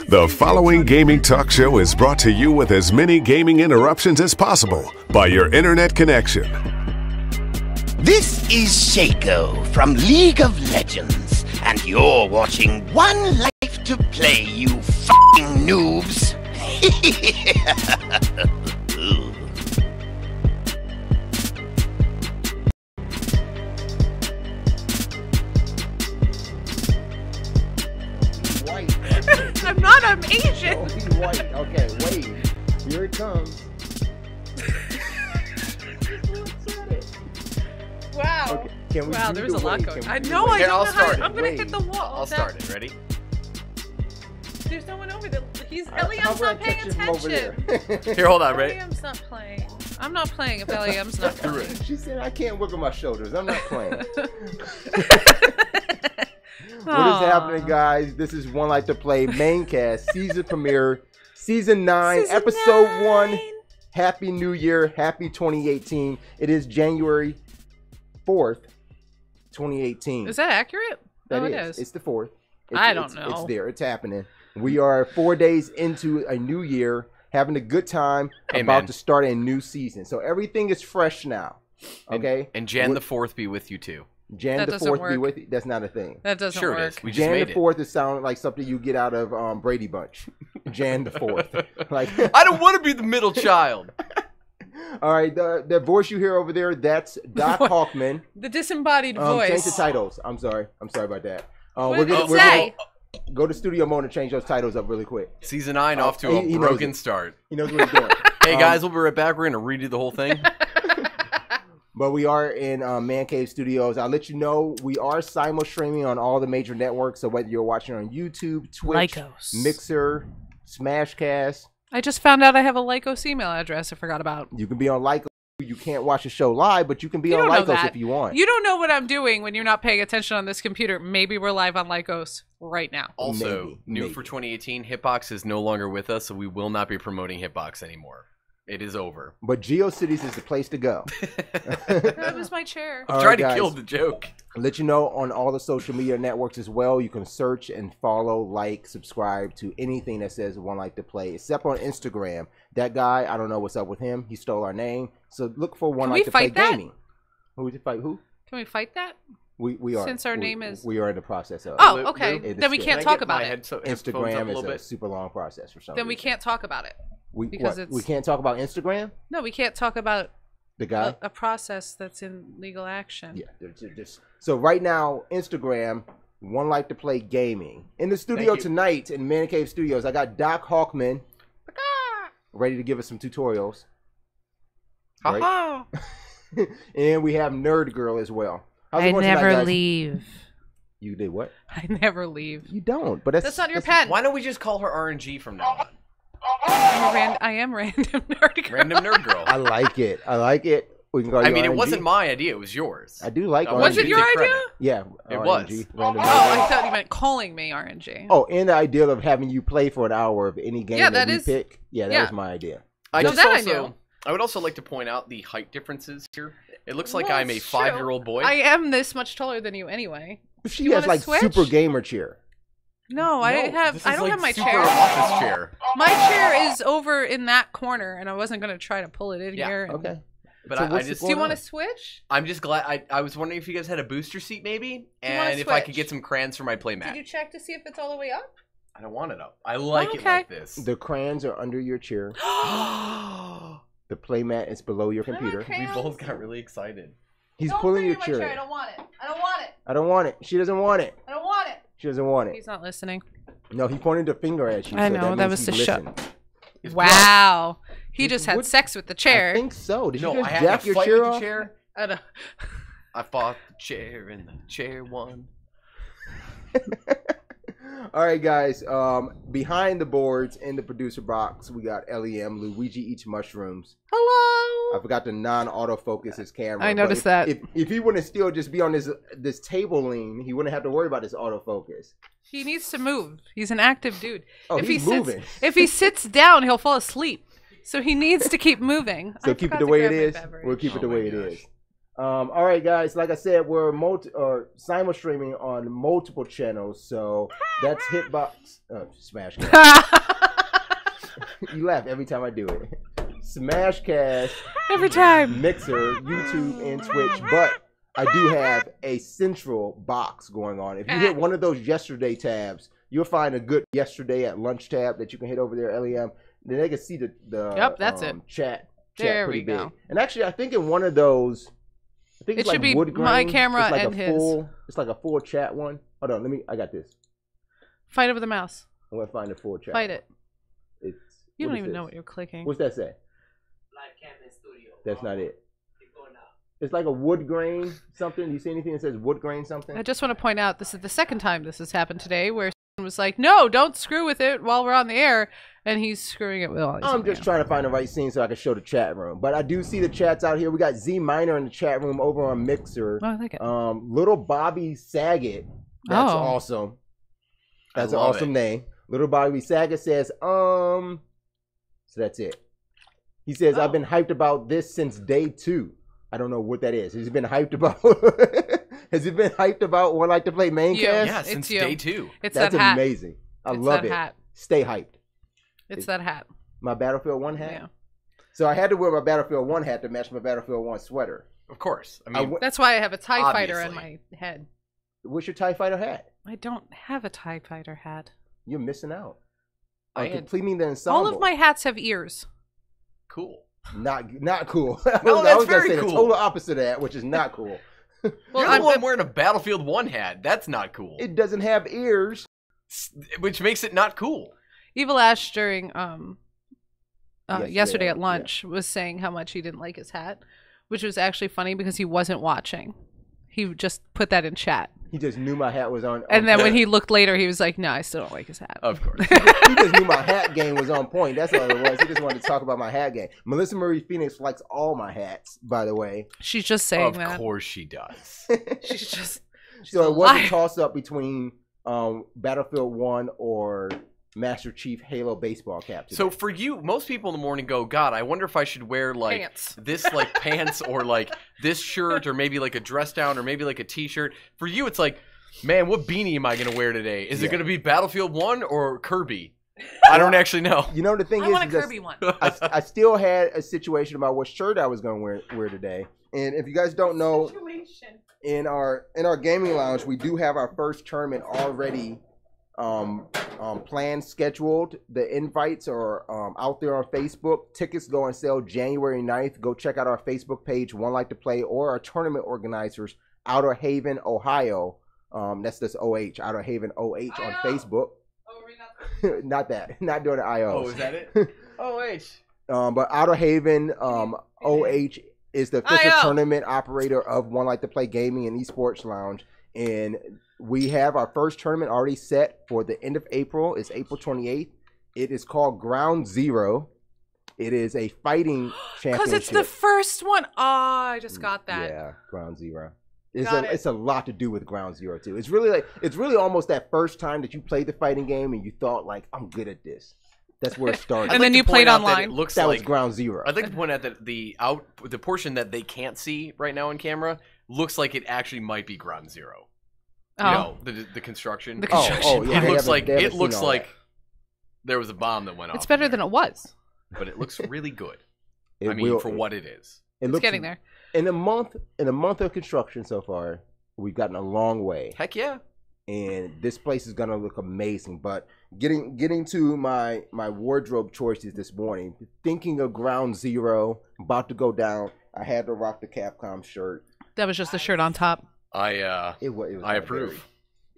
The following gaming talk show is brought to you with as many gaming interruptions as possible by your internet connection. This is Shaco from League of Legends, and you're watching One Life to Play, you f***ing noobs. I'm not, I'm Asian. Oh, he's white. Okay, wait. Here it comes. Wow. Okay, can we wow, do there's the a lot wait? going Can on. we do No, the I wait? don't know I'll how start to, I'm it. going to hit the wall. I'll start it. Ready? There's no one over there. He's How Eliam's would I not paying catch him over attention. there? Here, hold on, ready? Eliam's not playing. I'm not playing if Eliam's not playing. She said, I can't wiggle my shoulders. I'm not playing. What is happening, guys? This is One Life to Play Maincast season premiere, season 9, Season episode 9. 1. Happy New Year, happy 2018. It is January 4th, 2018. Is that accurate? That it is. is. It's the 4th. I don't know. It's there. It's happening. We are 4 days into a new year, having a good time, about to start a new season. So everything is fresh now. Okay? And Jan the 4th be with you too. Jan That the doesn't 4th be work. with you. That's not a thing. That doesn't Sure work. it is. We just Jan made the it. 4th is sound like something you get out of Brady Bunch. Jan the 4th. Like, I don't want to be the middle child. all right, the voice you hear over there, that's Doc Hawkman. The disembodied Change voice. the titles. I'm sorry about that. What did it say? Go to studio mode and change those titles up really quick. Season 9 off to he a knows broken it. start. He knows what he's doing. Hey guys, we'll be right back. We're going to redo the whole thing. But we are in Man Cave Studios. I'll let you know we are simul streaming on all the major networks. So whether you're watching on YouTube, Twitch, Lycos. Mixer, Smashcast, I just found out I have a Lycos email address I forgot about. you can be on Lycos. You can't watch the show live, but you can be You on don't know Lycos that. if you want. You don't know what I'm doing when you're not paying attention on this computer. Maybe we're live on Lycos right now. Also, new maybe. for 2018, Hitbox is no longer with us, so we will not be promoting Hitbox anymore. It is over. But GeoCities is the place to go. That was my chair. All Try right, to guys. kill the joke. I'll let you know on all the social media networks as well. You can search and follow, like, subscribe to anything that says One Life to Play, except on Instagram. That guy, I don't know what's up with him. He stole our name. So look for One Can Life we to Play fight that? Gaming. Who to fight? Who? Can we fight that? We are. Since our name is- We are in the process of. Oh, Lou- okay. Lou, Then we Can can't Can I talk get my about it. headphones up Instagram a is little a bit? super long process for some Then we reason. can't talk about it. because We can't talk about Instagram? No, we can't talk about The guy? a process that's in legal action. Yeah. So right now, Instagram, One Life to Play Gaming. In the studio Thank you. tonight in Man Cave Studios, I got Doc Hawkman ready to give us some tutorials. Right? Ha-ha. And we have Nerd Girl as well. How's it I going tonight, never guys? leave. You did what? I never leave. You don't. But That's not your pen. Why don't we just call her RNG from now on? I am random nerd girl. Random Nerd Girl. I like it. I like it. We can call you I mean, it RNG. wasn't my idea. It was yours. I do like I RNG. Was it your Take idea? credit. Yeah. It RNG, was. Random Oh, Nerd Girl. I thought you meant calling me RNG. Oh, and the idea of having you play for an hour of any game Yeah, that that we is- pick. Yeah, that yeah. was my idea. I No, just that I also, knew. I would also like to point out the height differences here. It looks like Well, I'm a it's true. 5-year-old boy. I am this much taller than you anyway. She You has wanna like switch? super gamer chair. No, I don't have my super chair. office chair. My chair is over in that corner, and I wasn't going to try to pull it in Yeah, here. and- Okay. But So I what's just, Do you want to on? switch? I'm just glad. I was wondering if you guys had a booster seat, maybe, you wanna and if I could switch? get some crayons for my Did playmat. you check to see if it's all the way up? I don't want it up. I like it Okay. like this. The crayons are under your chair. The playmat is below your computer. Okay. We both got really excited. He's Don't pulling bring your in my chair. I don't want it. I don't want it. I don't want it. She doesn't want it. I don't want it. She doesn't want it. He's not listening. No, he pointed a finger at you. I so know, that means was he to show- listened. It's Wow. He You- just had what- sex with the I chair. think so. Did No, you I just had jack to your fight chair with off? the chair. I don't- I fought the chair and the chair won. All right, guys. Behind the boards in the producer box, we got Lem. Luigi eats mushrooms. I Hello. forgot to non-autofocus his camera. I but noticed that. If he wouldn't still just be on this table lean, he wouldn't have to worry about his autofocus. He needs to move. He's an active dude. Oh, if he's he moving. Sits, if he sits down, he'll fall asleep. So he needs to keep moving. So I keep it forgot the to way it grab my is. beverage. We'll keep it the Oh my way it gosh. is. All right, guys. Like I said, we're simul streaming on multiple channels, so that's Hitbox, Smashcast. You laugh every time I do it. Smashcast, Every time. Mixer, YouTube, and Twitch. But I do have a central box going on. If you hit one of those yesterday tabs, you'll find a good yesterday at lunch tab that you can hit over there, LEM. Then they can see the Yep, that's it. Chat There pretty we go. big. And actually, I think in one of those, I think it's It should like be wood grain. my camera It's like and a his. It's like a full chat one. Hold on, I got this. Fight over the mouse. I'm gonna find the full chat. Fight it. It's You what don't is even know this? what you're clicking. What's that say? Live cam in studio. That's not it. Keep going up. It's like a wood grain something. Do you see anything that says wood grain something? I just want to point out this is the second time this has happened today where someone was like, no, don't screw with it while we're on the air. And he's screwing it while he's on I'm the just air. trying to find the right scene so I can show the chat room. But I do see the chats out here. We got Z Minor in the chat room over on Mixer. Oh, I like it. Little Bobby Saget. That's Oh. awesome. That's I an love awesome it. name. Little Bobby Saget says, so that's it. He says, I've been hyped about this since day 2. I don't know what that is. Has he been hyped about? Has he been hyped about One Like to Play Maincast? Yeah, It's since you. day 2. It's That's that hat. amazing. I It's love that it. hat. Stay hyped. It's that hat. My Battlefield 1 hat? Yeah. So I had to wear my Battlefield 1 hat to match my Battlefield 1 sweater. Of course. I mean, That's why I have a TIE fighter on Obviously. my head. What's your TIE Fighter hat? I don't have a TIE fighter hat. You're missing out. I On had- completing the ensemble. All of my hats have ears. cool. Not cool. No, I that's was gonna very say cool. the total opposite of that, which is not cool. Well, You're the one wearing a Battlefield 1 hat. That's not cool. It doesn't have ears. Which makes it not cool. Evil Ash during yesterday at yeah. lunch was saying how much he didn't like his hat, which was actually funny because he wasn't watching. He just put that in chat. He just knew my hat was on. And then when he looked later, he was like, no, I still don't like his hat. Of course. he just knew my hat game was on point. That's all it was. He just wanted to talk about my hat game. Melissa Marie Phoenix likes all my hats, by the way. She's just saying Of that. course she does. She's just. So a it was a liar. toss up between Battlefield 1 or Master Chief Halo baseball cap. So today. for you, most people in the morning go, God, I wonder if I should wear like Pants. this like pants or like this shirt or maybe like a dress down or maybe like a t-shirt. For you, it's like, man, what beanie am I going to wear today? Is it Yeah. going to be Battlefield 1 or Kirby? I don't actually know. You know the thing I is, want a is that Kirby one. I still had a situation about what shirt I was going to wear today. And if you guys don't know, in our gaming lounge, we do have our first tournament already planned, scheduled. The invites are out there on Facebook. Tickets go on sale January 9th. Go check out our Facebook page, One Like to Play, or our tournament organizers, Outer Haven, Ohio. That's this OH, Outer Haven OH on Facebook. Not that. Not doing the IO. Oh, is that it? Oh, wait. But Outer Haven OH is the official IO. tournament operator of One Like to Play Gaming and Esports Lounge. And we have our first tournament already set for the end of April. It's April 28th. It is called Ground Zero. It is a fighting championship. Because it's the first one. Oh, I just got that. Yeah, Ground Zero. Got it. It's a lot to do with Ground Zero too. It's really almost that first time that you played the fighting game and you thought like, I'm good at this. That's where it started. And then you played online? It looks That like was Ground Zero. I'd like to point out that the portion that they can't see right now on camera looks like it actually might be Ground Zero. Oh. You know, the construction. The construction. yeah, It they looks haven't- like they haven't seen all like that. there was a bomb that went off. It's better than it was. but it looks really good. It I mean, will- for what it is. it It's looks getting there. In a month of construction so far, we've gotten a long way. Heck yeah. And this place is gonna look amazing. But getting to my wardrobe choices this morning, thinking of Ground Zero, about to go down, I had to rock the Capcom shirt. That was just the shirt on top. It was I not approve. very-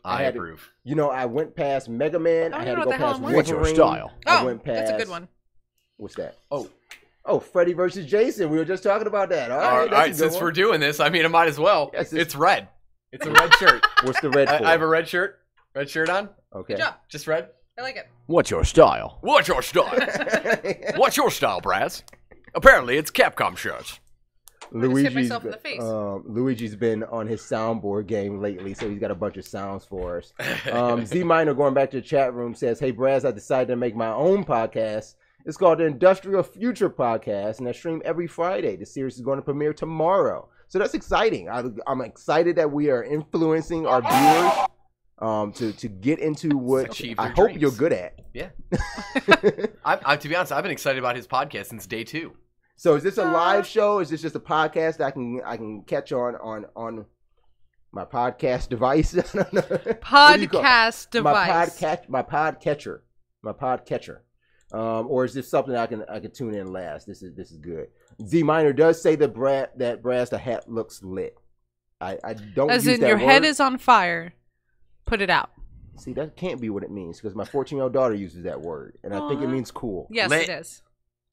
I had to- approve. You know, I went past Mega Man. I I don't had to know go what the hell past I'm wearing. Wolverine. What's your style? I Oh, went past. that's a good one. What's that? Oh, Freddy versus Jason. We were just talking about that. All all right, right. that's a good Since one. we're doing this, I mean, I might as well. Yes, it's red. It's a red shirt. What's the red for? I have a red shirt. Red shirt on. Okay. Good job. Just red. I like it. What's your style? What's your style? What's your style, Braz? Apparently, it's Capcom shirts. I just hit myself in the face. Luigi's been on his soundboard game lately, so he's got a bunch of sounds for us. Z Minor, going back to the chat room, says, "Hey, Braz, I decided to make my own podcast. It's called the Industrial Future Podcast, and I stream every Friday. The series is going to premiere tomorrow. So that's exciting. I'm excited that we are influencing our viewers to get into what Achieve I their hope dreams. you're good at. Yeah. To be honest, I've been excited about his podcast since day 2. So is this a live show? Is this just a podcast that I can catch on my podcast device? Podcast device. My podcatcher. Or is this something I can tune in last? This is good. Z Minor does say that Braz the hat looks lit. I don't As use in that your word. head is on fire. Put it out. See, that can't be what it means because my 14-year-old daughter uses that word, and I think it means cool. Yes, Lit. it is.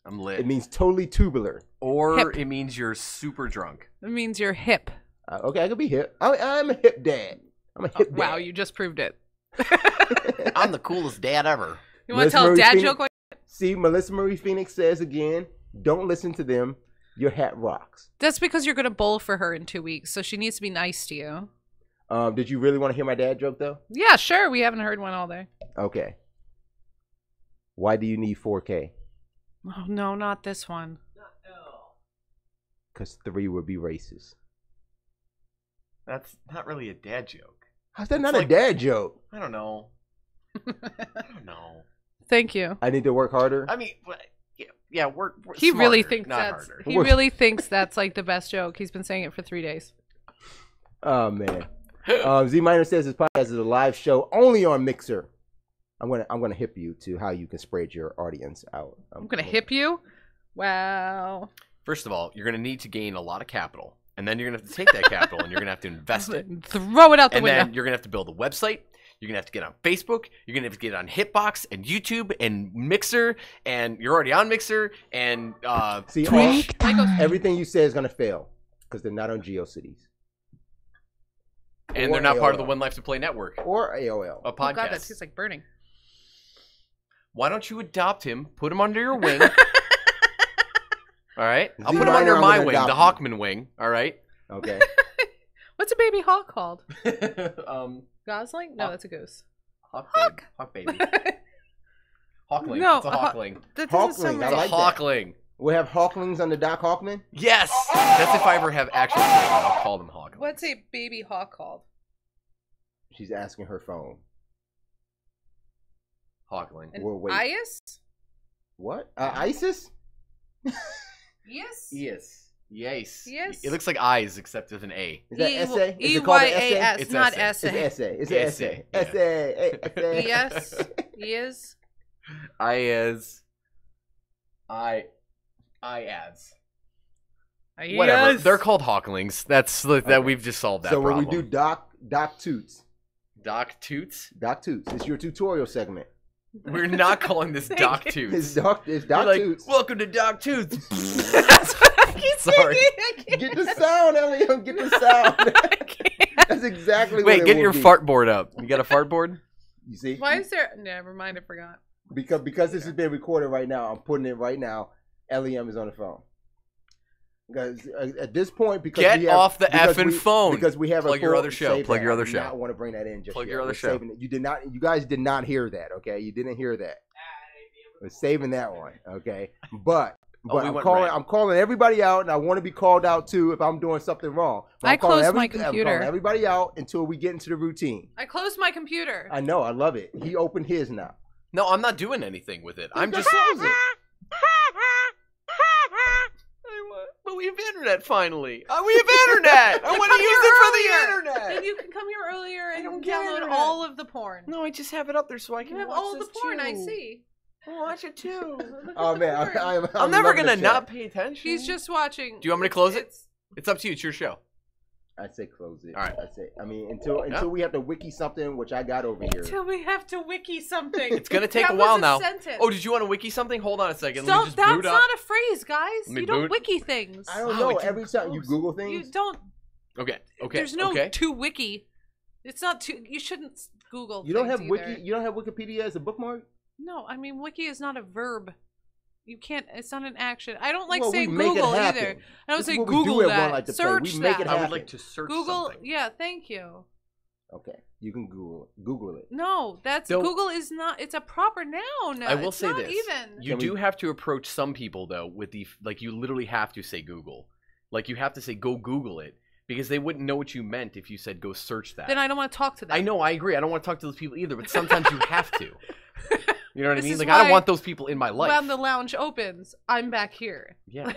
I'm lit. It means totally tubular. Or Hip. it means you're super drunk. It means you're hip. Okay, I could be hip. I'm a hip dad. I'm a hip dad. Wow, you just proved it. I'm the coolest dad ever. You want to Melissa tell a Marie dad Phoenix- joke? Like See, Melissa Marie Phoenix says again, don't listen to them. Your hat rocks. That's because you're going to bowl for her in 2 weeks, so she needs to be nice to you. Did you really want to hear my dad joke, though? Yeah, sure. We haven't heard one all day. Okay. Why do you need 4K? Oh, no, not this one. Because 3 would be racist. That's not really a dad joke. How's that It's not like- a dad joke? I don't know. I don't know. Thank you. I need to work harder? I mean, yeah, we're He smarter, really thinks not that's harder. he really thinks that's like the best joke. He's been saying it for 3 days. Oh, man. Z Minor says his podcast is a live show only on Mixer. I'm gonna hip you to how you can spread your audience out. I'm gonna hip you. Wow. First of all, you're going to need to gain a lot of capital. And then you're going to have to take that capital and you're going to have to invest it. Throw it out the And window. then you're going to have to build a website. You're going to have to get on Facebook. You're going to have to get on Hitbox and YouTube and Mixer. And you're already on Mixer. And See, Twitch. everything you say is gonna fail because they're not on GeoCities And Or they're not part of the AOL. One Life to Play network. or AOL. A Oh god, that podcast. tastes like burning. Why don't you adopt him, put him under your wing? All right? I'll Z put him Minor, under I'm my gonna wing, the adopt Hawkman wing. All right? Okay. What's a baby hawk called? um, Gosling? No, that's a goose. Hawk baby. Hawkling. No, It's a Hawkling. That doesn't Hawkling, sound I It's a right. like that. Hawkling. We have Hawklings under Doc Hawkman. Yes! That's if I ever have actual children. I'll call them Hawklings. What's a baby hawk called? She's asking her phone. Hawkling. An We'll wait. Ias? What? ISIS? Yes. Yes. Yes. Yes. It looks like eyes, except with an A. Is that essay? Is it called an essay? EYAS, It's not essay. It's essay. essay. It's an essay. Essay, yeah. Essay. Yes. Yes. Whatever. Yes. They're called Hawklings. That we've just solved that So when problem. we do Doc Toots, Doc Toots, it's your tutorial segment. we're not calling this Doc you. Toots. It's We're Doc like, Toots. welcome to Doc Toots. Sorry. Get the sound, Elliot. Get the sound. That's exactly what Wait, it get will your be. fart board up. You got a fart board? You see? Why is there? Never mind. I forgot. Because this is being recorded right now, I'm putting it right now. Lem is on the phone. Because at this point, because Get we have, off the because effing we- phone. Because we have Plug a your full- other show. save Plug that. your other I do show. not want to bring that in. Just Plug yet. your other We're show. saving it. You guys did not hear that. Okay, you didn't hear that. We're saving that one. Okay, but. Oh, we I'm went calling. red. I'm calling everybody out, and I want to be called out too if I'm doing something wrong. But I I'm calling closed my I'm computer. calling everybody out until we get into the routine. I closed my computer. I know. I love it. He opened his now. No, I'm not doing anything with it. I'm just. close it. But we have internet finally. We have internet. I want to use it for the Then internet. you can come here earlier and don't get download internet. all of the porn. No, I just have it up there so I You can have watch all this the porn. too. I see. I'll watch it too. Oh man, I'm never loving gonna the not chat. pay attention. He's just watching. Do you want me to close it? It's- It's up to you. It's your show. I say close it. All right. I say. I mean, until we have to wiki something, which I got over here. Until we have to wiki something. It's gonna take That a while was now. sentence. Oh, did you want to wiki something? Hold on a second. Let me Don't, just that's boot up. not a phrase, guys. Let me You don't boot. wiki things. I don't Oh, know. it's Every time you close. Google things, You don't. Okay. Okay. There's no okay. to wiki. It's not to. You shouldn't Google. you don't things have either. wiki. You don't have Wikipedia as a bookmark. No, I mean wiki is not a verb. You can't. It's not an action. I don't like Well, saying we make it Google happen. either. I don't This say is what we do Google at One that. Like to Play. Search We make that. it I would happen. like to search Google. something. Yeah, thank you. Okay, you can Google it. No, that's Don't- Google is not. It's a proper noun. I will It's say not this. Even. You Can do we- have to approach some people though with the like. You literally have to say Google. Like, you have to say, go Google it, because they wouldn't know what you meant if you said, go search that. Then I don't want to talk to them. I know, I agree. I don't want to talk to those people either, but sometimes you have to. You know what I This mean? is Like, I don't why want those people in my life. When the lounge opens, I'm back here. Yeah.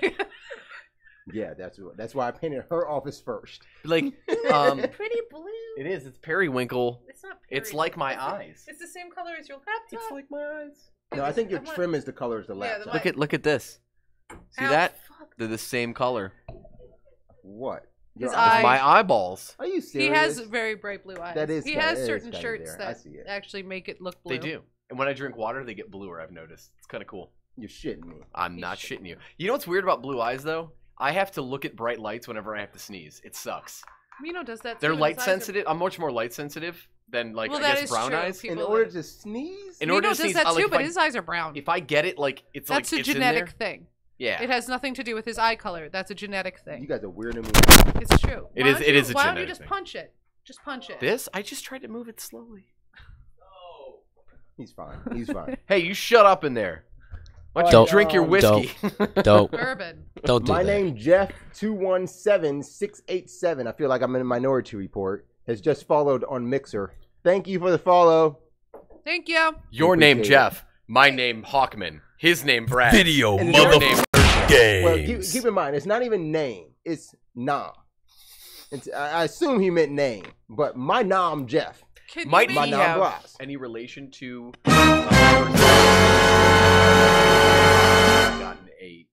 Yeah, that's why I painted her office first. Like, Pretty blue. it is. It's periwinkle. It's not. It's like my eyes. It's the same color as your laptop. It's like my eyes. No, I think your I want- trim is the color of the Yeah, laptop. the Look at this. See Ow, that? fuck. They're the same color. What? His Your eye- My eyeballs. Are you He serious? has very bright blue eyes. That is He kinda- has it is certain kinda shirts there. I that see it. actually make it look blue. They do. And when I drink water, they get bluer, I've noticed. It's kind of cool. You're shitting me. I'm not shitting you. You know what's weird about blue eyes, though? I have to look at bright lights whenever I have to sneeze. It sucks. Mino does that. They're too, and light his eyes are- sensitive. I'm much more light sensitive than, like, Well, I that guess is brown true. eyes. People In order that- to sneeze? In order Mino to sneeze, does that like, too, if but I- his eyes are brown. If I get it, like, it's That's like a it's in genetic there. thing. Yeah. It has nothing to do with his eye color. That's a genetic You thing. guys are weirding me. It's true. It Why is- don't it you- is a Why don't you genetic just thing. punch it? Just punch it. This? I just tried to move it slowly. He's fine. He's fine. Hey, you shut up in there. Why don't Don't- you drink your whiskey? Don't Bourbon. don't do My that. name Jeff217687. I feel like I'm in a Minority Report. Has just followed on Mixer. Thank you for the follow. Thank you. Your name, Appreciate it. Jeff. My name, Hawkman. His name, Braz. Video And Your mother- name, Well, games. keep in mind, it's not even name. It's Nom. I assume he meant name, but my Nom Jeff. Can Might you My he make- Nom have Braz. any relation to gotten a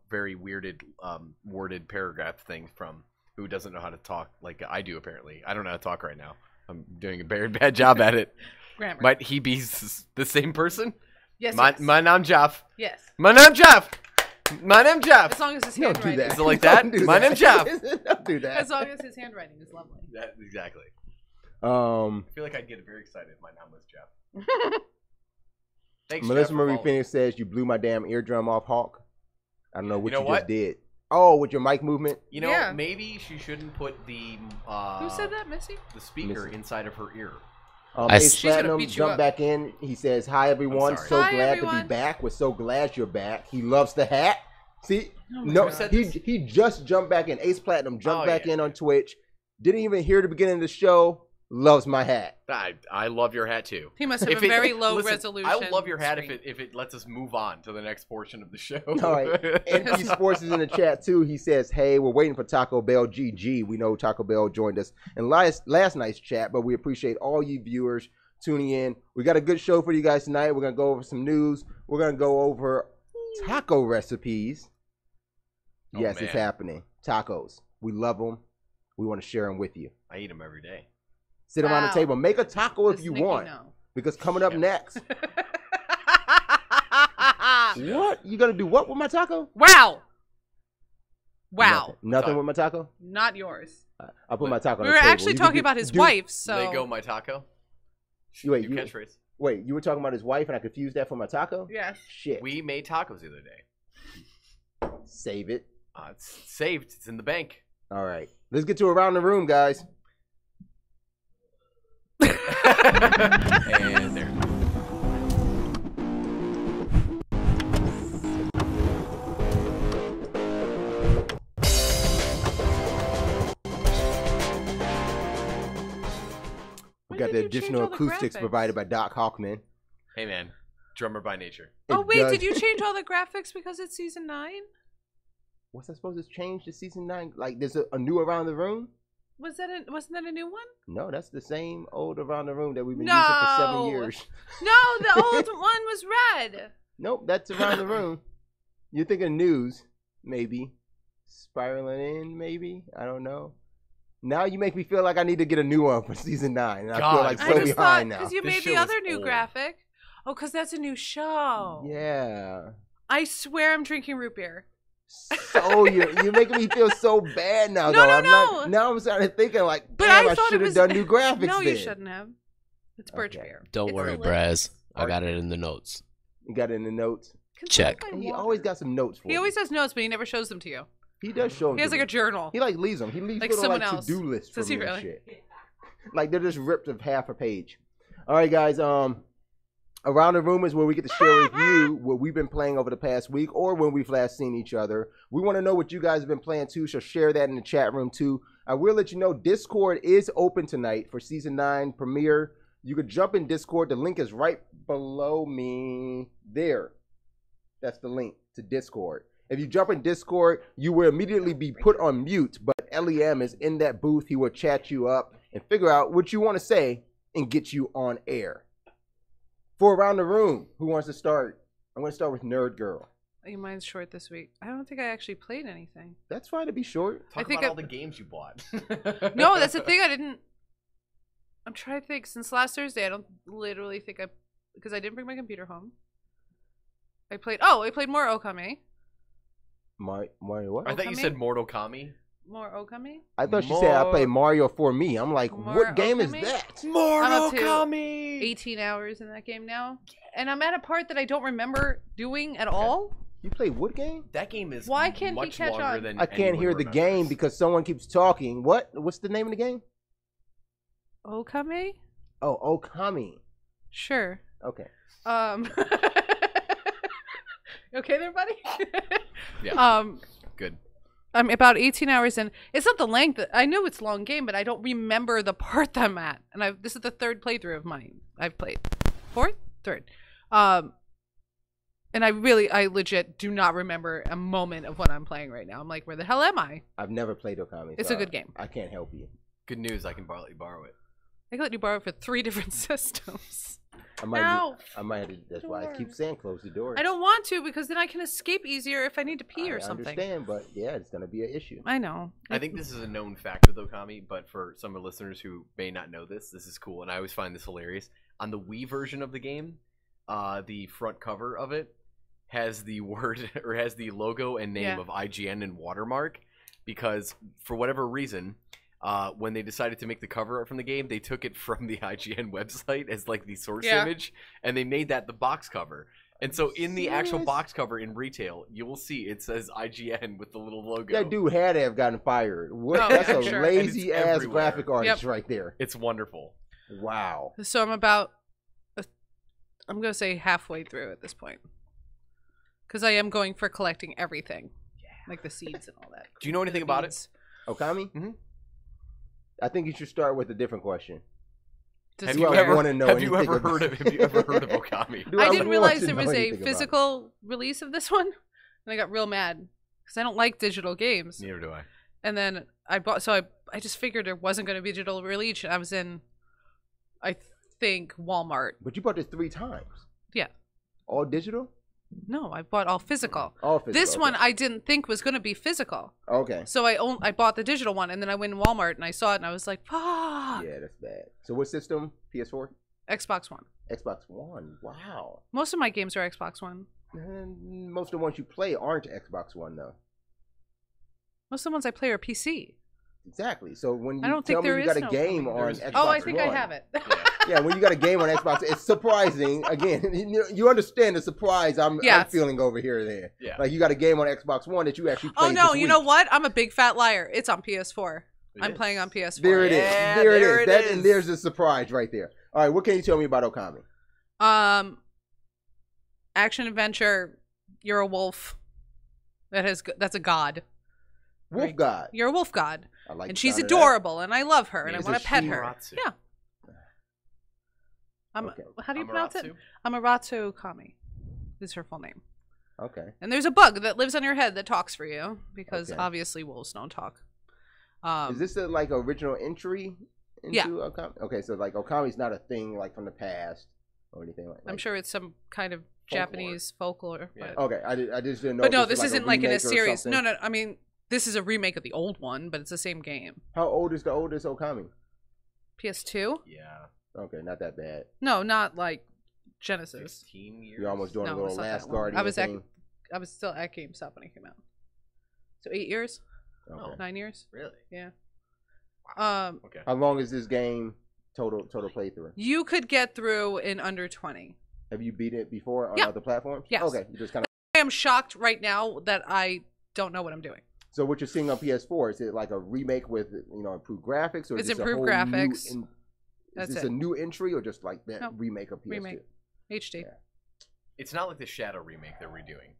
very worded paragraph thing from who doesn't know how to talk like I do, apparently. I don't know how to talk right now. I'm doing a very bad job at it. grammar? Might he be the same person? Yes. My yes. name Jeff. Yes. My name Jeff. My name Jeff. As long as his Don't do handwriting. that. Is it like Don't that? do My that. name's Jeff. Don't do that. As long as his handwriting is lovely. Exactly. Um, I feel like I'd get very excited if my name was Jeff. Thanks, Melissa Jeff, for Marie following. Phoenix says you blew my damn eardrum off, Hawk. I don't know what You know you what? just did. Oh, with your mic movement. You know, Yeah. maybe she shouldn't put the Who said that, Missy? the speaker Missy. inside of her ear. Ace She's gonna Platinum beat you jumped up. back in. He says, "Hi everyone, sorry. so Hi, glad to everyone. be back. We're so glad you're back." He loves the hat. See, Oh my no, God. he just jumped back in. Ace Platinum jumped Oh, back yeah. in on Twitch. Didn't even hear the beginning of the show. Loves my hat. I love your hat too. He must have If a it- very low listen, resolution. I would love your hat screen. if it lets us move on to the next portion of the show. All right. NP Sports is in the chat too. He says, "Hey, we're waiting for Taco Bell GG. We know Taco Bell joined us in last night's chat, but we appreciate all you viewers tuning in. We got a good show for you guys tonight. We're gonna go over some news. We're gonna go over taco recipes. Oh, Yes, it's man. happening. Tacos. We love them. We want to share them with you. I eat them every day. Sit them on the Wow. table. Make a taco if Does you Nikki want. know? Because coming up Yeah. next, what you gonna do? What with my taco? Wow. Wow. Nothing with my taco. Not yours. I put my taco. We on were the table. actually You talking could about his do- wife, so They go my taco. Wait, New you- catchphrase. Wait, you were talking about his wife, and I confused that for my taco. yes. Shit. We made tacos the other day. Save it. It's saved. It's in the bank. All right. Let's get to around the room, guys. And there. We When got did the you change additional all the acoustics graphics? provided by Doc Hawkman. Hey man, drummer by nature. Oh It wait, does- did you change all the graphics because it's season 9? What's that supposed to change to season 9? Like, there's a new around the room? Wasn't that a new one? No, that's the same old around the room that we've been using for 7 No. years. No, the old one was red. Nope, that's around the room. You're thinking news, maybe. Spiraling in, maybe? I don't know. Now you make me feel like I need to get a new one for season 9. And I feel God, like I so I just thought behind now. because you This made show the is other new old. graphic. Oh, because that's a new show. Yeah. I swear I'm drinking root beer. So you're making me feel so bad now. No, though. no, I'm no. not, now I'm starting thinking like, But damn, I I thought should it have was done new graphics. No, you then. shouldn't have. It's birch Okay. beer. Don't It's worry, delicious. Braz. I got it in the notes. You got it in the notes. Can Check. someone find He water? always got some notes for He me. always has notes, but he never shows them to you. He does show them. He has to like a me. journal. He like leaves them. He leaves Like little someone like else. to-do lists for Does me he and really? shit. Like they're just ripped of half a page. All right, guys. Around the Room is where we get to share with you what we've been playing over the past week or when we've last seen each other. We want to know what you guys have been playing too, so share that in the chat room too. I will let you know Discord is open tonight for Season 9 premiere. You could jump in Discord. The link is right below me there. That's the link to Discord. If you jump in Discord, you will immediately be put on mute, but LEM is in that booth. He will chat you up and figure out what you want to say and get you on air. For Around the Room, who wants to start? I'm going to start with Nerd Girl. Mine's short this week. I don't think I actually played anything. That's fine to be short. Talk about all the games you bought. No, that's the thing. I'm trying to think. Since last Thursday, I don't literally think because I didn't bring my computer home. I played more Okami. Mario what? I thought you said Mortal Kami. More Okami? I thought you said I played Mario for me. I'm like, what game is Okami? that? Mortal Kami! 18 hours in that game now. And I'm at a part that I don't remember doing at all. You play what game? That game is Why can't he much catch longer on? than I can't anyone hear the remembers. game because someone keeps talking. What? What's the name of the game? Okami? Oh, Okami. Sure. Okay. Okay there, buddy? Yeah. Good. I'm about 18 hours in. It's not the length. I know it's a long game, but I don't remember the part that I'm at. And this is the third playthrough of mine. I've played. Fourth? Third. And I legit do not remember a moment of what I'm playing right now. I'm like, where the hell am I? I've never played Okami. It's so a good game. I can't help you. Good news. I can let you borrow it. I can let you borrow it for 3 different systems. I might. No. I might have to. That's why I keep saying close the door. I don't want to because then I can escape easier if I need to pee or something. I understand, but yeah, it's gonna be an issue. I know. I think this is a known fact with Okami, but for some of the listeners who may not know this is cool, and I always find this hilarious. On the Wii version of the game, the front cover of it has the word or has the logo and name of IGN and watermark, because for whatever reason, when they decided to make the cover art from the game, they took it from the IGN website as like the source image, and they made that the box cover. And so in the actual box cover in retail, you will see it says IGN with the little logo. That dude had to have gotten fired. What? Oh, That's yeah, a sure. lazy ass everywhere. graphic artist right there. It's wonderful. Wow. So I'm about, I'm going to say halfway through at this point. Because I am going for collecting everything. Like the seeds and all that. Do you know anything about it? Okami? Mm-hmm. I think you should start with a different question. Have Do you I ever wanna know have you anything ever heard of Okami? Do I didn't want realize to there know was a anything about it? physical release of this one. And I got real mad. Because I don't like digital games. Neither do I. And then I bought, so I just figured there wasn't going to be a digital release. I was in, I think, Walmart. But you bought this 3 times. Yeah. All digital? No, I bought all physical. All physical. This one okay. I didn't think was going to be physical. Okay. So I bought the digital one, and then I went in Walmart and I saw it, and I was like, fuck. Yeah, that's bad. So what system? PS4? Xbox One. Xbox One. Wow. Most of my games are Xbox One. And most of the ones you play aren't Xbox One, though. Most of the ones I play are PC. Exactly. So when you I don't tell think me there you got is a no game Okami. on Xbox Oh, I think One, I have it. yeah, when you got a game on Xbox, it's surprising. Again, you understand the surprise I'm feeling over here. There, Yeah. like you got a game on Xbox One that you actually played. Oh no, this you know week. what? I'm a big fat liar. It's on PS4. I'm is. playing on PS4. There it is. Yeah, There it there is. it That, is. and there's a surprise right there. All right, what can you tell me about Okami? Action adventure. You're a wolf. That's a god. Wolf Right. God. You're a wolf god, I like and the she's sound of that. adorable, and I love her, and I Is want it to pet she? her. Amaterasu. Yeah. Okay. How do you pronounce it? Amaterasu? Amaterasu Kami is her full name. Okay. And there's a bug that lives on your head that talks for you, because Okay. obviously wolves don't talk. Is this a like original entry into Yeah. Okami? Okay, so like Okami's not a thing like from the past or anything like that. I'm sure it's some kind of Japanese folklore. Yeah. But, Okay, I just didn't know. but if no, this this was, isn't like in a remake or series. something. No, I mean, this is a remake of the old one, but it's the same game. How old is the oldest Okami? PS2? Yeah. Okay, not that bad. No, not like Genesis. 16 years. You're almost doing No, a little it's not Last that long. Guardian I was thing. I was still at GameStop when it came out. So 8 years? Okay. 9 years? Really? Yeah. Okay. How long is this game total playthrough? You could get through in under 20. Have you beat it before on Yeah. other platforms? Yes. Okay, you just kind of. I am shocked right now that I don't know what I'm doing. So what you're seeing on PS4 is it like a remake with improved graphics, or is It's this improved a whole graphics. New is That's this it. a new entry or just like that No. remake of PS2? Remake. HD. Yeah. It's not like the Shadow remake they're redoing.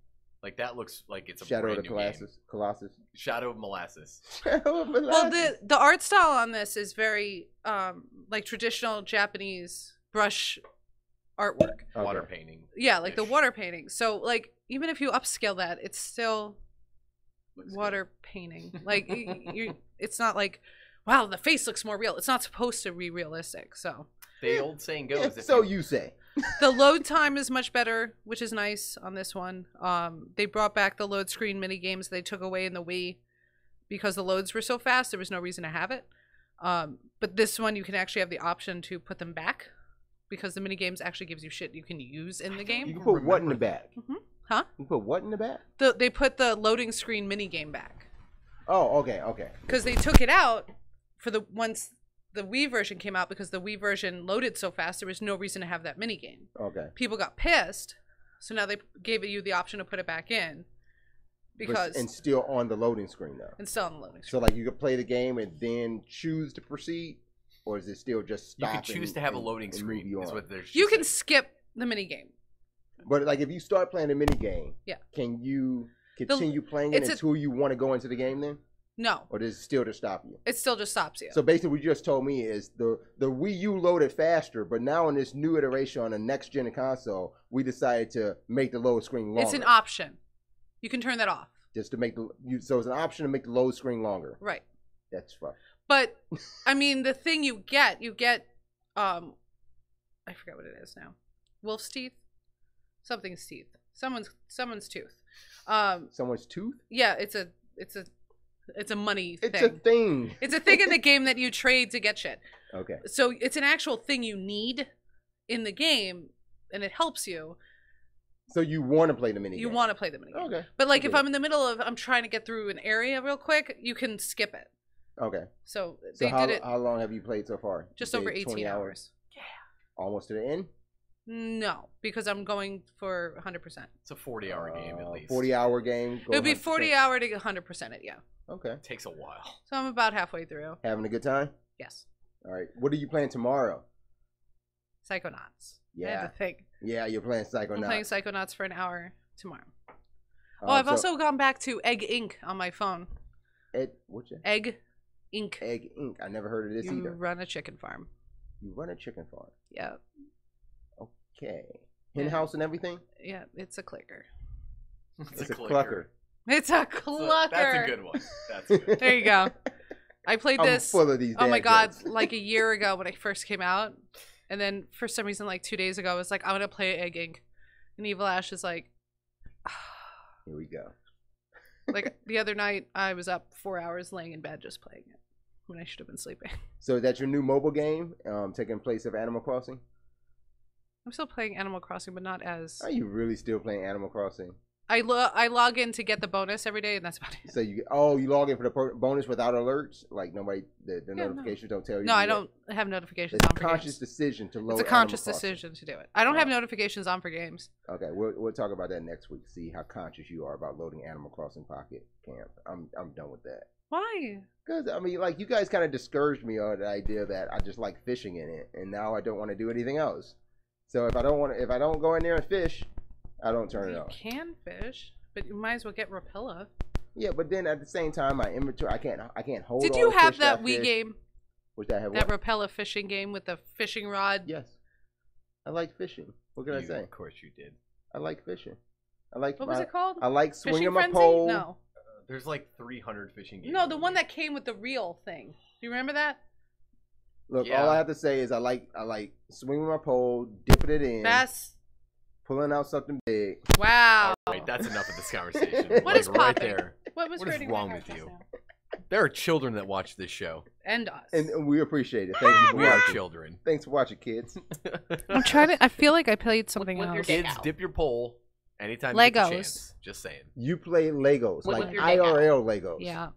Like that looks like it's a Shadow of brand the new game. Colossus. Shadow of Molasses. Shadow of Well, Molasses. the art style on this is very like traditional Japanese brush artwork. Okay. Water painting. Yeah, like the Ish. water painting. So like even if you upscale that, it's still Looks water painting. Like you, it's not like, wow, the face looks more real. It's not supposed to be realistic. So good. The old saying goes. If So you say. the load time is much better, which is nice on this one. They brought back the load screen mini games they took away in the Wii because the loads were so fast. There was no reason to have it. But this one, you can actually have the option to put them back because the mini games actually gives you shit you can use in the You game. can put what in the back? Huh? You can put what in the back? They put the loading screen mini game back Oh, okay. because they took it out for the once the Wii version came out because the Wii version loaded so fast there was no reason to have that mini game. Okay. People got pissed, so now they gave you the option to put it back in because And still on the loading screen though. and still on the loading So screen. like you could play the game and then choose to proceed, or is it still just you stop? can choose and- to have a and- loading and screen. move Is on? what they're. You can skip the mini game. But like if you start playing the mini game, Yeah. can you continue playing it it's a- until you want to go into the game then, No, or does it still to stop you? it still just stops you. So basically, what you just told me is the Wii U loaded faster, but now in this new iteration on the next gen console, we decided to make the load screen longer. It's an option. You can turn that off. just to make so it's an option to make the load screen longer. Right. That's rough. But I mean, the thing you get I forget what it is now. Wolf's teeth? Something's teeth. Someone's tooth. Someone's tooth. Yeah, it's a money thing. It's a thing. It's a thing in the game that you trade to get shit. Okay. So it's an actual thing you need in the game, and it helps you. So you want to play the mini? You game. want to play the mini game. Okay. But like if Okay. I'm in the middle of I'm trying to get through an area real quick, you can skip it. Okay. So So they how, did it how long have you played so far? just You over played 18 20 hours. Almost to the end. No, because I'm going for 100%. It's a 40-hour game at least. 40-hour game. Go It would be 100%. 40 hour to 100% it, yeah. Okay. It takes a while. So I'm about halfway through. Having a good time. Yes. All right. What are you playing tomorrow? Psychonauts. I Yeah. had to think. Yeah, you're playing Psychonauts. I'm playing Psychonauts for an hour tomorrow. Um, Oh, I've so- also gone back to Egg Inc. on my phone. What's it? Egg Inc. Egg Inc. I never heard of this You either. run a chicken farm. You run a chicken farm. Yeah. Okay. Hen house and everything. Yeah, it's a clicker. It's a clicker. clucker. It's a clucker. That's a good one. That's good. There you go. I played I'm this. full of these. Oh my dad god, jokes. like a year ago when it first came out. And then for some reason, like 2 days ago, I was like, I want to play Egg Inc. And Evil Ash is like, Here we go. like the other night, I was up 4 hours laying in bed just playing it when I should have been sleeping. So is that your new mobile game, taking place of Animal Crossing? I'm still playing Animal Crossing, but not as. Are you really still playing Animal Crossing? I log in to get the bonus every day, and that's about it. So you log in for the bonus without alerts, like nobody the Yeah, notifications don't tell you. No, I yet? don't have notifications It's a on for conscious games. decision to load. It's a conscious Animal Crossing. decision to do it. I don't have notifications on for games. Okay, we'll talk about that next week. See how conscious you are about loading Animal Crossing Pocket Camp. I'm done with that. Why? Because I mean, like you guys kind of discouraged me on the idea that I just like fishing in it, and now I don't want to do anything else. So if I don't go in there and fish, I don't turn it You on. can fish, but you might as well get Rapilla. Yeah, but then at the same time, my inventory, I can't hold. Did all you the have fish that I Wii fish. game? Was that have That what? Rapilla fishing game with the fishing rod? Yes, I like fishing. What can I say? Of course you did. I like fishing. I like. What was it called? I like Fishing swinging my Frenzy? pole. No. There's like 300 fishing games. No, the one that came with the reel thing. Do you remember that? Look, Yeah. all I have to say is I like swinging my pole, dipping it in, That's pulling out something big. wow. Wait, that's enough of this conversation. What Like, is right popping? there? What was What is hurting my wrong heart with just you? now? There are children that watch this show. And us. And we appreciate it. Thank you for We are watching. children. Thanks for watching, kids. I'm trying to. I feel like I played something Whip your else. kids, dip your pole anytime you get the Legos. chance. Just saying. You play Legos, What like with your dick out? IRL Legos. Yeah.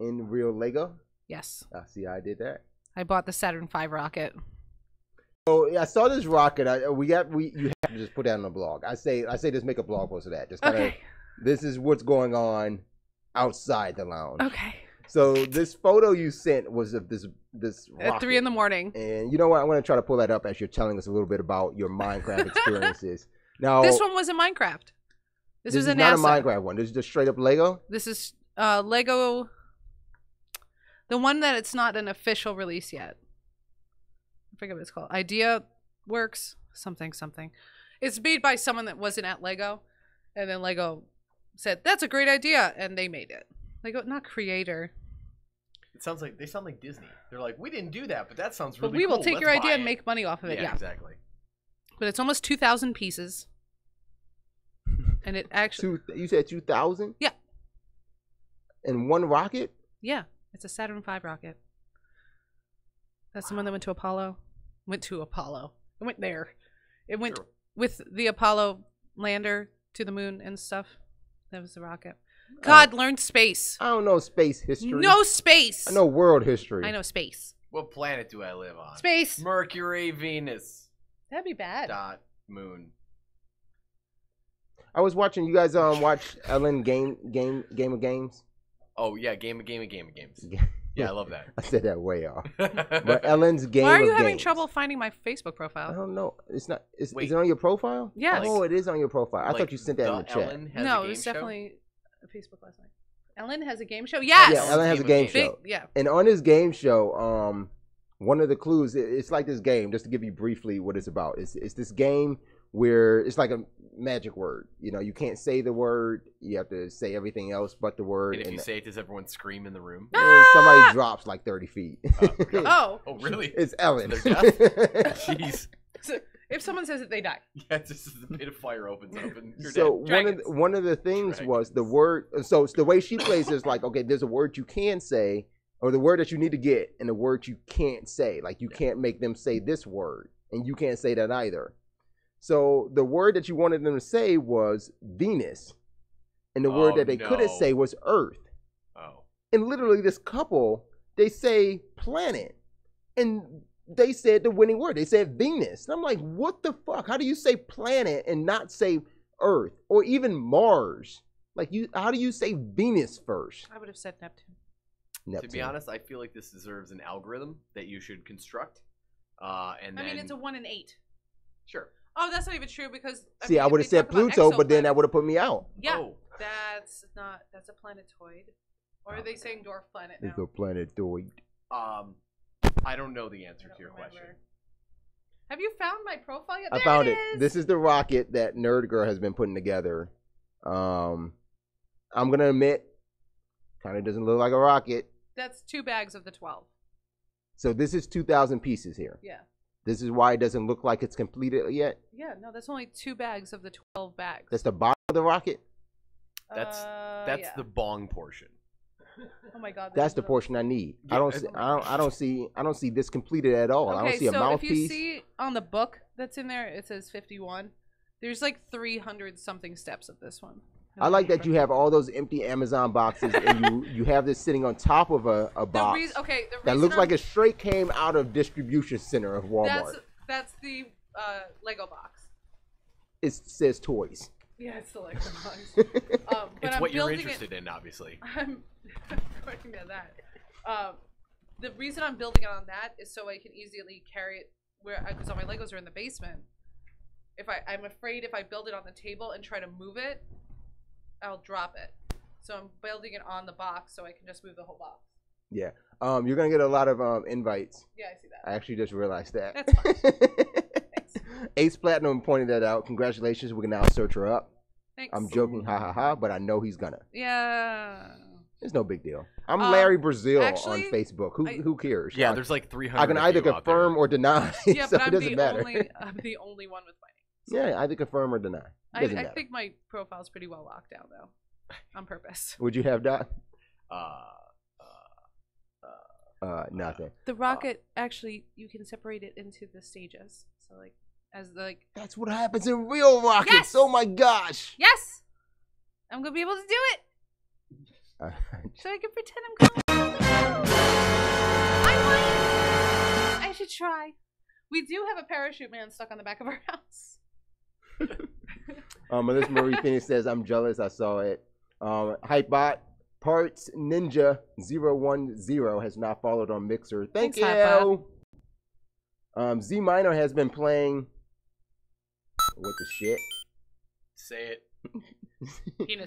In real Lego. Yes. See how I did that. I bought the Saturn V rocket. So yeah, I saw this rocket. You have to just put that on the blog. I say just make a blog post of that. Just kind of Okay. this is what's going on outside the lounge. Okay. So this photo you sent was of this At rocket. 3 in the morning. And you know what? I'm going to try to pull that up as you're telling us a little bit about your Minecraft experiences. Now, This one was in Minecraft. This was is a not a NASA. Minecraft one. This is just straight up Lego. This is Lego. The one that it's not an official release yet. I forget what it's called. Idea Works something. It's made by someone that wasn't at Lego, and then Lego said that's a great idea, and they made it. Lego, not creator. It sounds like they sound like Disney. They're like, we didn't do that, but that sounds But really we will cool. take Let's your buy idea and it." make money off of it. Yeah, exactly. but it's almost 2,000 pieces, and it actually You said 2,000? Yeah. And one rocket? yeah, it's a Saturn V rocket. That's the one that went to Apollo. It went there. It went Sure. with the Apollo lander to the moon and stuff. That was the rocket. God, learn space. I don't know space history. No space. I know world history. I know space. What planet do I live on? Space. Mercury, Venus, That'd be bad. moon. I was watching you guys watch Ellen Game of Games. Oh yeah, game of games. Yeah, I love that. I said that way off. But Ellen's Game Why are of you having Games. trouble finding my Facebook I profile? don't know. It's not. Is Wait. it on your profile? Yes. Oh, it is on your profile. I Like, thought you sent that in the chat. Ellen has No, a it was game show? definitely a Facebook last night. Ellen has a game show. Yes. Yeah, Ellen has a game Big, show. yeah. And on his game show, one of the clues, it's like this game, just to give you briefly what it's about. It's this game where it's like a magic word. You know, you can't say the word. You have to say everything else but the word. And if you say it, does everyone scream in the room? somebody drops like 30 feet. Oh. Oh, really? It's Ellen. They're deaf? Jeez. So if someone says it, they die. Yeah, it's just the pit of fire opens up and you're So dead. one of the things was the word. So the way she plays is like, okay, there's a word you can say, or the word that you need to get, and the word you can't say. Like you can't make them say this word, and you can't say that either. So the word that you wanted them to say was Venus, and the word that they couldn't say was Earth. Oh. And literally, this couple, they say planet, and they said the winning word. They said Venus. And I'm like, what the fuck? How do you say planet and not say Earth or even Mars? Like, how do you say Venus first? I would have said Neptune. To be honest, I feel like this deserves an algorithm that you should construct. And then... I mean, it's a 1 in 8. Sure. Oh, that's not even true because. See, I if would have they said talk about Pluto, but then that exoplanets- would have put me out. Yeah, Oh. that's not. That's a planetoid. Or are they saying dwarf planet now? It's a planetoid. I don't know the answer I to your don't remember. question. Have you found my profile yet? I There found it. is! This is the rocket that Nerd Girl has been putting together. I'm gonna admit, kind of doesn't look like a rocket. That's 2 bags of the 12. So this is 2,000 pieces here. Yeah. This is why it doesn't look like it's completed yet. Yeah, no, that's only 2 bags of the 12 bags. That's the bottom of the rocket. That's yeah. the bong portion. Oh my god. That's the portion I need. Yeah, I don't see this completed at all. I don't see a so mouthpiece. if you see on the book that's in there, it says 51. There's like 300 something steps of this one. I like that you have all those empty Amazon boxes and you have this sitting on top of a box the reason that looks I'm- like it straight came out of distribution center of Walmart. That's the Lego box. It says toys. Yeah, it's the Lego box. But It's I'm what you're building interested in, obviously. I'm according to that. The reason I'm building it on that is so I can easily carry it because all my Legos are in the basement. I'm afraid if I build it on the table and try to move it, I'll drop it. So I'm building it on the box so I can just move the whole box. Yeah. You're gonna get a lot of invites. Yeah, I see that. I actually just realized that. That's fine. Thanks. Ace Platinum pointed that out. Congratulations. We can now search her up. Thanks. I'm joking, ha ha ha, but I know he's gonna. Yeah. It's no big deal. I'm Larry Brazil actually, on Facebook. Who cares? Yeah, Like, there's like 300. I can either confirm or deny. Yeah, so but it doesn't matter. I'm the only one with my name. Yeah, either confirm or deny. It doesn't I matter. think my profile's pretty well locked down though, on purpose. Would you have that? Uh, Nothing. The rocket actually, you can separate it into the stages. So like, as like, That's what happens in real rockets. Yes! Oh my gosh. yes, I'm gonna be able to do it. So I can pretend I'm going. I should try. We do have a parachute man stuck on the back of our house. Melissa Marie Phoenix says, I'm jealous. I saw it. Hypebot, Parts Ninja 010 has not followed on Mixer. Thank Thanks, Hot you. Z Minor has been playing. What the shit? Say it.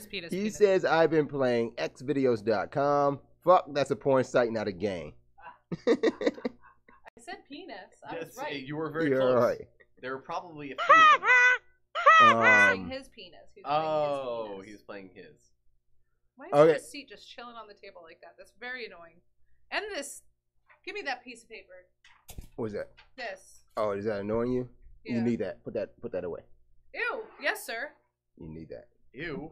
Penis. He says I've been playing xvideos.com. Fuck, that's a porn site, not a game. I said penis. I was right. You were very You're close. right. There were probably a few. Of them. He's playing his penis. He's playing Oh, his penis. he's playing his. Why is Okay. there a seat just chilling on the table like that? That's very annoying. And this. Give me that piece of paper. What is that? This. Oh, is that annoying you? Yeah. You need that. Put that away. Ew. Yes, sir. You need that. Ew.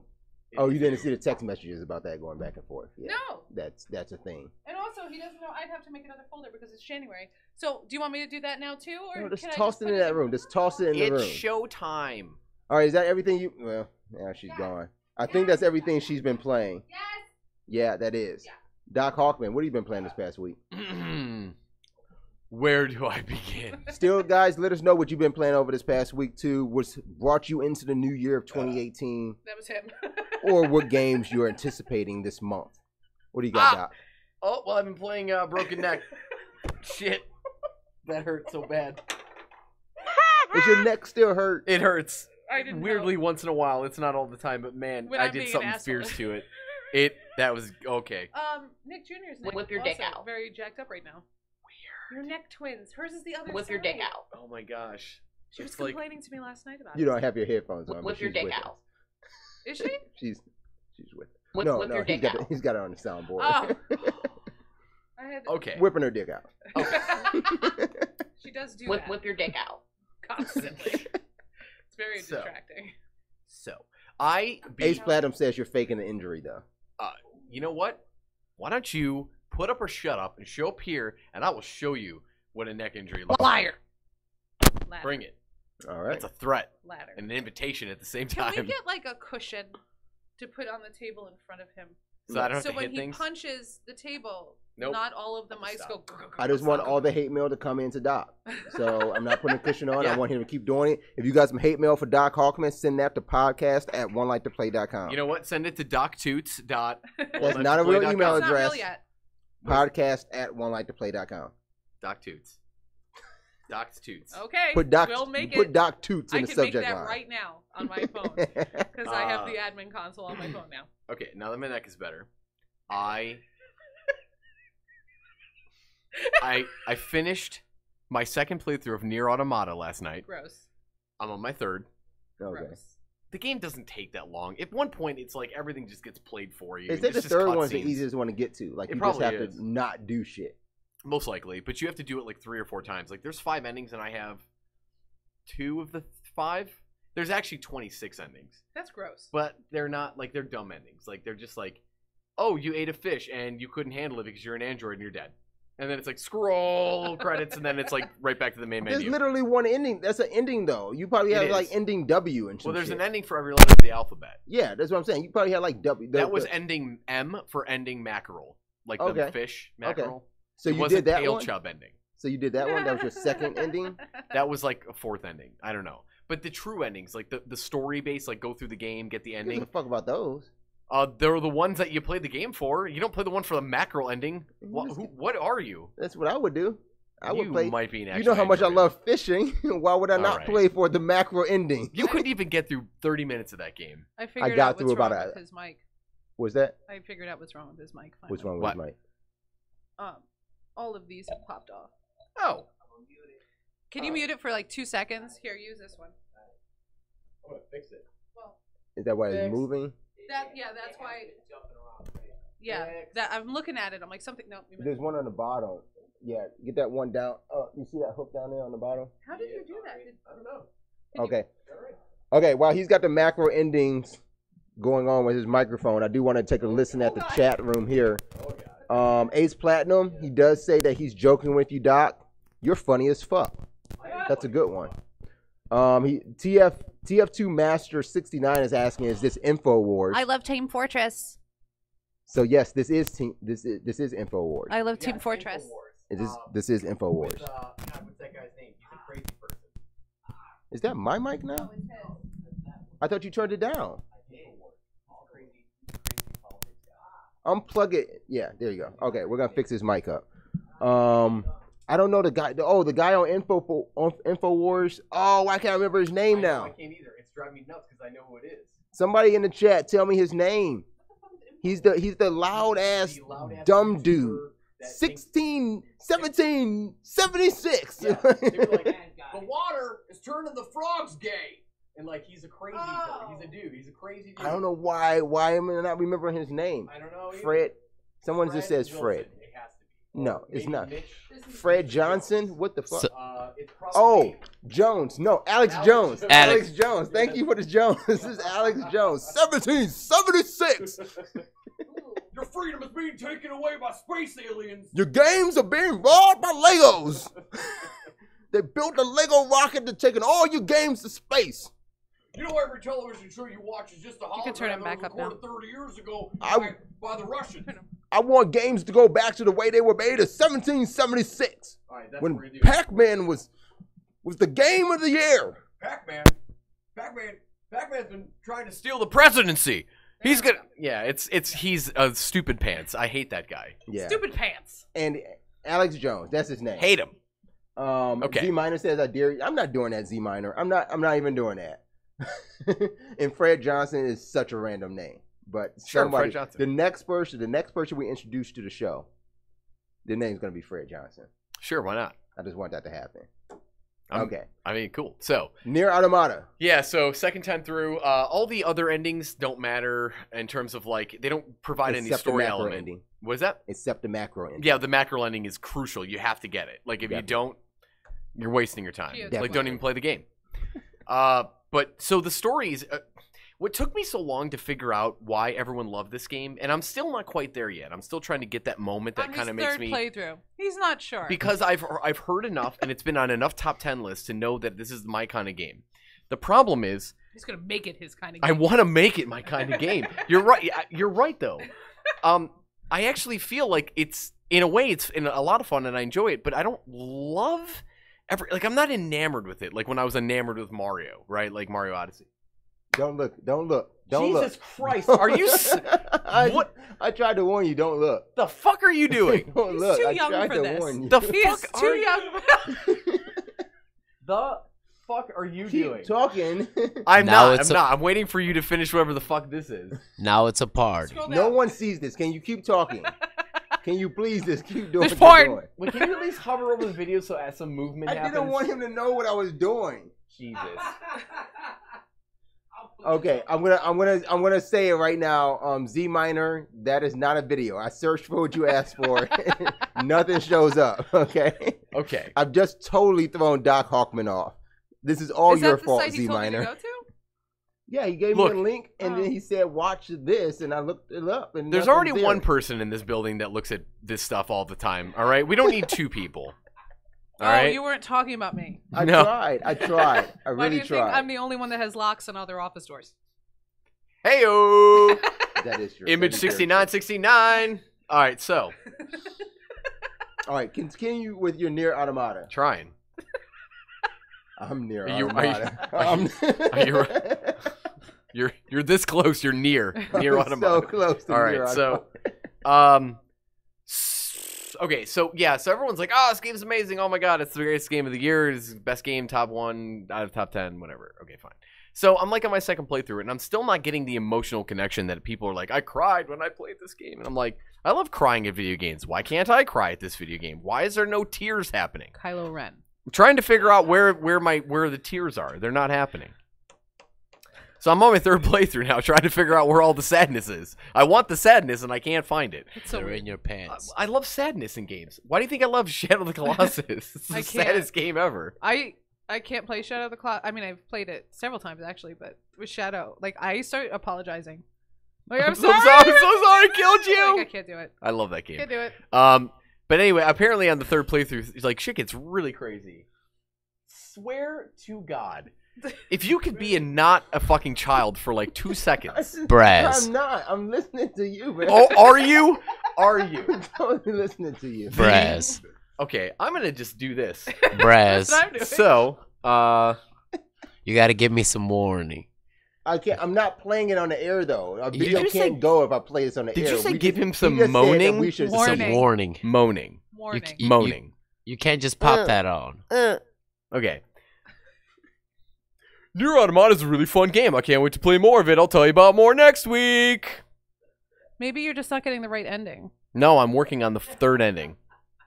Oh, you didn't see the text messages about that going back and forth. Yeah. No. That's a thing. And also, he doesn't know I'd have to make another folder because it's January. So, do you want me to do that now too, or No, just can I toss it put in that room. Just toss it in the It's room. showtime. All right, is that everything you? Well, yeah, she's gone. I think that's everything she's been playing. Yes. Yeah, that is. Yeah. Doc Hawkman, what have you been playing this past week? Where do I begin? Still, guys, let us know what you've been playing over this past week too. What's brought you into the new year of 2018, That was him. or what games you're anticipating this month? What do you got, Doc? Oh, well, I've been playing Broken Neck. Shit. That hurt so bad. Is your neck still hurt? It hurts. I didn't Weirdly, know. once in a while. It's not all the time, but man, When I I'm did being an something asshole. fierce to it. That was okay. Nick Jr.'s neck Whip your also dick out. very jacked up right now. Weird. Your neck twins. Hers is the other Whip side. your dick out. Oh my gosh. She was It's like- complaining to me last night about You it. don't have your headphones on. Whip but your she's dick with us. out. Is she? She's with. Whip no, your he's dick got out. he's got it on the soundboard. Oh. I had. Okay. Whipping her dick out. She does do Whip that your dick out. constantly. It's very So. distracting. So, I Ace beat, Platinum says you're faking an injury though. you know what? Why don't you put up or shut up and show up here, and I will show you what a neck injury looks like. Liar. Ladder. Bring it. All right. It's a threat Ladder. and an invitation at the same Can time. we get like a cushion to put on the table in front of him? So I don't have So to when hit he things. punches the table, Nope. not all of the mice Stop. go. I just want all the hate mail to come into Doc. So I'm not putting a cushion on. Yeah. I want him to keep doing it. If you got some hate mail for Doc Hawkman, send that to podcast@oneliketoplay.com. You know what? Send it to doctoots. That's not a real email It's not real address. yet. Podcast@oneliketoplay.com. Doctoots. Doc's toots. Okay. Put Doc. We'll make put it. Doc Toots in I the can make subject that line. right now on my phone because I have the admin console on my phone now. Okay, now that my neck is better, I finished my second playthrough of Nier Automata last night. Gross. I'm on my third. Okay. Gross. The game doesn't take that long. At one point, it's like everything just gets played for you. They and said it's the just third one's the cutscenes. easiest one to get to. Like It you just have probably is. to not do shit. Most likely, but you have to do it like 3 or 4 times. Like there's 5 endings, and I have 2 of the 5. There's actually 26 endings, That's gross. but they're not like they're dumb endings. Like they're just like, oh, you ate a fish and you couldn't handle it because you're an android and you're dead. And then it's like scroll credits, and then it's like right back to the main There's menu. literally one ending. That's an ending though. You probably It have like is. ending W and some Well, there's shit. an ending for every letter of the alphabet. Yeah, that's what I'm saying. You probably had like W. That was ending M for ending mackerel, like the Okay. fish Okay. mackerel. so It you wasn't did that Pale one. Chub ending. So you did that one. That was your second ending. That was like a 4th ending. I don't know. But the true endings, like the story base, like go through the game, get the Who gives a ending. fuck about those? They're the ones that you play the game for. You don't play the one for the mackerel ending. What are you? That's what I would do. I would You play. might be an You actual know how much I android. love fishing. Why would I not Alright. play for the macro ending? You couldn't even get through 30 minutes of that game. I figured got out through what's about wrong a- with his mic. Was that? I figured out what's wrong with his mic. Finally. Which one was What? Mike? All of these have popped off. Oh. Can you mute it for like 2 seconds? Here, use this one. I'm going to fix it. Well, Is that why it's moving? that's why. Yeah, that I'm looking at it. I'm like something. No, you There's one on the bottom. Yeah, get that one down. You see that hook down there on the bottom? How did you do that? I don't know. Okay. Okay, while he's got the macro endings going on with his microphone, I do want to take a listen at the chat room here. Ace Platinum, he does say that he's joking with you, Doc. You're funny as fuck. That's a good one. TF2 Master 69 is asking, is this InfoWars? I love Team Fortress. So yes, this is InfoWars. I love Team Fortress. This is InfoWars. What's that guy's name? He's a crazy person. Is that my mic now? I thought you turned it down. Unplug it. Yeah, there you go. Okay, we're gonna fix his mic up. I don't know the guy. The guy on InfoWars. Oh, I can't remember his name now. I can't either. It's driving me nuts because I know who it is. Somebody in the chat, tell me his name. He's the loud ass dumb dude. 1776. Yeah, they were like, the water is turning the frogs gay. And like he's a crazy he's a dude. He's a crazy dude. I don't know why am I not remembering his name? I don't know. Fred. Someone just says Wilson. Fred. It has to be. No, it's Maybe not. Mitch. Fred Johnson? What the fuck? It's Oh, probably Jones. No, Alex Jones. Alex Jones. Thank you for the Jones. This is Alex Jones. 1776. your freedom is being taken away by space aliens. Your games are being robbed by Legos. They built a Lego rocket to taking all your games to space. You know every television show you watch is just a hologram can turn it that back was up recorded 30 years ago I- by the Russians. I want games to go back to the way they were made in 1776. All right, that's When what we're gonna do. Pac-Man was the game of the year. Pac-Man's been trying to steal the presidency. He's gonna. Yeah, he's stupid pants. I hate that guy. Yeah. Stupid pants. And Alex Jones, that's his name. Hate him. Okay. Z Minor says I dare you. I'm not doing that, Z Minor. I'm not even doing that. And Fred Johnson is such a random name. But Sure, somebody, Fred Johnson. the next person we introduce to the show, the name's gonna be Fred Johnson. Sure, why not? I just want that to happen. I'm- Okay. I mean, cool. So, Near Automata. yeah, so second time through, all the other endings don't matter in terms of, like, they don't provide any Except the story macro element. ending. What is that? Except the macro ending. Yeah, the macro ending is crucial. You have to get it. Like, if you don't, you're wasting your time. Yeah, Like, don't even play the game. But, so the stories, what took me so long to figure out why everyone loved this game, and I'm still not quite there yet. I'm still trying to get that moment that kind of makes me... third playthrough. He's not sure. Because I've heard enough, and it's been on enough top 10 lists to know that this is my kind of game. The problem is... He's going to make it his kind of I game. want to make it my kind of game. You're right. You're right, though. I actually feel like it's, in a way, it's a lot of fun, and I enjoy it, but I don't love... I'm not enamored with it, like when I was enamored with Mario, right? Like Mario Odyssey. Don't look. Look. Jesus Christ, are you... What I tried to warn you, don't look. the fuck are you doing? Don't He's look. too I young tried for to this. warn you. The He is fuck too are young. The fuck are you Keep doing? talking. I'm Now not. it's I'm not. I'm waiting for you to finish whatever the fuck this is. Now it's a party. Scroll No down. one sees this. Can you keep talking? Can you please just keep doing There's what you're porn. doing? Wait, can you at least hover over the video so as some movement I happens? didn't want him to know what I was doing. Jesus. Okay, I'm gonna say it right now. Z Minor, that is not a video. I searched for what you asked for. Nothing shows up. Okay. Okay. I've just totally thrown Doc Hawkman off. This is all Is your that the fault, site he Z told you to Minor. go to? Yeah, he gave Look. me a link, and then he said, "Watch this," and I looked it up, and There's nothing's already there. one person in this building that looks at this stuff all the time. All right. We don't need two people. All Oh, right. you weren't talking about me. I No. tried. I Why do really you think tried. I'm the only one that has locks on other office doors? Heyo. That is true. Image That is very 6969. All right. So true. All right, continue with your Near Automata. trying. I'm Near Are you- Automata. You're this close. You're near I'm Automata. so close to All Near right, so, Automata. okay, so yeah, so everyone's like, "Oh, this game's amazing! Oh my god, it's the greatest game of the year! It's the best game, top 1 out of top 10, whatever." Okay, fine. So I'm like on my second playthrough, and I'm still not getting the emotional connection that people are like, "I cried when I played this game," and I'm like, "I love crying at video games. Why can't I cry at this video game? Why is there no tears happening?" Kylo Ren. I'm trying to figure out where the tears are. They're not happening. So I'm on my third playthrough now, trying to figure out where all the sadness is. I want the sadness, and I can't find it. It's so They're weird. in your pants. I love sadness in games. Why do you think I love Shadow of the Colossus? It's the I can't. saddest game ever. I can't play Shadow of the Colossus. I mean, I've played it several times actually, but with Shadow, like I start apologizing. Like I'm sorry. I'm so sorry I killed you. Like, I can't do it. I love that game. Can't do it. But anyway, apparently on the third playthrough, it's like shit gets really crazy. Swear to God, if you could be not a fucking child for like 2 seconds. Braz. I'm not. I'm listening to you, man. Oh, are you? Are you? I'm totally listening to you. Braz. Okay, I'm gonna just do this. That's Braz. what I'm doing. So, You gotta give me some warning. I can't. I'm not playing it on the air though. A Did video you can't say- go if I play this on the Did air. you say We give just- him he some just said that moaning? we should- Warning. Some warning. Moaning. Warning. Moaning. You can't just pop that on. Okay. Nier Automata is a really fun game. I can't wait to play more of it. I'll tell you about more next week. Maybe you're just not getting the right ending. No, I'm working on the third ending.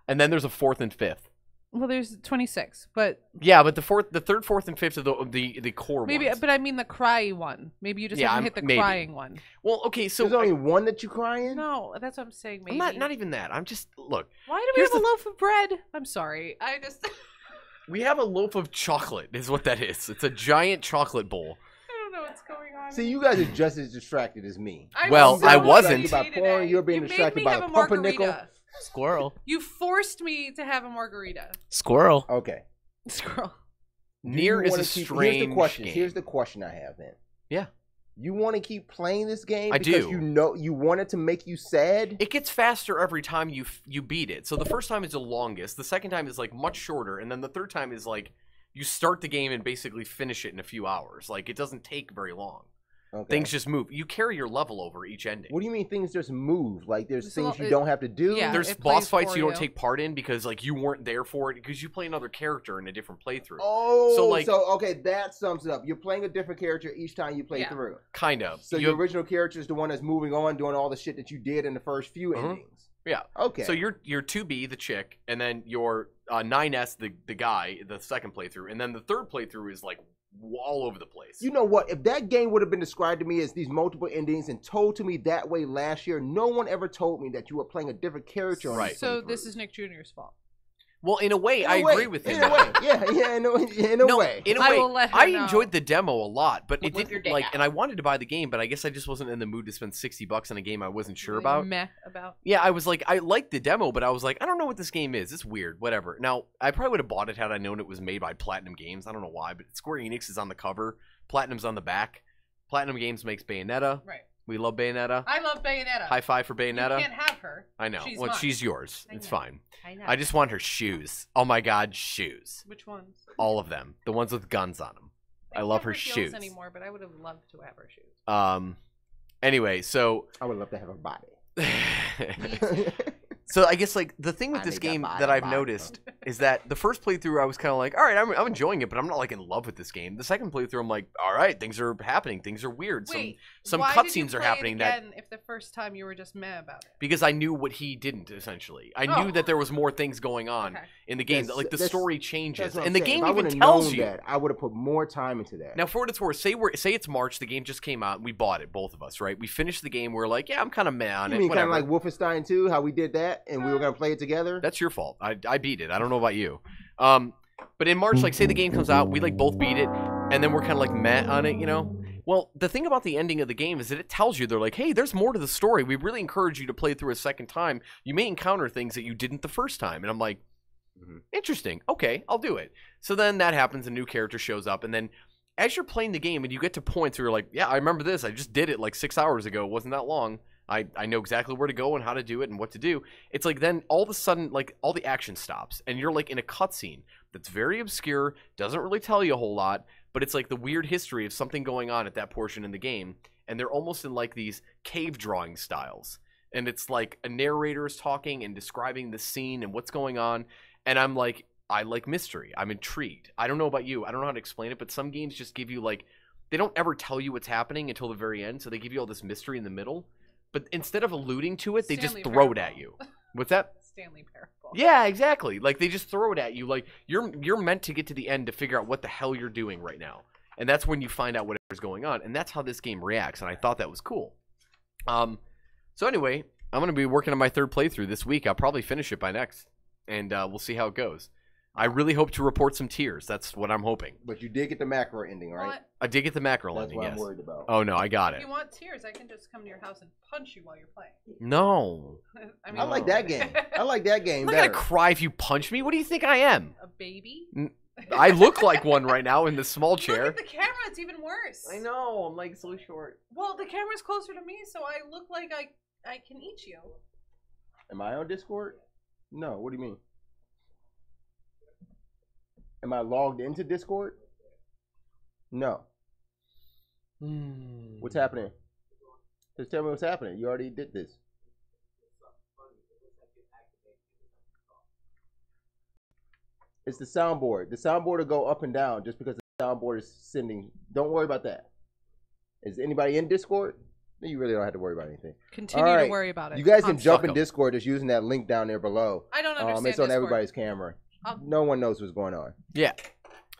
And then there's a fourth and fifth. Well, there's 26, but Yeah, but the third, fourth, and fifth are the core maybe. ones. But I mean the cry one. Maybe you just Yeah, haven't hit the maybe. crying one. Well, okay, so There's only one that you crying. No, that's what I'm saying. Maybe. I'm not even that. I'm just look. Why do we Here's have a the- loaf of bread? I'm sorry. I just. We have a loaf of chocolate. Is what that is. It's a giant chocolate bowl. I don't know what's going on. See, you guys are just as distracted as me. Well, so I wasn't. distracted By porn, you're being you distracted made me by have a a pumpernickel. margarita. Squirrel. You forced me to have a margarita. Squirrel. Okay. Squirrel. Nier is wanna a keep- strange Here's the question. game. Here's the question I have then. Yeah. You want to keep playing this game I because do. you know you want it to make you sad? It gets faster every time you beat it. So the first time is the longest. The second time is like much shorter, and then the third time is like you start the game and basically finish it in a few hours. Like it doesn't take very long. Okay. Things just move. You carry your level over each ending. What do you mean things just move? Like there's Just things a- you don't have to do? yeah. There's it boss plays fights for you don't you. take part in because like you weren't there for it because you play another character in a different playthrough. Oh, So, like- okay, that sums it up. You're playing a different character each time you play Yeah. through. Kind of. So You your have- original character is the one that's moving on, doing all the shit that you did in the first few Uh-huh. endings. Yeah. Okay. So you're 2B, the chick, and then your 9S, the guy, the second playthrough, and then the third playthrough is like all over the place. You know what? If that game would have been described to me as these multiple endings and told to me that way last year, no one ever told me that you were playing a different character on Right. these So playthroughs. this is Nick Jr.'s fault. Well, in a way, In I a way, agree with him. In a way, yeah, in a No, way. in a I way, will let her I know. enjoyed the demo a lot, but it With your didn't like. dad. And I wanted to buy the game, but I guess I just wasn't in the mood to spend $60 on a game I wasn't sure Really about. Meh about. Yeah, I was like, I liked the demo, but I was like, I don't know what this game is. It's weird. Whatever. Now, I probably would have bought it had I known it was made by Platinum Games. I don't know why, but Square Enix is on the cover. Platinum's on the back. Platinum Games makes Bayonetta. Right. We love Bayonetta. I love Bayonetta. High five for Bayonetta. You can't have her. I know. She's Well, mine. she's yours. I It's know. fine. I know. I just want her shoes. Oh my god, shoes. Which ones? All of them. The ones with guns on them. I love her can't wear heels shoes. anymore, but I would have loved to have her shoes. Anyway, so I would love to have a body. so I guess like the thing with I this think I game buy that a I've body. noticed is that the first playthrough I was kind of like, all right, I'm enjoying it, but I'm not like in love with this game. The second playthrough I'm like, all right, things are happening, things are weird. Wait, some why did you cutscenes are play happening it that again if the first time you were just meh about it? because I knew what he didn't essentially. I Oh. knew that there was more things going on Okay. in the game. That's- Like the that's- story changes, That's what and I'm the saying. game If I even would've tells known you. that, I would have put more time into that. Now, for what it's worth, say it's March, the game just came out, and we bought it, both of us, right? We finished the game, we're like, yeah, I'm kind of meh on you it. mean kind of Whatever. like Wolfenstein 2, how we did that, and we were gonna play it together? That's your fault. I beat it. I don't know about you. But in March, like, say the game comes out, we like both beat it, and then we're kind of like meh on it, you know? Well, the thing about the ending of the game is that it tells you, they're like, hey, there's more to the story. We really encourage you to play through a second time. You may encounter things that you didn't the first time. And I'm like, interesting. Okay, I'll do it. So then that happens, a new character shows up, and then as you're playing the game and you get to points where you're like, yeah, I remember this. I just did it like 6 hours ago. It wasn't that long. I know exactly where to go and how to do it and what to do. It's like then all of a sudden, like all the action stops and you're like in a cutscene that's very obscure, doesn't really tell you a whole lot, but it's like the weird history of something going on at that portion in the game. And they're almost in like these cave drawing styles. And it's like a narrator is talking and describing the scene and what's going on. And I'm like, I like mystery. I'm intrigued. I don't know about you. I don't know how to explain it, but some games just give you like, they don't ever tell you what's happening until the very end. So they give you all this mystery in the middle. But instead of alluding to it, they Stanley just throw it Parable. at you. What's that? Stanley Parable. Yeah, exactly. Like they just throw it at you. Like you're meant to get to the end to figure out what the hell you're doing right now. And that's when you find out whatever's going on. And that's how this game reacts. And I thought that was cool. So anyway, I'm going to be working on my third playthrough this week. I'll probably finish it by next. And we'll see how it goes. I really hope to report some tears. That's what I'm hoping. But you did get the macro ending, right? What? I did get the mackerel That's ending, what yes. I'm worried about. Oh, no, I got If it. you want tears, I can just come to your house and punch you while you're playing. No. I like that game. I like that game I'm not going better. to cry if you punch me. What do you think I am? A baby? I look like one right now in the small Look chair. at the camera, it's even worse. I know. I'm like so short. Well, the camera's closer to me, so I look like I can eat you. Am I on Discord? No. What do you mean? Am I logged into Discord? No. What's happening? Just tell me what's happening. You already did this. It's the soundboard. The soundboard will go up and down just because the soundboard is sending. Don't worry about that. Is anybody in Discord? You really don't have to worry about anything. Continue to worry about it. You guys can jump in Discord just using that link down there below. I don't understand It's on Discord. everybody's camera. No one knows what's going on. Yeah.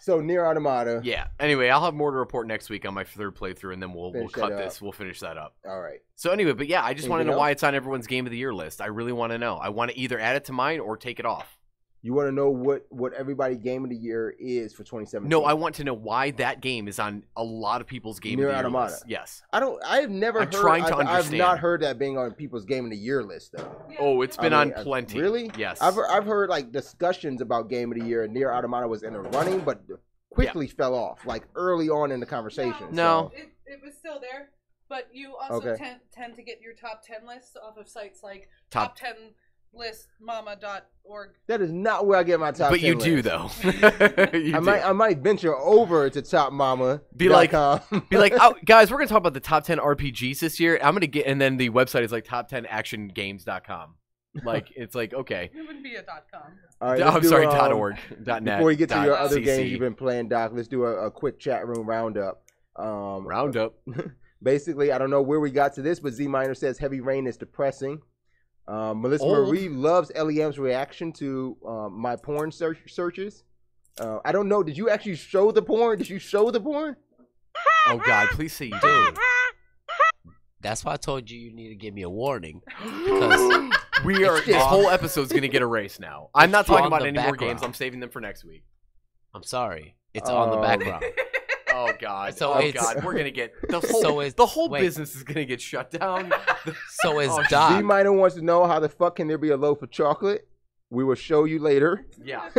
So Nier Automata. Yeah. Anyway, I'll have more to report next week on my third playthrough, and then we'll cut this. We'll finish that up. All right. So anyway, but yeah, I just want to know else? why it's on everyone's Game of the Year list. I really want to know. I want to either add it to mine or take it off. You want to know what everybody Game of the Year is for 2017? No, I want to know why that game is on a lot of people's Game of the Year Automata. list. Yes. I've never heard. Trying to I've understand. not heard that being on people's Game of the Year list though. Oh, it's been on plenty. Really? Yes. I've heard like discussions about Game of the Year, and Nier Automata was in the running, but quickly fell off like early on in the conversation. No. So. It was still there, but you also tend to get your top 10 lists off of sites like top 10 listmama.org. That is not where I get my top 10 But you list. do though. I might venture over to topmama. Be like, oh, guys, we're gonna talk about the top 10 RPGs this year. I'm gonna get, and then the website is like top10actiongames.com. Like it's like okay. It wouldn't be a .com. All right, I'm sorry, .org, .net. Before you get to your other .cc. games you've been playing, Doc, let's do a quick chat room roundup. Roundup. Basically, I don't know where we got to this, but Z Minor says Heavy Rain is depressing. Melissa Marie loves LEM's reaction to my porn searches. I don't know. Did you actually show the porn? Did you show the porn? Oh God, please say you did. That's why I told you need to give me a warning. Because we are. This whole episode's gonna get erased now. I'm not talking about any more games. I'm saving them for next week. I'm sorry. It's on the background. Oh God! So oh God! We're gonna get the whole business is gonna get shut down. So is Doc. Z Minor wants to know how the fuck can there be a loaf of chocolate? We will show you later. Yeah.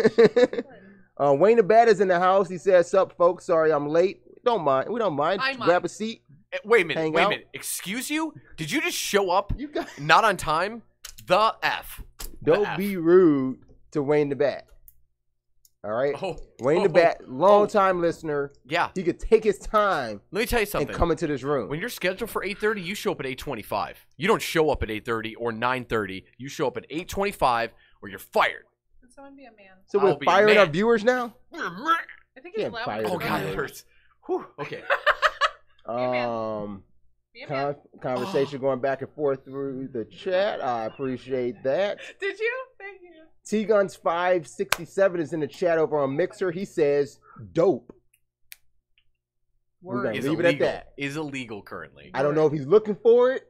Wayne the Bad is in the house. He says, "Sup, folks? Sorry I'm late. Don't mind. We don't mind. Grab a seat. Wait a minute. Excuse you? Did you just show up? Not on time? The F. Don't be rude to Wayne the Bat. All right? Wayne the Bat, long-time listener. Yeah. He could take his time. Let me tell you something. And come into this room. When you're scheduled for 8:30, you show up at 8:25. You don't show up at 8:30 or 9:30. You show up at 8:25 or you're fired. Can someone be a man? So we're firing our viewers now? I think it's loud. Oh God, it hurts. Whew. Okay. Conversation going back and forth through the chat. I appreciate that. Did you? Thank you. T-Guns 567 is in the chat over on Mixer. He says, dope. We're going to leave it at that. Is illegal currently. I don't know if he's looking for it,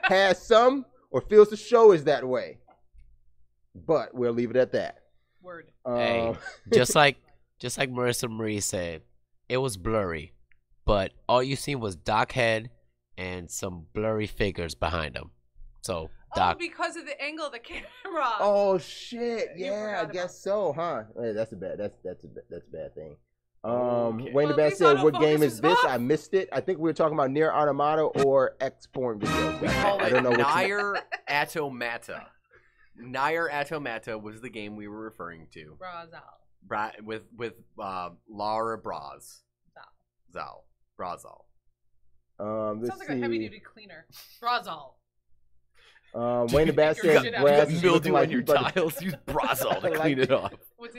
has some, or feels the show is that way. But we'll leave it at that. Word. Hey, just like Marissa Marie said, it was blurry. But all you seen was Doc head and some blurry figures behind him. So Doc. Oh, because of the angle of the camera. Oh shit! Yeah, I guess so, huh? Hey, that's a bad thing. Wayne the Bat said, "What game is this? I missed it. I think we were talking about Nier Automata or X porn videos. I don't know. Nier Automata. Nier Automata was the game we were referring to. Brazal. With Laura Braz. Zal. Brazal. Sounds like a heavy-duty cleaner. Brazal. Wayne the Bat says Braz is looking like your tiles. Use Brazal to clean it off.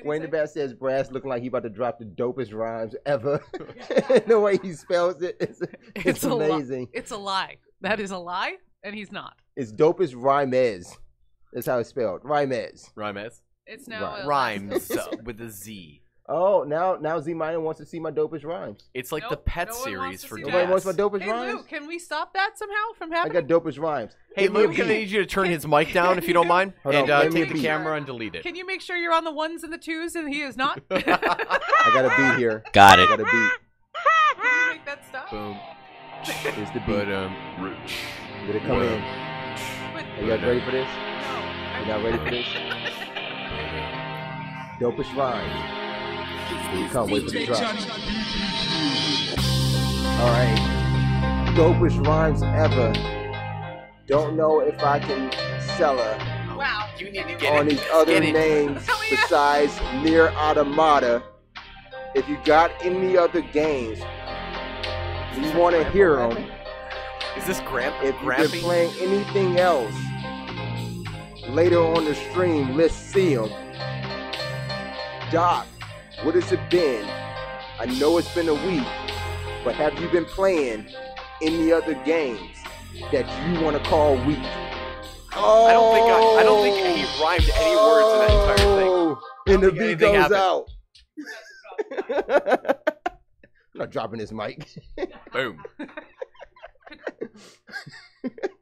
Wayne the Bat says Braz looking like he about to drop the dopest rhymes ever. The way he spells it, it's amazing. It's a lie. That is a lie, and he's not. It's dopest rhymes. That's how it's spelled. Rhymes. It's now rhymes with a Z. Oh, now Z Minor wants to see my dopest rhymes. It's like the Pet series for Nobody wants my dopest hey, rhymes. Luke, can we stop that somehow from happening? I got dopest rhymes. Hey, Luke, I'm gonna need you to turn his mic down if you don't mind, and take the camera and delete it. Can you make sure you're on the ones and the twos, and he is not? I got a beat here. Got it. I got a beat. Can you make that stop? Boom. Here's the beat. Did it come in? Are you guys ready for this? No. You not ready for this? Dopest rhymes. Here you come, wait for the drop. Alright. Dopest rhymes ever. Don't know if I can sell her. Wow. You need to get on these other names besides Nier Automata. If you got any other games, We want to hear them. Is this If you've been Grampy? playing anything else later on the stream, let's see them. Doc, what has it been? I know it's been a week, but have you been playing any other games that you want to call weak? Oh, I don't think he rhymed any words in that entire thing. And the think beat anything goes happened. out. I'm not dropping this mic. Boom.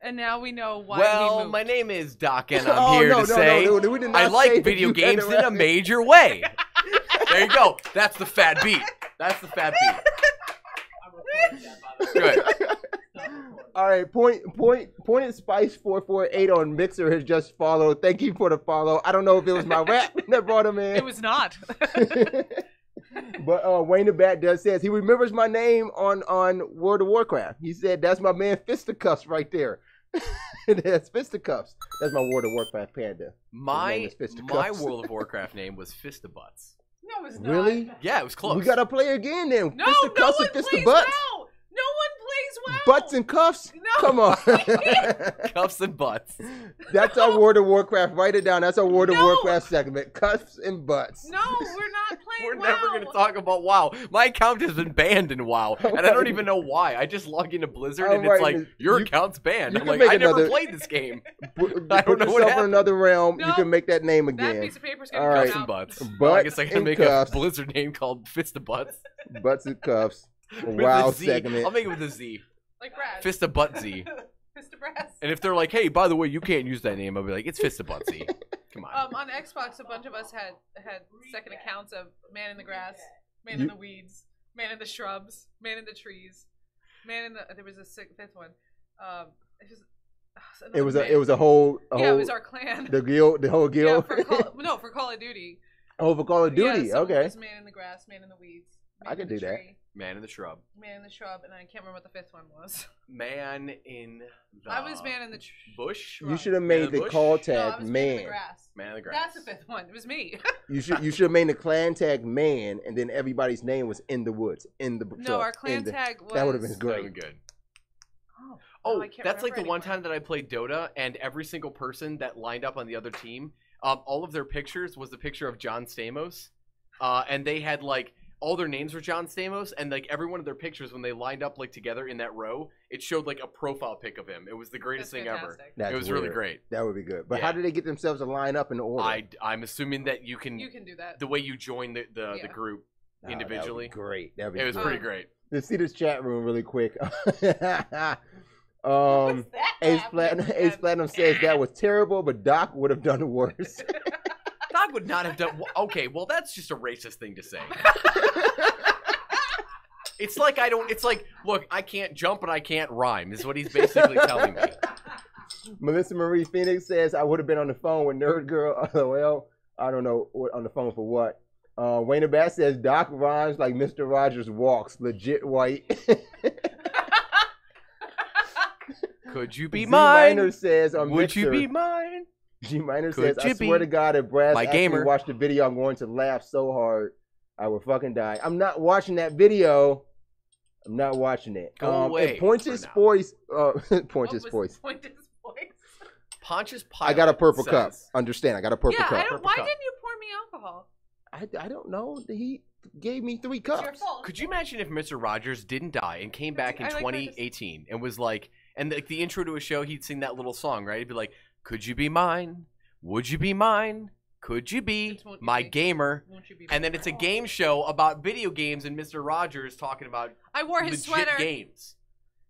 And now we know why he Well, moved. my name is Doc, and I'm here to say no, we did not I say like that video you games had in it a major way. There you go. That's the fat beat. That's the fat beat. Good. All right, point and Spice 448 on Mixer has just followed. Thank you for the follow. I don't know if it was my rap that brought him in. It was not. But Wayne the Bat does says he remembers my name on World of Warcraft. He said that's my man Fisticuffs right there. That's Fisticuffs. That's my World of Warcraft panda. My name is Fisticuffs. World of Warcraft name was Fistabutts. No, it's not. Really? Yeah, it was close. We gotta play again then. No, Fisticuffs no and one plays Fistabutts. WoW. No one plays WoW. Butts and cuffs. No. Come on. Cuffs and butts. That's our World of Warcraft. Write it down. That's our World of No. Warcraft segment. Cuffs and butts. No, we're not playing We're WoW. never going to talk about WoW. My account has been banned in WoW, and I don't even know why. I just log into Blizzard, and it's Alright, like, your you- account's banned. you I'm can like, make I never another- played this game. Put I don't know what yourself in happened. another realm. You No. can make that name That again. piece of paper's All gonna right. Cuffs come and out. butts. Well, I Butt guess I can and make cuffs. a Blizzard name called Fistabutts. Butts and cuffs. With Wow a Z. segment. I'll make it with a Z. Like Braz. Fistabuttsy. Mr. Braz. And if they're like, hey, by the way, you can't use that name, I'll be like, it's Fistabuttsy. Come on. On Xbox, a bunch of us had second accounts of Man in the Grass, Man in the Weeds, Man in the Shrubs, Man in the Trees, Man in the. There was a fifth one. It was a whole. Yeah, it was our clan. The guild, the whole Yeah, guild. for Call of Duty. Oh, for Call of Duty. Yeah, so Okay. It was Man in the Grass, Man in the Weeds. Man I could in the do that. Tree, Man in the Shrub. Man in the Shrub, and I can't remember what the fifth one was. Man in the I was Man in the Bush. You should have Man in made the the bush? call No, I tag was Man in the man. Grass. Man in the Grass. That's the fifth one. It was me. You should have made the clan tag man, and then everybody's name was in the woods, in the No, truck, our clan in the- tag was. That would have been That would've great. been good. Oh, Oh, I can't that's like the remember one anymore. time that I played Dota, and every single person that lined up on the other team, all of their pictures was the picture of John Stamos, and they had like all their names were John Stamos, and like every one of their pictures when they lined up like together in that row, it showed like a profile pic of him. It was the greatest That's thing ever. fantastic. That's It was really weird. great. That would be good. But Yeah. how did they get themselves to line up in order? I'm assuming that you can You can do that. the way you join the Yeah. group Oh, that would be individually. great. That would be It was great. pretty great. Let's see this chat room really quick. What's that Ace happening Platinum, Ace again? Platinum says that was terrible, but Doc would have done worse. Doc would not have done. Okay, well that's just a racist thing to say. It's like I don't. It's like, look, I can't jump and I can't rhyme. Is what he's basically telling me. Melissa Marie Phoenix says I would have been on the phone with Nerd Girl. LOL. I don't know on the phone for what. Wayne the Bat says Doc rhymes like Mr. Rogers walks. Legit white. Could you be Z mine? Minor says on Would you Mixer- be mine? G Minor Could says I you swear be to God, if Braz my actually gamer? watched the video, I'm going to laugh so hard I will fucking die. I'm not watching that video. I'm not watching it. Go away And Pontius for now. voice. What Pontius was voice. Point his voice. Pontius I Pilate got a purple cup. says- Understand? I got a purple Yeah, cup. why cup. didn't you pour me alcohol? I don't know. He gave me 3 It's your cups. fault. Could you imagine if Mr. Rogers didn't die and came back in I like 2018 and was like, and like the intro to a show, he'd sing that little song, right? He'd be like, "Could you be mine? Would you be mine? Could you be It's won't you my be- gamer?" Won't you be And then it's a game show about video games, and Mr. Rogers talking about I wore his legit sweater. games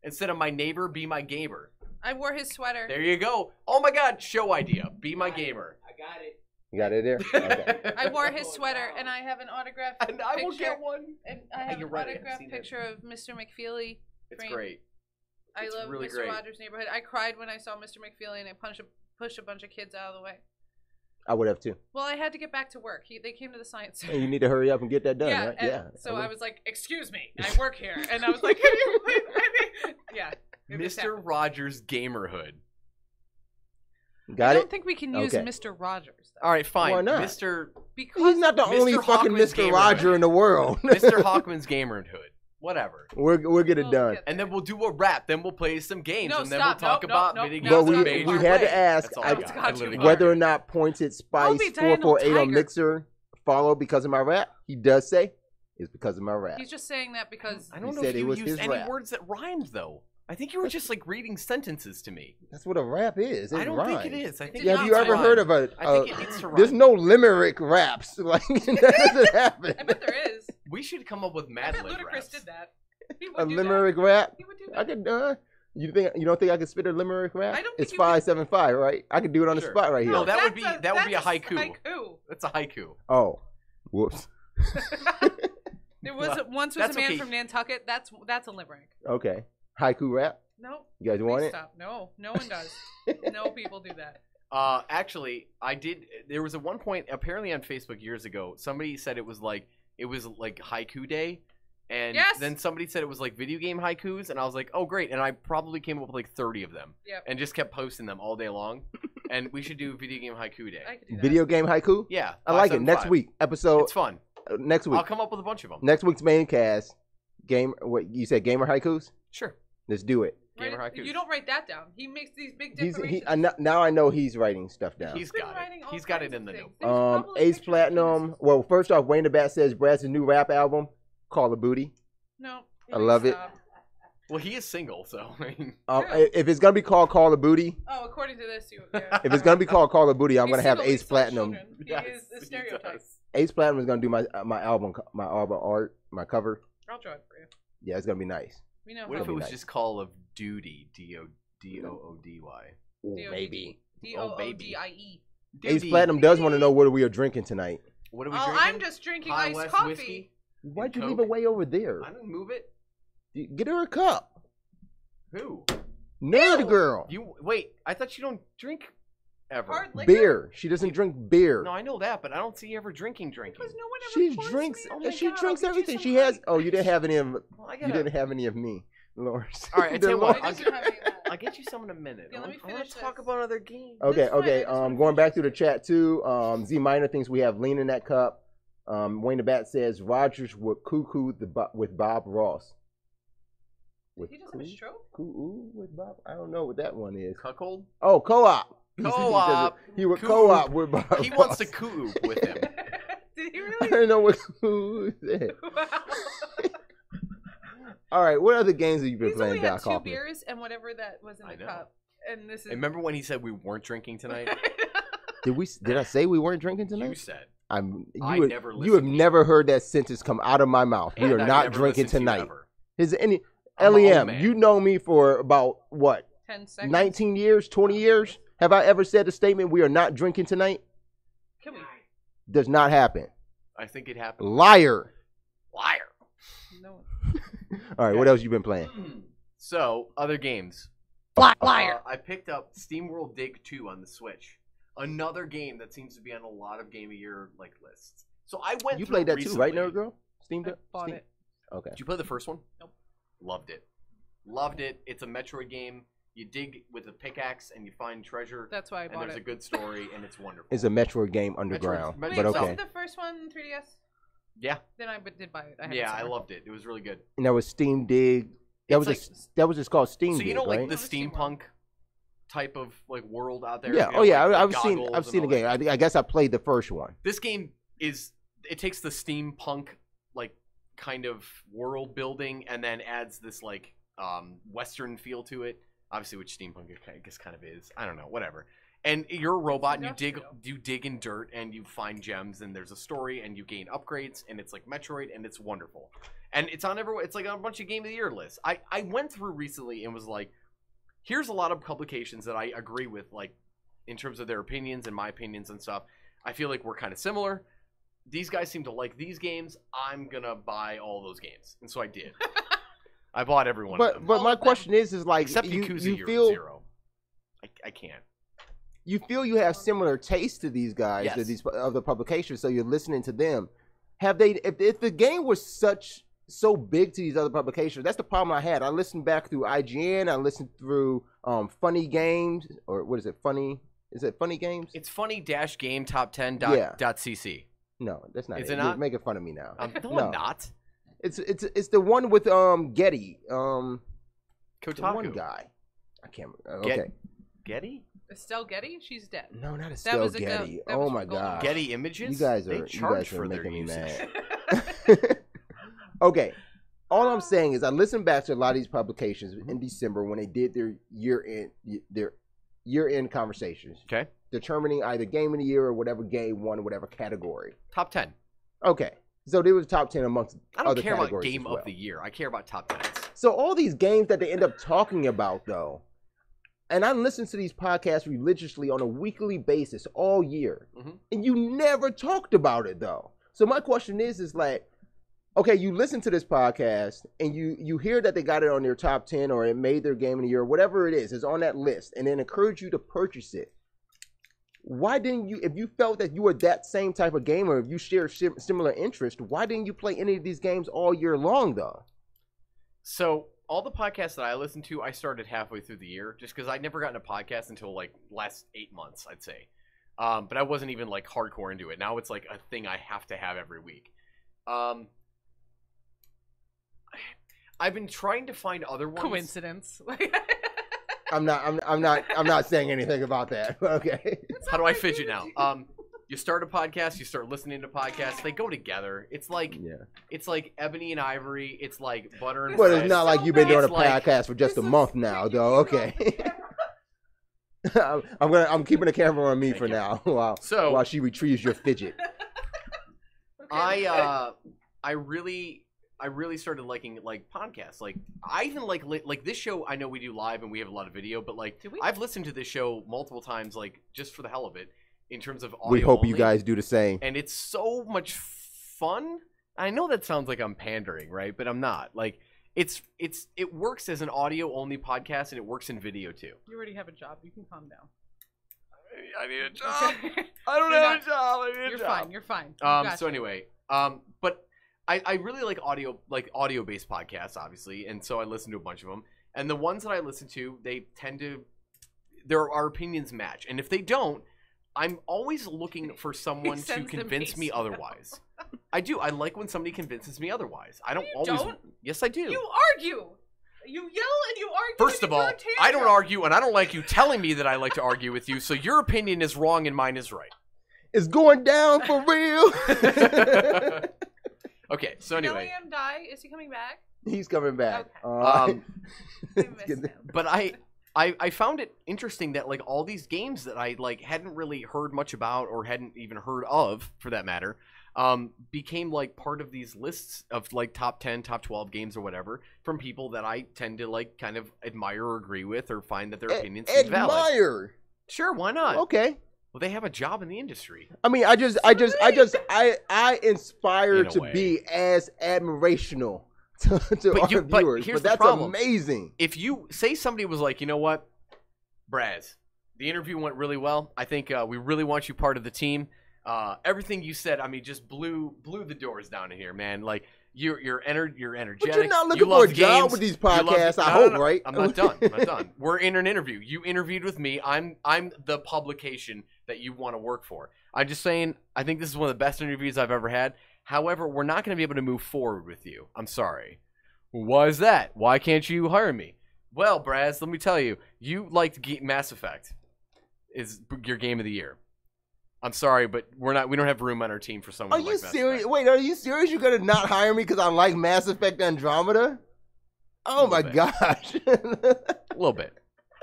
instead of my neighbor, be my gamer. I wore his sweater. There you go. Oh my God, show idea. Be my gamer. I got it. You got it there? Okay. I wore his sweater, and I have an autographed And I will picture. get one. And I have You're an right, I haven't autographed seen it. picture of Mr. McFeely. It's framed. great. I It's love really Mr. great. Rogers' Neighborhood. I cried when I saw Mr. McFeely, and I pushed a bunch of kids out of the way. I would have too. Well, I had to get back to work. They came to the science And center. you need to hurry up and get that done, Yeah, right? and Yeah. so I was like, "Excuse me, I work here," and I was like, "Can you please?" Yeah, it just Mr. happened. Rogers Gamerhood. Got I it? don't think we can use Okay. Mr. Rogers though, All right, fine. Why not? Mr. because He's not the Mr. only fucking Hawkman's Mr. gamer. Roger in the world. Mr. Hawkman's Gamerhood. Whatever. We'll get it done. And then we'll do a rap. Then we'll play some games, No, and then stop. we'll talk Nope, about nope, video nope. games. But That's we not had me. to ask That's all I got. got I you. literally whether got or not Pointed I'll Spice be Daniel 448 on Tiger. Mixer follow because of my rap. He does say it's because of my rap. He's just saying that because I don't He know said if it you was used his any rap. words that rhymed though. I think you were just like reading sentences to me. That's what a rap is. I It don't think rhymes. it is. I think Yeah, Have not you ever rhyme. heard of a? I think it needs to rhyme. There's no limerick raps. Like that doesn't happen. I bet there is. We should come up with I Mad bet Lib Ludacris raps. did that. He A would do limerick that. rap. He would do I that. could. You don't think I could spit a limerick rap? I don't think It's you could. 575, right? I could do it on the Sure. spot right here. No, that would That's be a that's haiku. That's a haiku. Oh, whoops. There was once was That's a man okay. from Nantucket. That's a limerick. Okay, haiku rap. No. You guys want Please it? stop. No, no one does. No people do that. Actually, I did. There was at one point, apparently on Facebook years ago, somebody said it was like haiku day, and Yes! then somebody said it was like video game haikus, and I was like, oh great, and I probably came up with like 30 of them, Yep. and just kept posting them all day long. And we should do video game haiku day. I could do that. Video game haiku. Yeah, I like it. Next 575. week episode. It's fun. Next week. I'll come up with a bunch of them. Next week's main cast. Game. What you said? Gamer haikus. Sure. Let's do it. Write Gamer it- haikus. You don't write that down. He makes these big He's declarations. now I know he's writing stuff down. He's been got writing it. all He's got kinds it of in the things. note. There's probably Ace pictures of Platinum. penises. Well, first off, Wayne the Bat says Braz's new rap album, Call of Booty. No. I love it. Stop. Well, he is single, so I mean, Yeah. If it's gonna be called Call of Booty, Oh, according to this, you. Yeah. if it's gonna be called Call of Booty, I'm He's gonna have single, Ace he sells Platinum. children. He yes, is the he stereotype. does. Ace Platinum is gonna do my album art, my cover. I'll draw it for you. Yeah, it's gonna be nice. We know What how if it was nice. just Call of Duty? D-O-D-Y. D-O-D. Maybe. D-O-O-D-I-E. Ace Duty. Platinum does want to know what we are drinking tonight. What are we Oh, drinking? I'm just drinking High iced West coffee. whiskey? Why'd you Coke? leave it way over there? I didn't move it. Get her a cup. Who? Nerd Ew. girl. You wait. I thought you don't drink ever. Hard liquor? Beer. She doesn't drink beer. No, I know that, but I don't see you ever drinking. Because no one ever She forced drinks. me. Oh my She God, drinks I'll get you everything. some She has. honey. Oh, you didn't have any of. Well, I You gotta, didn't have any of me, Lawrence. All right, I tell you what, I just didn't have any of that. I'll get you some in a minute. Yeah, let me I want finish to talk this. about other games. Okay, That's fine, okay. I just wanna Going back finish through the chat too. Z Minor thinks we have lean in that cup. Wayne the Bat says Rogers would cuckoo with Bob Ross. With He just have a stroke? Cuckoo with Bob? I don't know what that one is. Cuckold? Oh, co-op. Co-op. He would Coo- co-op with Bob. He wants to Ross. coo with him. Did he I really? don't know what cuckoo is. Wow. All right, what other games have you been He's playing, only had Doc 2 Hoffman? beers and whatever that was in I the know. cup. And this is. Remember when he said we weren't drinking tonight? Did I say we weren't drinking You tonight? said. I never you have listened to you. never heard that sentence come out of my mouth. We And are I've not never drinking listened to you tonight. ever. Is there any I'm an old LEM? man. You know me for about what? 10 seconds. 19 years, 20 years? Have I ever said a statement we are not drinking tonight? Can we? Does not happen. I think it happened. Liar. Liar. No. All right, what else you been playing? So, other games. Liar. I picked up SteamWorld Dig 2 on the Switch. Another game that seems to be on a lot of Game of Year like lists. So I went You through played that recently. too, right, Nerd Girl? Steam I Deck? bought Steam? it. Okay. Did you play the first one? Nope. Loved it. Loved it. It's a Metroid game. You dig with a pickaxe and you find treasure. That's why I and bought there's a it. good story and it's wonderful. It's a Metroid game underground, Metroid but Wait, okay. was it the first one 3DS? Yeah. Then I did buy it. I have Yeah, it I somewhere. loved it. It was really good. And that was Steam Dig. That was just called Steam So Dig, you know, like right? the No, the Steam steampunk type of like world out there. Yeah. You know, Oh yeah. like, I've like seen. goggles I've and seen the all game. that. I guess I played the first one. This game is it takes the steampunk like kind of world building and then adds this like western feel to it. Obviously, which steampunk I guess kind of is. I don't know. Whatever. And you're a robot and you dig in dirt and you find gems and there's a story and you gain upgrades and it's like Metroid and it's wonderful. And it's on everywhere. It's like on a bunch of Game of the Year lists. I went through recently and was like, here's a lot of publications that I agree with, like in terms of their opinions and my opinions and stuff. I feel like we're kind of similar. These guys seem to like these games. I'm gonna buy all those games, and so I did. I bought every one of them. But All my of them. question is like Except you Yakuza feel Zero. I can't. you feel you have similar tastes to these guys, to Yes. these other publications, so you're listening to them. Have they? If the game was so big to these other publications, that's the problem I had. I listened back through IGN. I listened through Funny Games, or what is it? Funny? Is it Funny Games? It's funny-game top 10 Yeah. .cc. No, that's not Is it. it You're not? making fun of me now. No, No. I'm not. It's the one with Getty. The Kotaku. one guy. I can't remember. Okay. Getty? Estelle Getty? She's dead. No, not Estelle was a Getty. that was Oh my from Golden god. Getty Images? You guys They are charge for their making me usage. mad. Okay. All I'm saying is I listened back to a lot of these publications in December when they did their year-end conversations. Okay. Determining either game of the year or whatever game won whatever category. Top 10. Okay. So they were top 10 amongst I don't other care about categories game as well. of the year. I care about top 10s. So all these games that they end up talking about, though, and I listen to these podcasts religiously on a weekly basis all year, and you never talked about it, though. So my question is like, okay, you listen to this podcast, and you hear that they got it on their top 10, or it made their game of the year, or whatever it is on that list, and then encourage you to purchase it. Why didn't you, if you felt that you were that same type of gamer, if you share similar interest, why didn't you play any of these games all year long, though? So all the podcasts that I listened to, I started halfway through the year just because I'd never gotten a podcast until like last 8 months, I'd say. But I wasn't even like hardcore into it. Now it's like a thing I have to have every week. I've been trying to find other ones. Coincidence. I'm not saying anything about that. Okay. How do I fidget now? You start a podcast, you start listening to podcasts. They go together. It's like Ebony and Ivory. It's like butter and But bread. it's not like you've been doing a It's like- podcast for just a month now, though. Okay. I'm keeping the camera on me for now while she retrieves your fidget. I really started liking like podcasts. Like I even like this show. I know we do live and we have a lot of video, but like I've listened to this show multiple times, like just for the hell of it. In terms of audio We hope you only. guys do the same. And it's so much fun. I know that sounds like I'm pandering, right? But I'm not. Like it works as an audio only podcast and it works in video too. You already have a job. You can calm down. I need a job. I don't You're have not- a job. I need a job. You're fine. You got So you. anyway, but I really like audio based podcasts, obviously, and so I listen to a bunch of them. And the ones that I listen to, they tend to our opinions match, and if they don't, I'm always looking for someone to sends them convince me peace. otherwise. I do. I like when somebody convinces me otherwise. I don't You always. don't? Yes, I do. You argue. You yell and you argue. First and of you all, throw a tantrum. I don't argue, and I don't like you telling me that I like to argue with you. So your opinion is wrong and mine is right. It's going down for real. Okay, so anyway. Did William die? Is he coming back? He's coming back. Okay. I miss him. But I found it interesting that like all these games that I like hadn't really heard much about or hadn't even heard of, for that matter, became like part of these lists of like top 10, top 12 games or whatever from people that I tend to like kind of admire or agree with or find that their opinions seem valid. Admire. Sure, why not? Okay. Well, they have a job in the industry. I mean, I inspire In a to way. be as admirational to our viewers. Here's But the that's problem. amazing. If you say somebody was like, you know what, Braz, the interview went really well. I think we really want you part of the team. Everything you said, I mean, just blew the doors down in here, man. Like you're energetic. But you're not you looking love for a the job games, with these you love podcasts, the- I no, hope, no. right? I'm not done. I'm not done. We're in an interview. You interviewed with me. I'm the publication that you want to work for. I'm just saying, I think this is one of the best interviews I've ever had. However, we're not going to be able to move forward with you. I'm sorry. Why is that? Why can't you hire me? Well, Braz, let me tell you, you liked Mass Effect is your game of the year. I'm sorry, but we don't have room on our team for someone Are who you likes Mass serious? Effect. Wait, are you serious? You're gonna not hire me because I like Mass Effect Andromeda? Oh my bit. gosh! A little bit.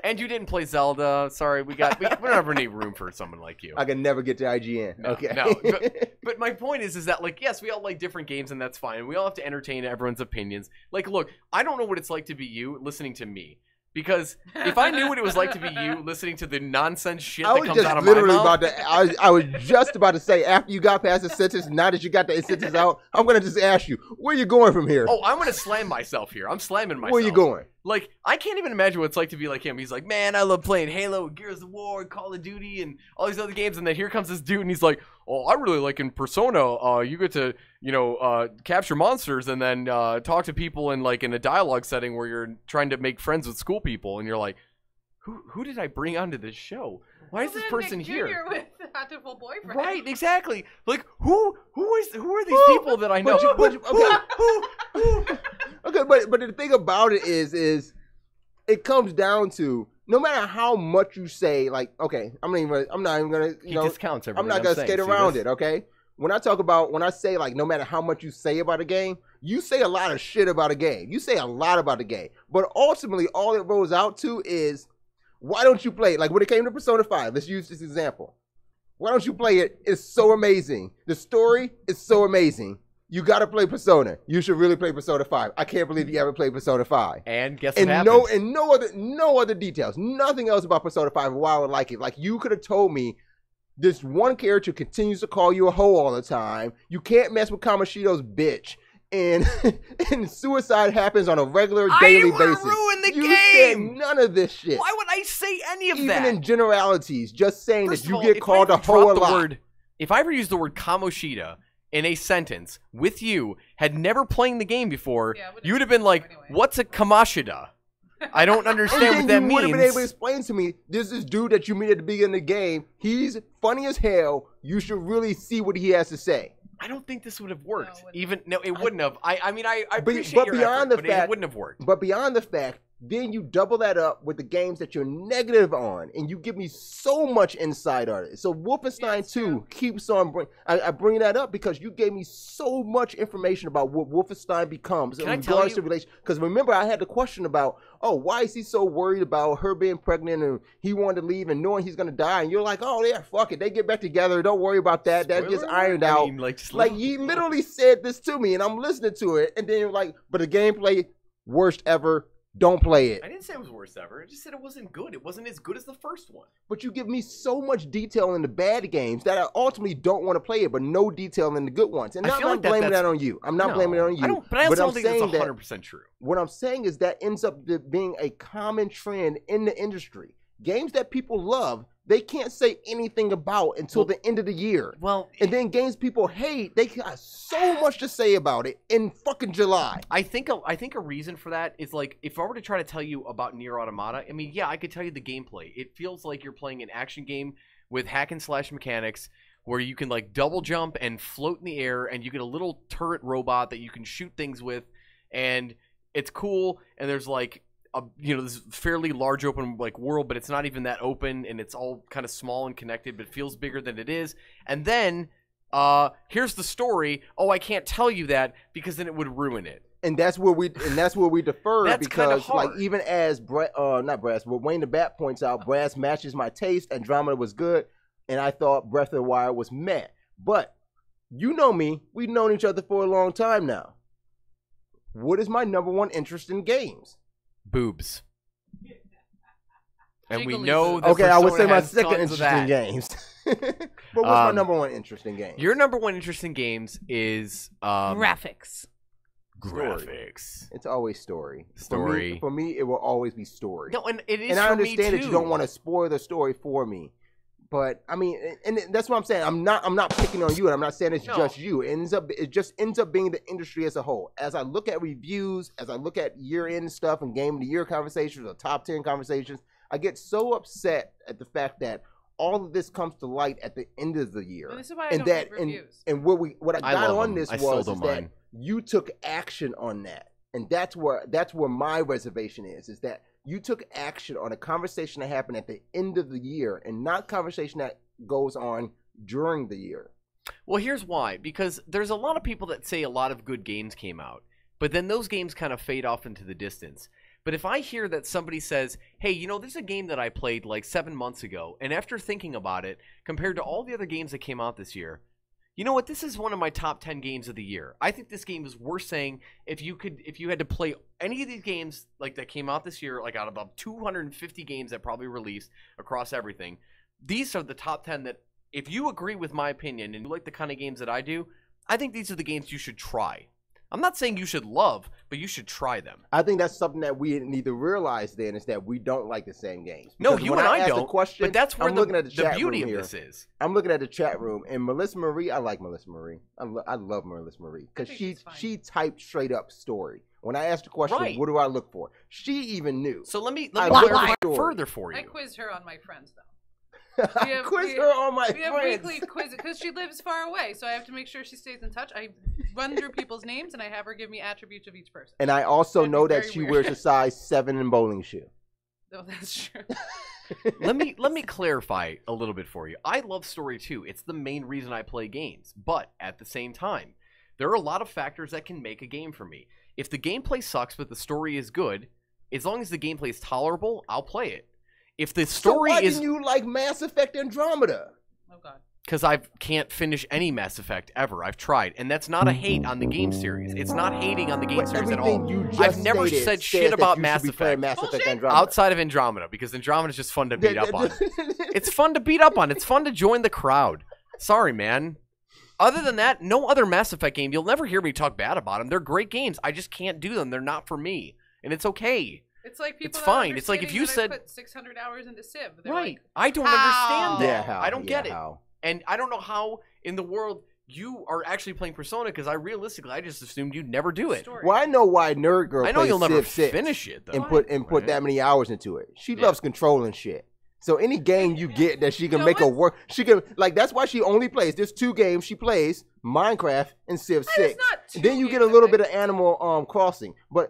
And you didn't play Zelda. Sorry, we don't have any room for someone like you. I can never get to IGN. No, okay. no. But my point is that, like, yes, we all like different games, and that's fine. We all have to entertain everyone's opinions. Like, look, I don't know what it's like to be you listening to me. Because if I knew what it was like to be you listening to the nonsense shit I that was comes just out of my literally mouth. about to. I was just about to say after you got past the sentence. Now that you got the sentence out, I'm gonna just ask you where you going from here. Oh, I'm going to slam myself here. I'm slamming myself. Where you going? Like, I can't even imagine what it's like to be like him. He's like, man, I love playing Halo, Gears of War, Call of Duty, and all these other games. And then here comes this dude, and he's like, oh, I really like in Persona, you get to, capture monsters and then talk to people in a dialogue setting where you're trying to make friends with school people. And you're like, who did I bring onto this show? Why is this person here? With Hatful boyfriend. Right, exactly. Like, who are these people that I know? But you- okay. but the thing about it is it comes down to no matter how much you say, like, okay, I'm not even gonna, He discounts everything. I'm not gonna skate around it, okay? When I say, like, no matter how much you say about a game, you say a lot of shit about a game. You say a lot about a game. But ultimately, all it rolls out to is, why don't you play it? Like, when it came to Persona 5, let's use this example. Why don't you play it? It's so amazing. The story is so amazing. You got to play Persona. You should really play Persona 5. I can't believe you ever played Persona 5. And guess what happened? No other details. Nothing else about Persona 5 and why I would like it. Like, you could have told me this one character continues to call you a hoe all the time. You can't mess with Kamoshido's bitch. And suicide happens on a regular daily basis. Ruin the you game. Said none of this shit. Why would I say any of Even that? in generalities, just saying First that of you all, get called a hoe a lot. If I ever used the word Kamoshida in a sentence with you, had never playing the game before, you would have been like, anyway. "What's a Kamashida?" I don't understand what that you means. would have been able to explain to me, this dude that you meet at the beginning of the game, he's funny as hell. You should really see what he has to say. I don't think this would have worked. No, It wouldn't have. I mean, I appreciate your beyond effort, the but fact, it wouldn't have worked. But beyond the fact, then you double that up with the games that you're negative on, and you give me so much insight on it. So Wolfenstein 2 keeps on I bring that up because you gave me so much information about what Wolfenstein becomes in regards to relation. Because remember, I had the question about, why is he so worried about her being pregnant and he wanted to leave and knowing he's gonna die? And you're like, oh yeah, fuck it, they get back together. Don't worry about that. That gets ironed out. I mean, like he literally said this to me, and I'm listening to it, and then you're like, but the gameplay worst ever. Don't play it. I didn't say it was worst ever. I just said it wasn't good. It wasn't as good as the first one. But you give me so much detail in the bad games that I ultimately don't want to play it, but no detail in the good ones. And I'm not blaming that on you. I'm not blaming it on you. But I also don't think that's 100% true. What I'm saying is that ends up being a common trend in the industry. Games that people love, they can't say anything about until the end of the year. And then games people hate, they got so much to say about it in fucking July. I think a reason for that is, like, if I were to try to tell you about Nier Automata, I mean, yeah, I could tell you the gameplay. It feels like you're playing an action game with hack and slash mechanics where you can, like, double jump and float in the air, and you get a little turret robot that you can shoot things with, and it's cool, and there's, like, this fairly large open world, but it's not even that open, and it's all kind of small and connected, but it feels bigger than it is. And then here's the story. Oh, I can't tell you that because then it would ruin it. And that's where we defer. That's because like even as not Braz, but Wayne the Bat points out, Braz matches my taste. Andromeda was good, and I thought Breath of the Wild was meh. But you know me, we've known each other for a long time now. What is my number one interest in games? Boobs. And we Jiggly know that okay, I would Persona say my has second tons interest of in games. But what's my number one interest in games? Your number one interest in games is graphics. Graphics. It's always story. Story. For me, it will always be story. No, and it is. And I for understand me that too. you don't want to spoil the story for me. But I mean, and that's what I'm saying. I'm not picking on you, and I'm not saying it's just you. It just ends up being the industry as a whole. As I look at reviews, as I look at year-end stuff and game of the year conversations or top 10 conversations, I get so upset at the fact that all of this comes to light at the end of the year. Well, this is why I don't read reviews. And what I got on this was that you took action on that, and that's where my reservation is that you took action on a conversation that happened at the end of the year and not conversation that goes on during the year. Well, here's why. Because there's a lot of people that say a lot of good games came out, but then those games kind of fade off into the distance. But if I hear that somebody says, hey, there's a game that I played like 7 months ago, and after thinking about it, compared to all the other games that came out this year, you know what? This is one of my top 10 games of the year. I think this game is worth saying if you had to play any of these games like that came out this year, like out of about 250 games that probably released across everything. These are the top 10 that, if you agree with my opinion and you like the kind of games that I do, I think these are the games you should try. I'm not saying you should love, but you should try them. I think that's something that we need to realize then, is that we don't like the same games. No, Because you and I don't. But that's where the beauty of this is. I'm looking at the chat room, and Melissa Marie, I like Melissa Marie. I love Melissa Marie because she typed straight up story. When I asked the question, what do I look for? She even knew. So let me clarify further for you. I quizzed her on my friends, though. Quiz her on my We have friends. weekly quizzes because she lives far away, so I have to make sure she stays in touch. I run through people's names and I have her give me attributes of each person. And I also That'd be know that very she weird. wears a size 7 in bowling shoe. No, that's true. let me clarify a little bit for you. I love story too. It's the main reason I play games. But at the same time, there are a lot of factors that can make a game for me. If the gameplay sucks but the story is good, as long as the gameplay is tolerable, I'll play it. If the story so why is didn't you like Mass Effect Andromeda? Oh god. because I can't finish any Mass Effect ever. I've tried, and that's not a hate on the game series. It's not hating on the game But series at everything all. you just I've never stated said says shit that about you Mass should be playing Effect Mass Effect Bullshit. Andromeda. outside of Andromeda, because Andromeda is just fun to beat up on. It's fun to beat up on. It's fun to join the crowd. Sorry, man. Other than that, no other Mass Effect game. You'll never hear me talk bad about them. They're great games. I just can't do them. They're not for me, and it's okay. It's like people. It's not fine. It's like if understanding you that I said- put 600 hours into Civ. They're Right. like, I don't how? understand that. Yeah, how? I don't get it. How? And I don't know how in the world you are actually playing Persona, because I just assumed you'd never do it. story. Well, I know why Nerd Girl I know plays you'll never Civ 6 finish it, though. and put Right. that many hours into it. She Yeah. loves controlling shit. So any game you get that she can You know make her what? work, she can like. That's why she only plays. There's 2 games she plays: Minecraft and Civ That is 6. not 2 And then you get a games, I little think. bit of Animal Crossing. But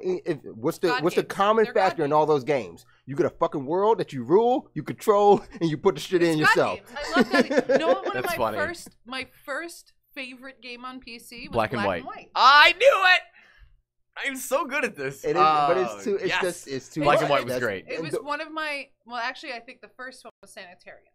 what's the God what's the games. common They're God factor in all those games? You get a fucking world that you rule, you control, and you put the shit in It's God yourself. games. I love that. You know what? One of That's my funny. my first favorite game on PC was Black and White. White. I knew it. I'm so good at this. It is, but it's Oh, too. It's yes. just. It's too. Black much. and White was That's- great. It and was the- one of my. Well, actually, I think the first one was Sanitarium.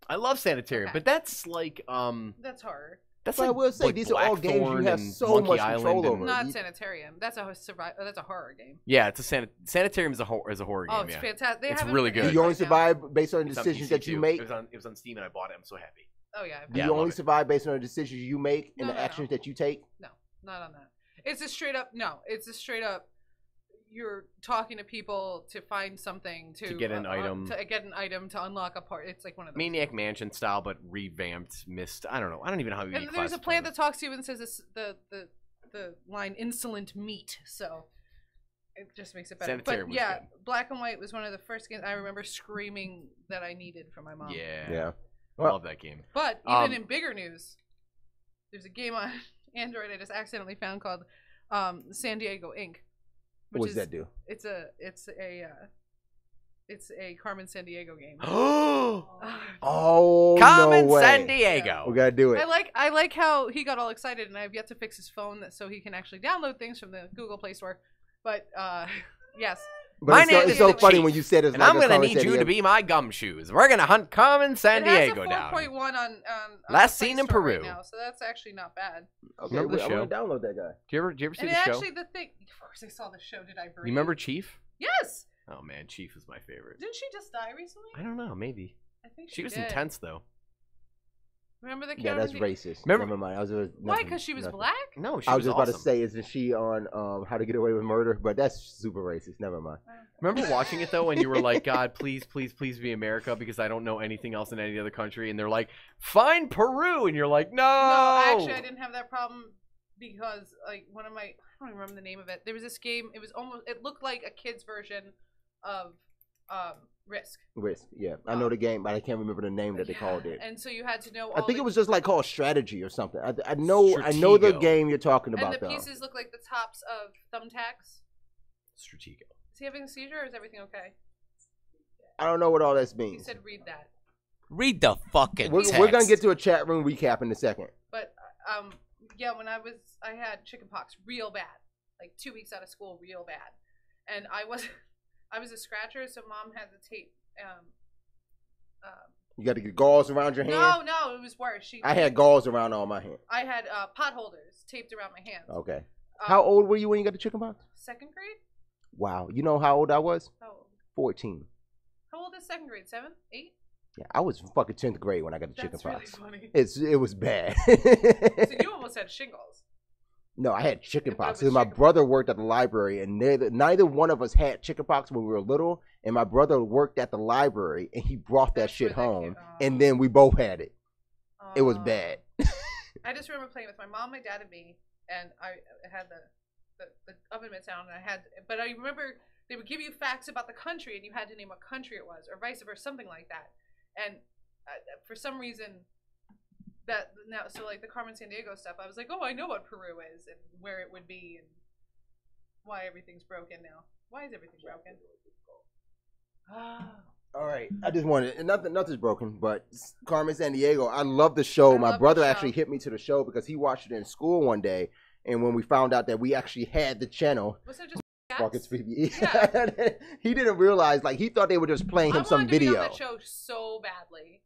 I love Sanitarium, Okay. but that's like That's horror. that's But I like, will say like these are all games you Blackthorn have and so Monkey much Island control and- over. Not You- Sanitarium. That's a horror game. Yeah, it's a Sanitarium is a horror game. Oh, it's yeah. fantastic. They It's have it really for good. Do Android you only now. survive based on the It's on decisions PC that you too. make? It was on Steam and I bought it. I'm so happy. Oh yeah. Do Yeah, I you love only it. survive based on the decisions you make and No, the no, actions no. that you take? No, not on that. It's a straight up. No, it's a straight up. You're talking to people to find something to get an item. to get an item to unlock a part. It's like one of those. Maniac Mansion style, but revamped, missed. I don't know. I don't even know how you And there's a classify plant them. that talks to you and says this, the line "insolent meat," so it just makes it better. Sanitarium But was yeah, good. Black and White was one of the first games I remember screaming that I needed from my mom. Yeah. I Well, love that game. But even Um, in bigger news, there's a game on Android I just accidentally found called San Diego Inc. what does that do? It's a Carmen San Diego game. Oh, Carmen no way. San Diego. We gotta do it. I like how he got all excited, and I've yet to fix his phone so he can actually download things from the Google Play Store. But yes, But My it's so, name it's so is funny Chief, when you said it's And like I'm a gonna Carmen need San you to Diego. be my gumshoes. We're gonna hunt Carmen San it has Diego a down. 4.1 on Last the Play seen in Store right Peru. now, so that's actually not bad. Okay, Remember the I'm show? gonna download that guy. Do you ever see And the show? actually, the thing. Of course, I saw the show. Did I breathe? You remember Chief? Yes. Oh man, Chief is my favorite. Didn't she just die recently? I don't know, maybe. I think She was did. intense though. Remember the Yeah, that's Cameron racist. Remember- Never mind. Why? Because she was black? No, she I was just about awesome. to say, isn't she on How to Get Away with Murder? But that's super racist. Never mind. Remember watching it though when you were like, God, please, please, please be America because I don't know anything else in any other country, and they're like, find Peru, and you're like, no. No, actually, I didn't have that problem because like one of my I don't even remember the name of it. There was this game. It looked like a kid's version of Risk. Risk. Yeah, I know the game, but I can't remember the name that they called it. And so you had to know. I all think the, it was just like called Strategy or something. I know the Stratego. game you're talking And about the though. pieces look like the tops of thumbtacks. Stratego. Is he having a seizure or is everything okay? I don't know what all that He means. said read that. Read the fucking We're text. gonna get to a chat room recap in a second. But yeah, when I had chickenpox real bad, like 2 weeks out of school, real bad, and I was a scratcher, so mom had to tape. You got to get gauze around your hand. No, it was worse. I had gauze around all my hand. I had pot holders taped around my hands. Okay. How old were you when you got the chickenpox? Second grade? Wow. You know how old I was? How old? 14. How old is second grade? 7? 8? Yeah, I was fucking 10th grade when I got the That's really chickenpox. funny. It was bad. So you almost had shingles. No, I had was chickenpox because my chickenpox. brother worked at the library, and neither one of us had chickenpox when we were little. And my brother worked at the library, and he brought that That's shit where that home, came- and then we both had it. It was Oh. bad. I just remember playing with my mom, my dad, and me, and I had the oven mitts on, and but I remember they would give you facts about the country, and you had to name what country it was, or vice versa, something like that. And for some reason that now, so like the Carmen San Diego stuff, I was like, oh, I know what Peru is and where it would be and why everything's broken now. Why is everything broken? All right, I just wanted nothing's broken, but Carmen San Diego. I love the show. My brother actually hit me to the show because he watched it in school one day, and when we found out that we actually had the channel, was it just Marcus yeah. He didn't realize, like, he thought they were just playing him some video. I wanted to be on that show so badly.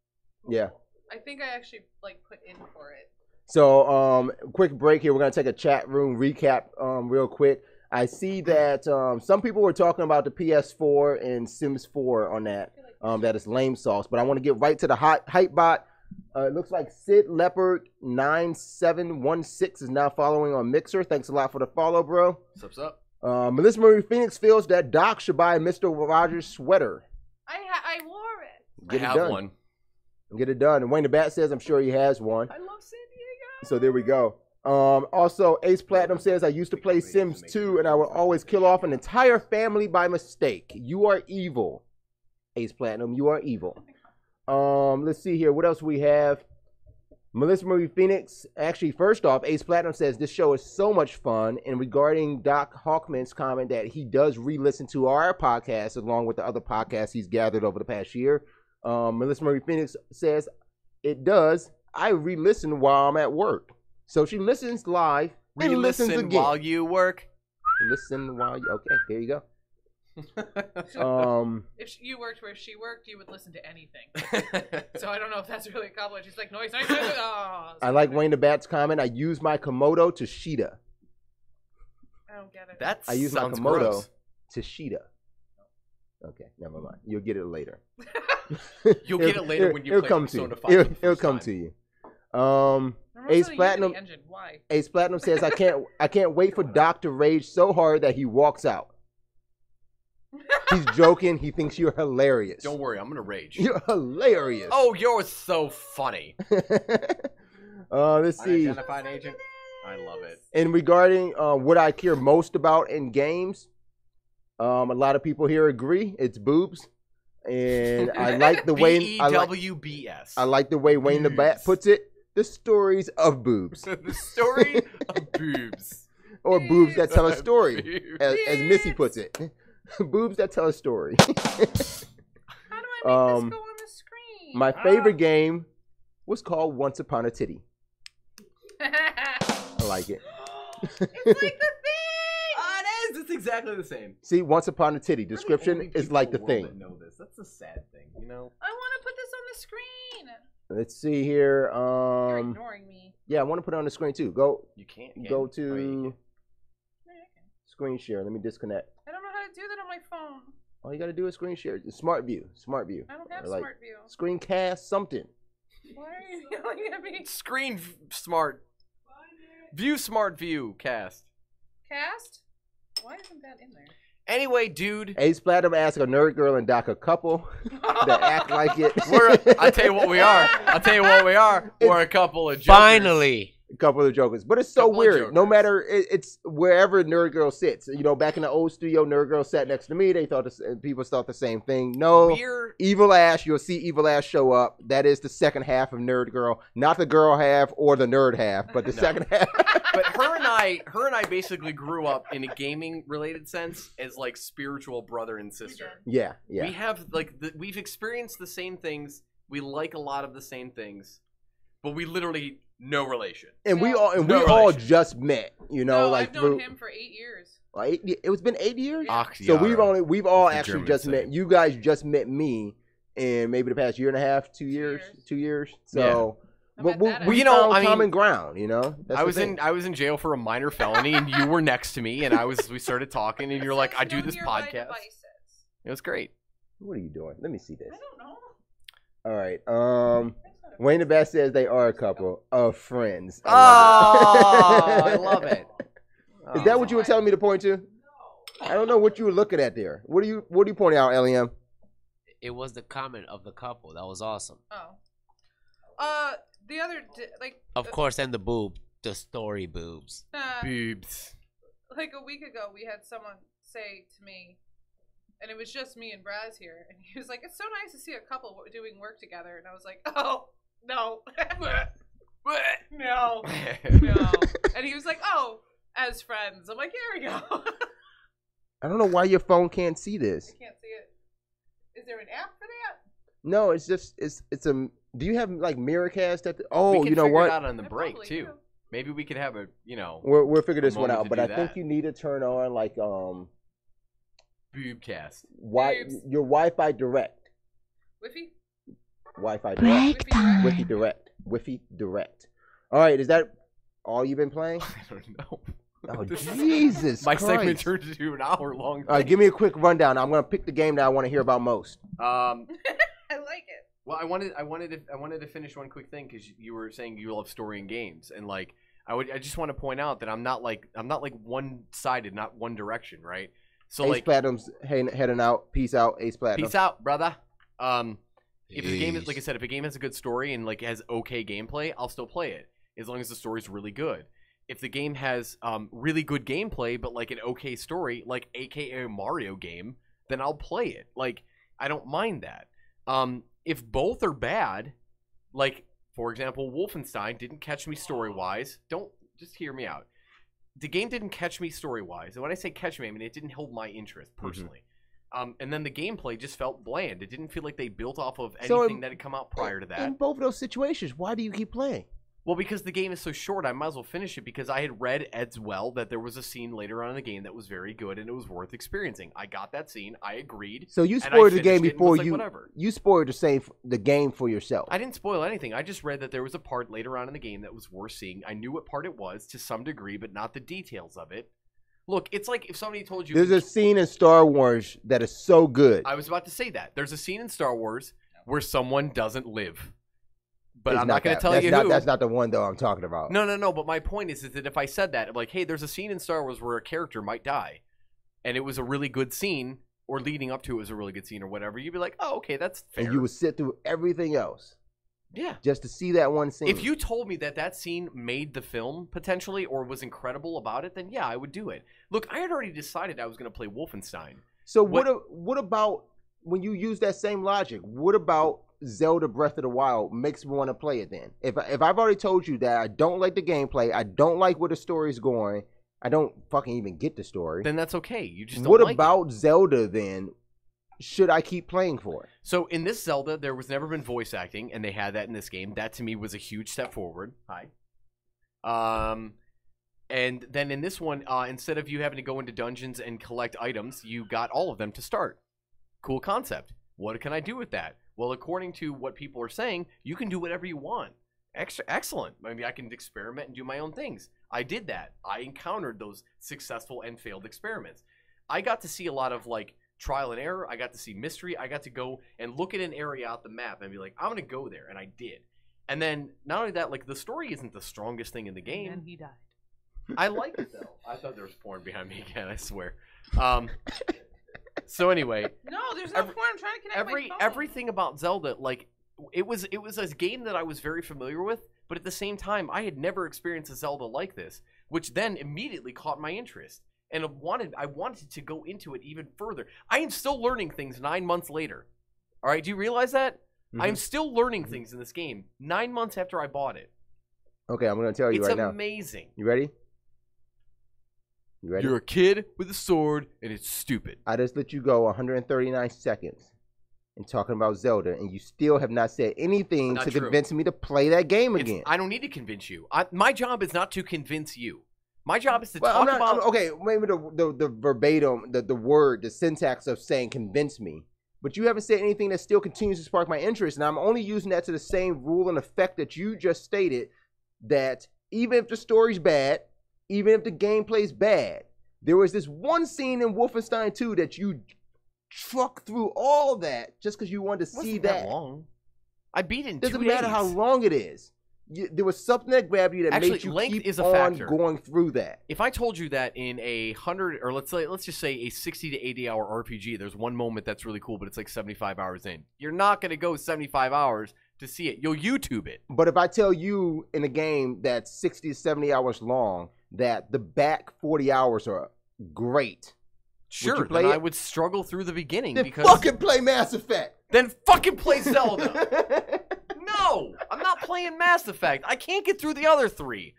Yeah. I think I actually like put in for it. So, quick break here. We're gonna take a chat room recap, real quick. I see that some people were talking about the PS4 and Sims 4 on that. That is lame sauce. But I want to get right to the hype bot. It looks like Sid Leopard 9716 is now following on Mixer. Thanks a lot for the follow, bro. What's up? Melissa Marie Phoenix feels that Doc should buy a Mr.Rogers sweater. I wore it. Get I it have done. one. Get it done. And Wayne the Bat says I'm sure he has one. I love San Diego. So there we go. Also, Ace Platinum says, I used to play Sims 2 and I would always kill off an entire family by mistake. You are evil. Ace Platinum, you are evil. Let's see here. What else we have? Melissa Marie Phoenix. Actually, first off, Ace Platinum says this show is so much fun. And regarding Doc Hawkman's comment that he does re-listen to our podcast along with the other podcasts he's gathered over the past year, Melissa Marie Phoenix says it does. I re-listen while I'm at work. So she listens live and listens again. While you work. Listen while you... Okay, there you go. If you worked where she worked, you would listen to anything. So I don't know if that's really a compliment. She's like, noise. Oh, I like Wayne the Bat's comment. I use my Komodo to Sheeta. I don't get it. I use my Komodo to Sheeta. Okay, never mind. You'll get it later. You'll get it later when you play Persona 5. It'll come to you. Ace Platinum. Why? Ace Platinum says I can't wait for Doc to rage so hard that he walks out. He's joking. He thinks you're hilarious. Don't worry, I'm gonna rage. You're hilarious. Oh, you're so funny. Let's see. Unidentified agent. I love it. And regarding what I care most about in games, a lot of people here agree it's boobs, and I like the way BEWBS. I like the way Wayne the Bat puts it. The stories of boobs. The story of boobs. Or boobs that tell a story, as Missy puts it. Boobs that tell a story. How do I make this go on the screen? My favorite game was called Once Upon a Titty. I like it. It's like the thing. It is. It's exactly the same. See, Once Upon a Titty. Description is like the thing. Know this. That's a sad thing, you know. I want to put this on the screen. Let's see here. You're ignoring me. Yeah, I want to put it on the screen too. Go. You can't. Go to screen share. Let me disconnect. I don't know how to do that on my phone. All you got to do is screen share. Smart View. Smart View. I don't have Smart View. Screencast something. Why are you yelling at me? Screen smart. View smart view cast. Cast? Why isn't that in there? Anyway, dude. Ace Platinum asked a nerd girl and Doc a couple that act like it. I'll tell you what we are. We're a couple of jokers. Finally. A couple of jokers, but it's so weird. No matter it's wherever Nerd Girl sits. You know, back in the old studio, Nerd Girl sat next to me. They thought people thought the same thing. No, Evil Ash. You'll see Evil Ash show up. That is the second half of Nerd Girl, not the girl half or the nerd half, but the second half. But her and I basically grew up in a gaming related sense as like spiritual brother and sister. Yeah. We have we've experienced the same things. We like a lot of the same things, but we literally. No relation. And we all just met, you know, I've known him for 8 years. It's been 8 years? Yeah. So we've all actually just met. You guys just met me in maybe the past year and a half, 2 years. 2 years. So we found common ground, you know. I was in jail for a minor felony and you were next to me and we started talking and you're like, I do this podcast. It was great. What are you doing? Let me see this. I don't know. All right. Wayne the Bat says they are a couple of friends. I love it. Is that what you were telling me to point to? I don't know what you were looking at there. What are you pointing out, LEM? It was the comment of the couple. That was awesome. The other Of course, and the story boobs. Boobs. Like a week ago, we had someone say to me, and it was just me and Braz here, and he was like, "It's so nice to see a couple doing work together," and I was like, "Oh no, no, no," and he was like, "Oh, as friends." I'm like, "Here we go." I don't know why your phone can't see this. I can't see it. Is there an app for that? No, it's just it's a. Do you have like Miracast at the? We Oh, can you know figure what? it out on the I break probably too. do. Maybe we could have a We'll figure this one moment out. to But do I think that. you need to turn on like Boobcast. Boobs. your Wi-Fi Direct. Wi-Fi? Wi-Fi Direct. Break time. Wi-Fi Direct. Wi-Fi Direct. All right, is that all you've been playing? I don't know. Oh This is- Jesus! My Christ. segment turned into an hour-long. All right, give me a quick rundown. I'm gonna pick the game that I want to hear about most. I like it. Well, I wanted to finish one quick thing because you were saying you love story in games, and like I just want to point out that I'm not like one-sided, not one direction, right? So Ace like, Platinum's heading out. Peace out, Ace Platinum. peace out, brother. If the game, Peace. like I said, if a game has a good story and like has okay gameplay, I'll still play it as long as the story's really good. If the game has really good gameplay but like an okay story, like AKA a Mario game, then I'll play it. Like I don't mind that. If both are bad, like for example, Wolfenstein didn't catch me story-wise. Don't just hear me out. The game didn't catch me story-wise, and when I say catch me, I mean it didn't hold my interest personally. And then the gameplay just felt bland. It didn't feel like they built off of anything that had come out prior to that. In both of those situations, why do you keep playing? Well, because the game is so short, I might as well finish it because I had read Ed's well that there was a scene later on in the game that was very good and it was worth experiencing. I got that scene. I agreed. So you and I spoiled the game finished it and before was like, you whatever. you spoiled the game for yourself. I didn't spoil anything. I just read that there was a part later on in the game that was worth seeing. I knew what part it was to some degree, but not the details of it. Look, it's like if somebody told you... There's a scene in Star Wars that is so good. I was about to say that. There's a scene in Star Wars where someone doesn't live. But It's I'm not going to tell that's you not, who. That's not the one, though, I'm talking about. No. But my point is that if I said that, like, hey, there's a scene in Star Wars where a character might die, and it was a really good scene, or leading up to it was a really good scene, or whatever, you'd be like, oh, okay, that's fair. And you would sit through everything else yeah. just to see that one scene. If you told me that that scene made the film, potentially, or was incredible about it, then yeah, I would do it. Look, I had already decided I was going to play Wolfenstein. So what about, when you use that same logic, what about Zelda Breath of the Wild makes me want to play it then? If I've already told you that I don't like the gameplay, I don't like where the story's going, I don't fucking even get the story. Then that's okay. You just don't what like about Zelda then? Should I keep playing for it? So in this Zelda, there was never been voice acting, and they had that in this game. That to me was a huge step forward. Hi. And then in this one, instead of you having to go into dungeons and collect items, you got all of them to start. Cool concept. What can I do with that? Well, according to what people are saying, you can do whatever you want. Excellent. Maybe I can experiment and do my own things. I did that. I encountered those successful and failed experiments. I got to see a lot of like trial and error. I got to see mystery. I got to go and look at an area out the map and be like, I'm going to go there. And I did. And then not only that, like the story isn't the strongest thing in the game. And he died. I like it though. I thought there was porn behind me again, I swear. So anyway, No, there's no point. I'm trying to connect my phone. everything about Zelda, like it was a game that I was very familiar with, but at the same time, I had never experienced a Zelda like this, which then immediately caught my interest. And I wanted to go into it even further. I am still learning things 9 months later. All right, do you realize that? Mm-hmm. I'm still learning things in this game 9 months after I bought it. Okay, I'm going to tell you It's right now. amazing. You ready? You ready? You're a kid with a sword, and it's stupid. I just let you go 139 seconds and talking about Zelda, and you still have not said anything Not to true. convince me to play that game again. I don't need to convince you. My job is not to convince you. My job is to Well, talk about... okay, maybe the verbatim, the word, the syntax of saying convince me. But you haven't said anything that still continues to spark my interest, and I'm only using that to the same rule and effect that you just stated, that even if the story's bad, even if the gameplay's bad, there was this one scene in Wolfenstein 2 that you truck through all that just because you wanted to see Wasn't that. long. I beat it in Doesn't 2 matter days. how long it is. There was something that grabbed you that Actually, made you length keep is a on factor. going through that. If I told you that in a 100, or let's just say a 60 to 80 hour RPG, there's one moment that's really cool, but it's like 75 hours in. You're not going to go 75 hours to see it. You'll YouTube it. But if I tell you in a game that's 60 to 70 hours long that the back 40 hours are great, Sure, Would you play then I it? would struggle through the beginning Then because fucking play Mass Effect. then fucking play Zelda. No, I'm not playing Mass Effect. I can't get through the other 3.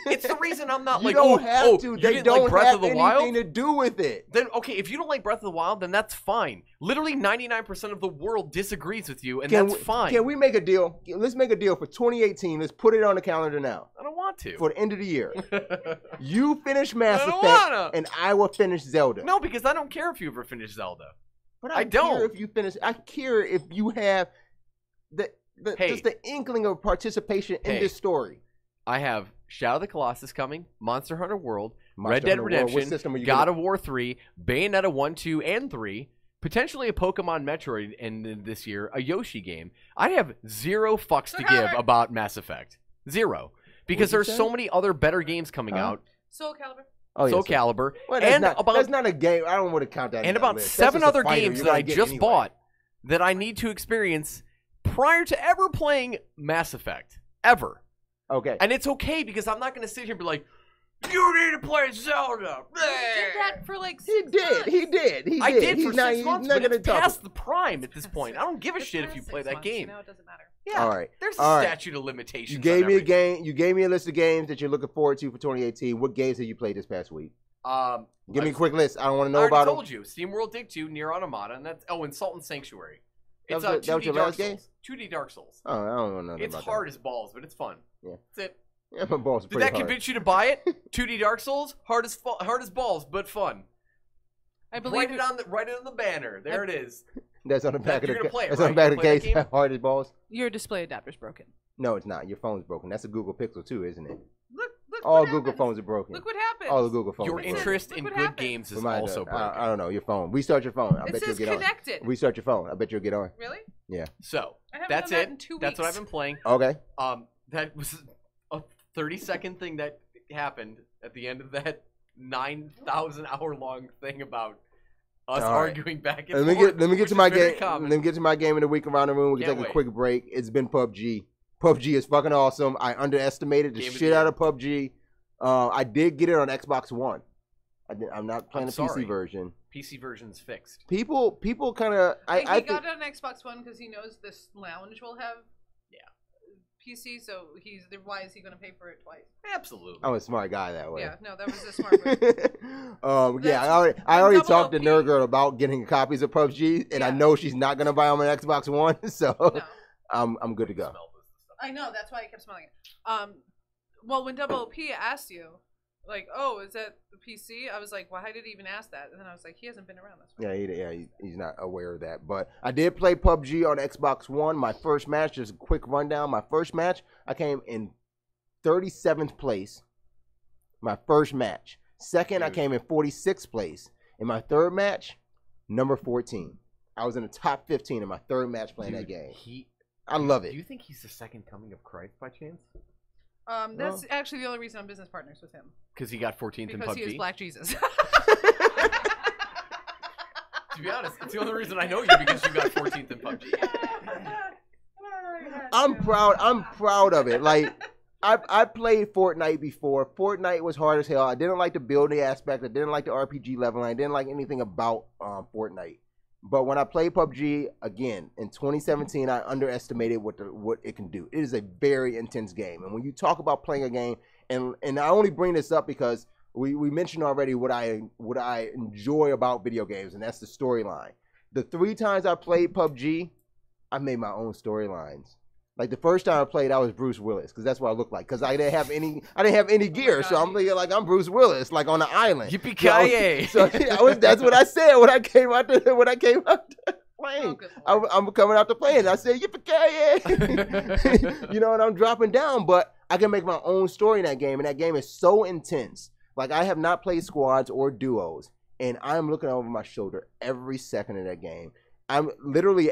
It's the reason I'm not You like, don't oh, have oh, to. you They didn't don't like Breath have of the anything Wild? to do with it. Then okay, if you don't like Breath of the Wild, then that's fine. Literally 99% of the world disagrees with you, and that's fine. Can we make a deal? Let's make a deal for 2018. Let's put it on the calendar now. I don't want to. For the end of the year. You finish Mass I don't Effect, wanna. and I will finish Zelda. No, because I don't care if you ever finish Zelda. But I don't. care if you finish. I care if you have Hey. just the inkling of participation in Hey. this story. I have Shadow of the Colossus coming, Monster Hunter World, Monster Red Dead Hunter World, what Redemption, system are you God gonna- of War 3, Bayonetta 1, 2, and 3, potentially a Pokemon Metroid in this year, a Yoshi game. I have 0 fucks to give about Mass Effect. 0. Because What'd you there's say? so many other better games coming out. Soul Calibur. Oh, yeah, Soul so- Calibur. Well, that's and not, about that's not a game. I don't want to count that. in and that about list. That's 7 just a other fighter games you're that gonna I get just anyway. bought that I need to experience prior to ever playing Mass Effect. Ever. Okay. And it's okay because I'm not going to sit here and be like, you need to play Zelda. You did that for like He 6 did. months. He did. He did. I did He's for not, 6 months, he's not but gonna it's talk. past the prime at this point. I don't give a It's shit if past you 6 play that months, game. Now it doesn't matter. Yeah, All right. there's a All right. statute of limitations. You gave on me a everything. game. You gave me a list of games that you're looking forward to for 2018. What games have you played this past week? Give me a quick list. I don't want to know I already about told them. you. SteamWorld Dig 2, Nier Automata, and that's and Salt and Sanctuary. That It's was that was 2D your Dark last game? Souls. 2D Dark Souls. Oh, I don't know nothing It's about hard as balls, but it's fun. Yeah. That's it. that. Yeah, my balls are Did pretty that hard. convince you to buy it? 2D Dark Souls, hard as balls, but fun. I believe Write it on the banner. There it is. That's on the back of You're the gonna play it, That's on the right? back You of the play that case. game? Hard as balls. your display adapter's broken. No, it's not. Your phone's broken. That's a Google Pixel too, isn't it? Look. All what Google happens. phones are broken. Look what happens. All the Google phones. Your are broken. interest Look in what good happens. games is Remind also us. broken. I don't know. Your phone. Restart your phone. I It bet you'll says get on. connected. Restart your phone. I bet you'll get on. Really? Yeah. So I haven't that's done that it. in 2 That's what I've weeks. been playing. Okay. That was a 30-second thing that happened at the end of that 9,000 hour long thing about us All right. arguing back and Let me forth. get which to is my very game. common. Let me get to my game of the week around the room. We can Can't take a wait. quick break. It's been PUBG. PUBG is fucking awesome. I underestimated the Game of the shit out year. of PUBG. I did get it on Xbox One. I'm not playing I'm the sorry. PC version. PC version's fixed. People kind of. He I got it on Xbox One because he knows this lounge will have PC, so why is he going to pay for it twice? Absolutely. I'm a smart guy that way. Yeah, no, that was a smart move. Yeah, That's I already double talked to OP. Nerd Girl about getting copies of PUBG, and I Yeah. know she's not gonna buy them on Xbox One, so No, I'm good to go. Smell this stuff. I know, that's why I kept smelling it. Well, when Double OP asked you, like, oh, is that the PC? I was like, why did he even ask that? And then I was like, he hasn't been around this one. He's not aware of that. But I did play PUBG on Xbox One. My first match, just a quick rundown. My first match, I came in 37th place. My first match. Second, I Dude. came in 46th place. In my third match, number 14. I was in the top 15 in my third match playing that game. I love Do it. you think he's the second coming of Christ by chance? That's actually the only reason I'm business partners with him. Because he got 14th in Because PUBG? he is Black Jesus. To be honest, it's the only reason I know you because you got 14th in PUBG. I'm proud of it. Like I played Fortnite before. Fortnite was hard as hell. I didn't like the building aspect. I didn't like the RPG leveling. I didn't like anything about Fortnite. But when I played PUBG again in 2017, I underestimated what it can do. It is a very intense game. And when you talk about playing a game, and I only bring this up because we mentioned already what I enjoy about video games, and that's the storyline. The 3 times I played PUBG, I made my own storylines. Like the first time I played, I was Bruce Willis because that's what I looked like. Because I didn't have any gear, so I'm thinking like I'm Bruce Willis, like on the island. Yippee-ki-yay! So that's what I said when I came out to playing. I'm coming out to playing. I said yippee-ki-yay! You know, and I'm dropping down, but I can make my own story in that game, and that game is so intense. Like I have not played squads or duos, and I'm looking over my shoulder every second of that game. I'm literally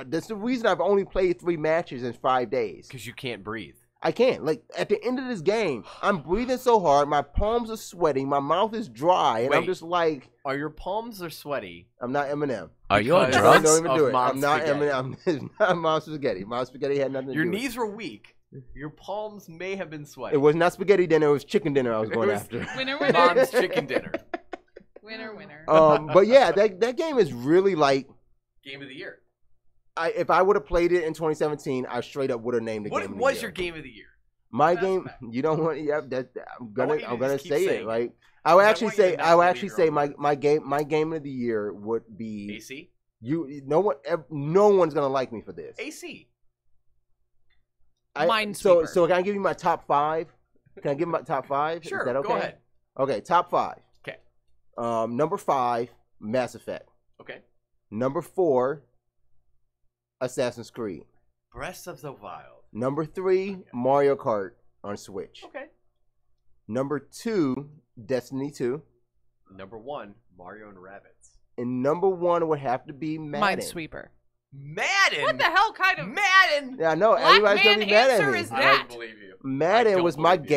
that's the reason I've only played 3 matches in 5 days. Because you can't breathe. I can't. Like at the end of this game, I'm breathing so hard, my palms are sweating, my mouth is dry, and I'm Wait. just like, Are your palms are sweaty? I'm not Eminem. Are you on Because- drugs? Don't even Of do it. Mom's I'm not spaghetti. Eminem. It's not Mom's spaghetti. Mom's spaghetti had nothing to Your do with it. knees were weak. Your palms may have been sweaty. It was not spaghetti dinner. It was chicken dinner I was going was- after. Winner, winner. Mom's chicken dinner. Winner. But yeah, that game is really like Game of the year. if I would have played it in 2017, I straight up would have named it. What game of the was year. your game of the year? My Mass game? Effect. You don't want? Yeah, I'm want you gonna to just keep say saying it it. right. I would Because I actually want you to say not I would believe actually your say own my words. my game of the year would be AC? no one's gonna like me for this. AC. So Minesweeper. can I give you my top 5? Can I give you my top 5? Sure, Is that okay? go ahead. Okay, top 5. Okay. Number 5, Mass Effect. Okay. Number 4, Assassin's Creed. Breath of the Wild. Number 3, Mario Kart on Switch. Okay. Number 2, Destiny 2. Number 1, Mario and Rabbids. And number 1 would have to be Madden. Minesweeper. Madden! What the hell kind of Madden! Yeah, I know. Black Everybody's man gonna be mad at answer me. is I that? don't believe you. I Madden don't was my believe you.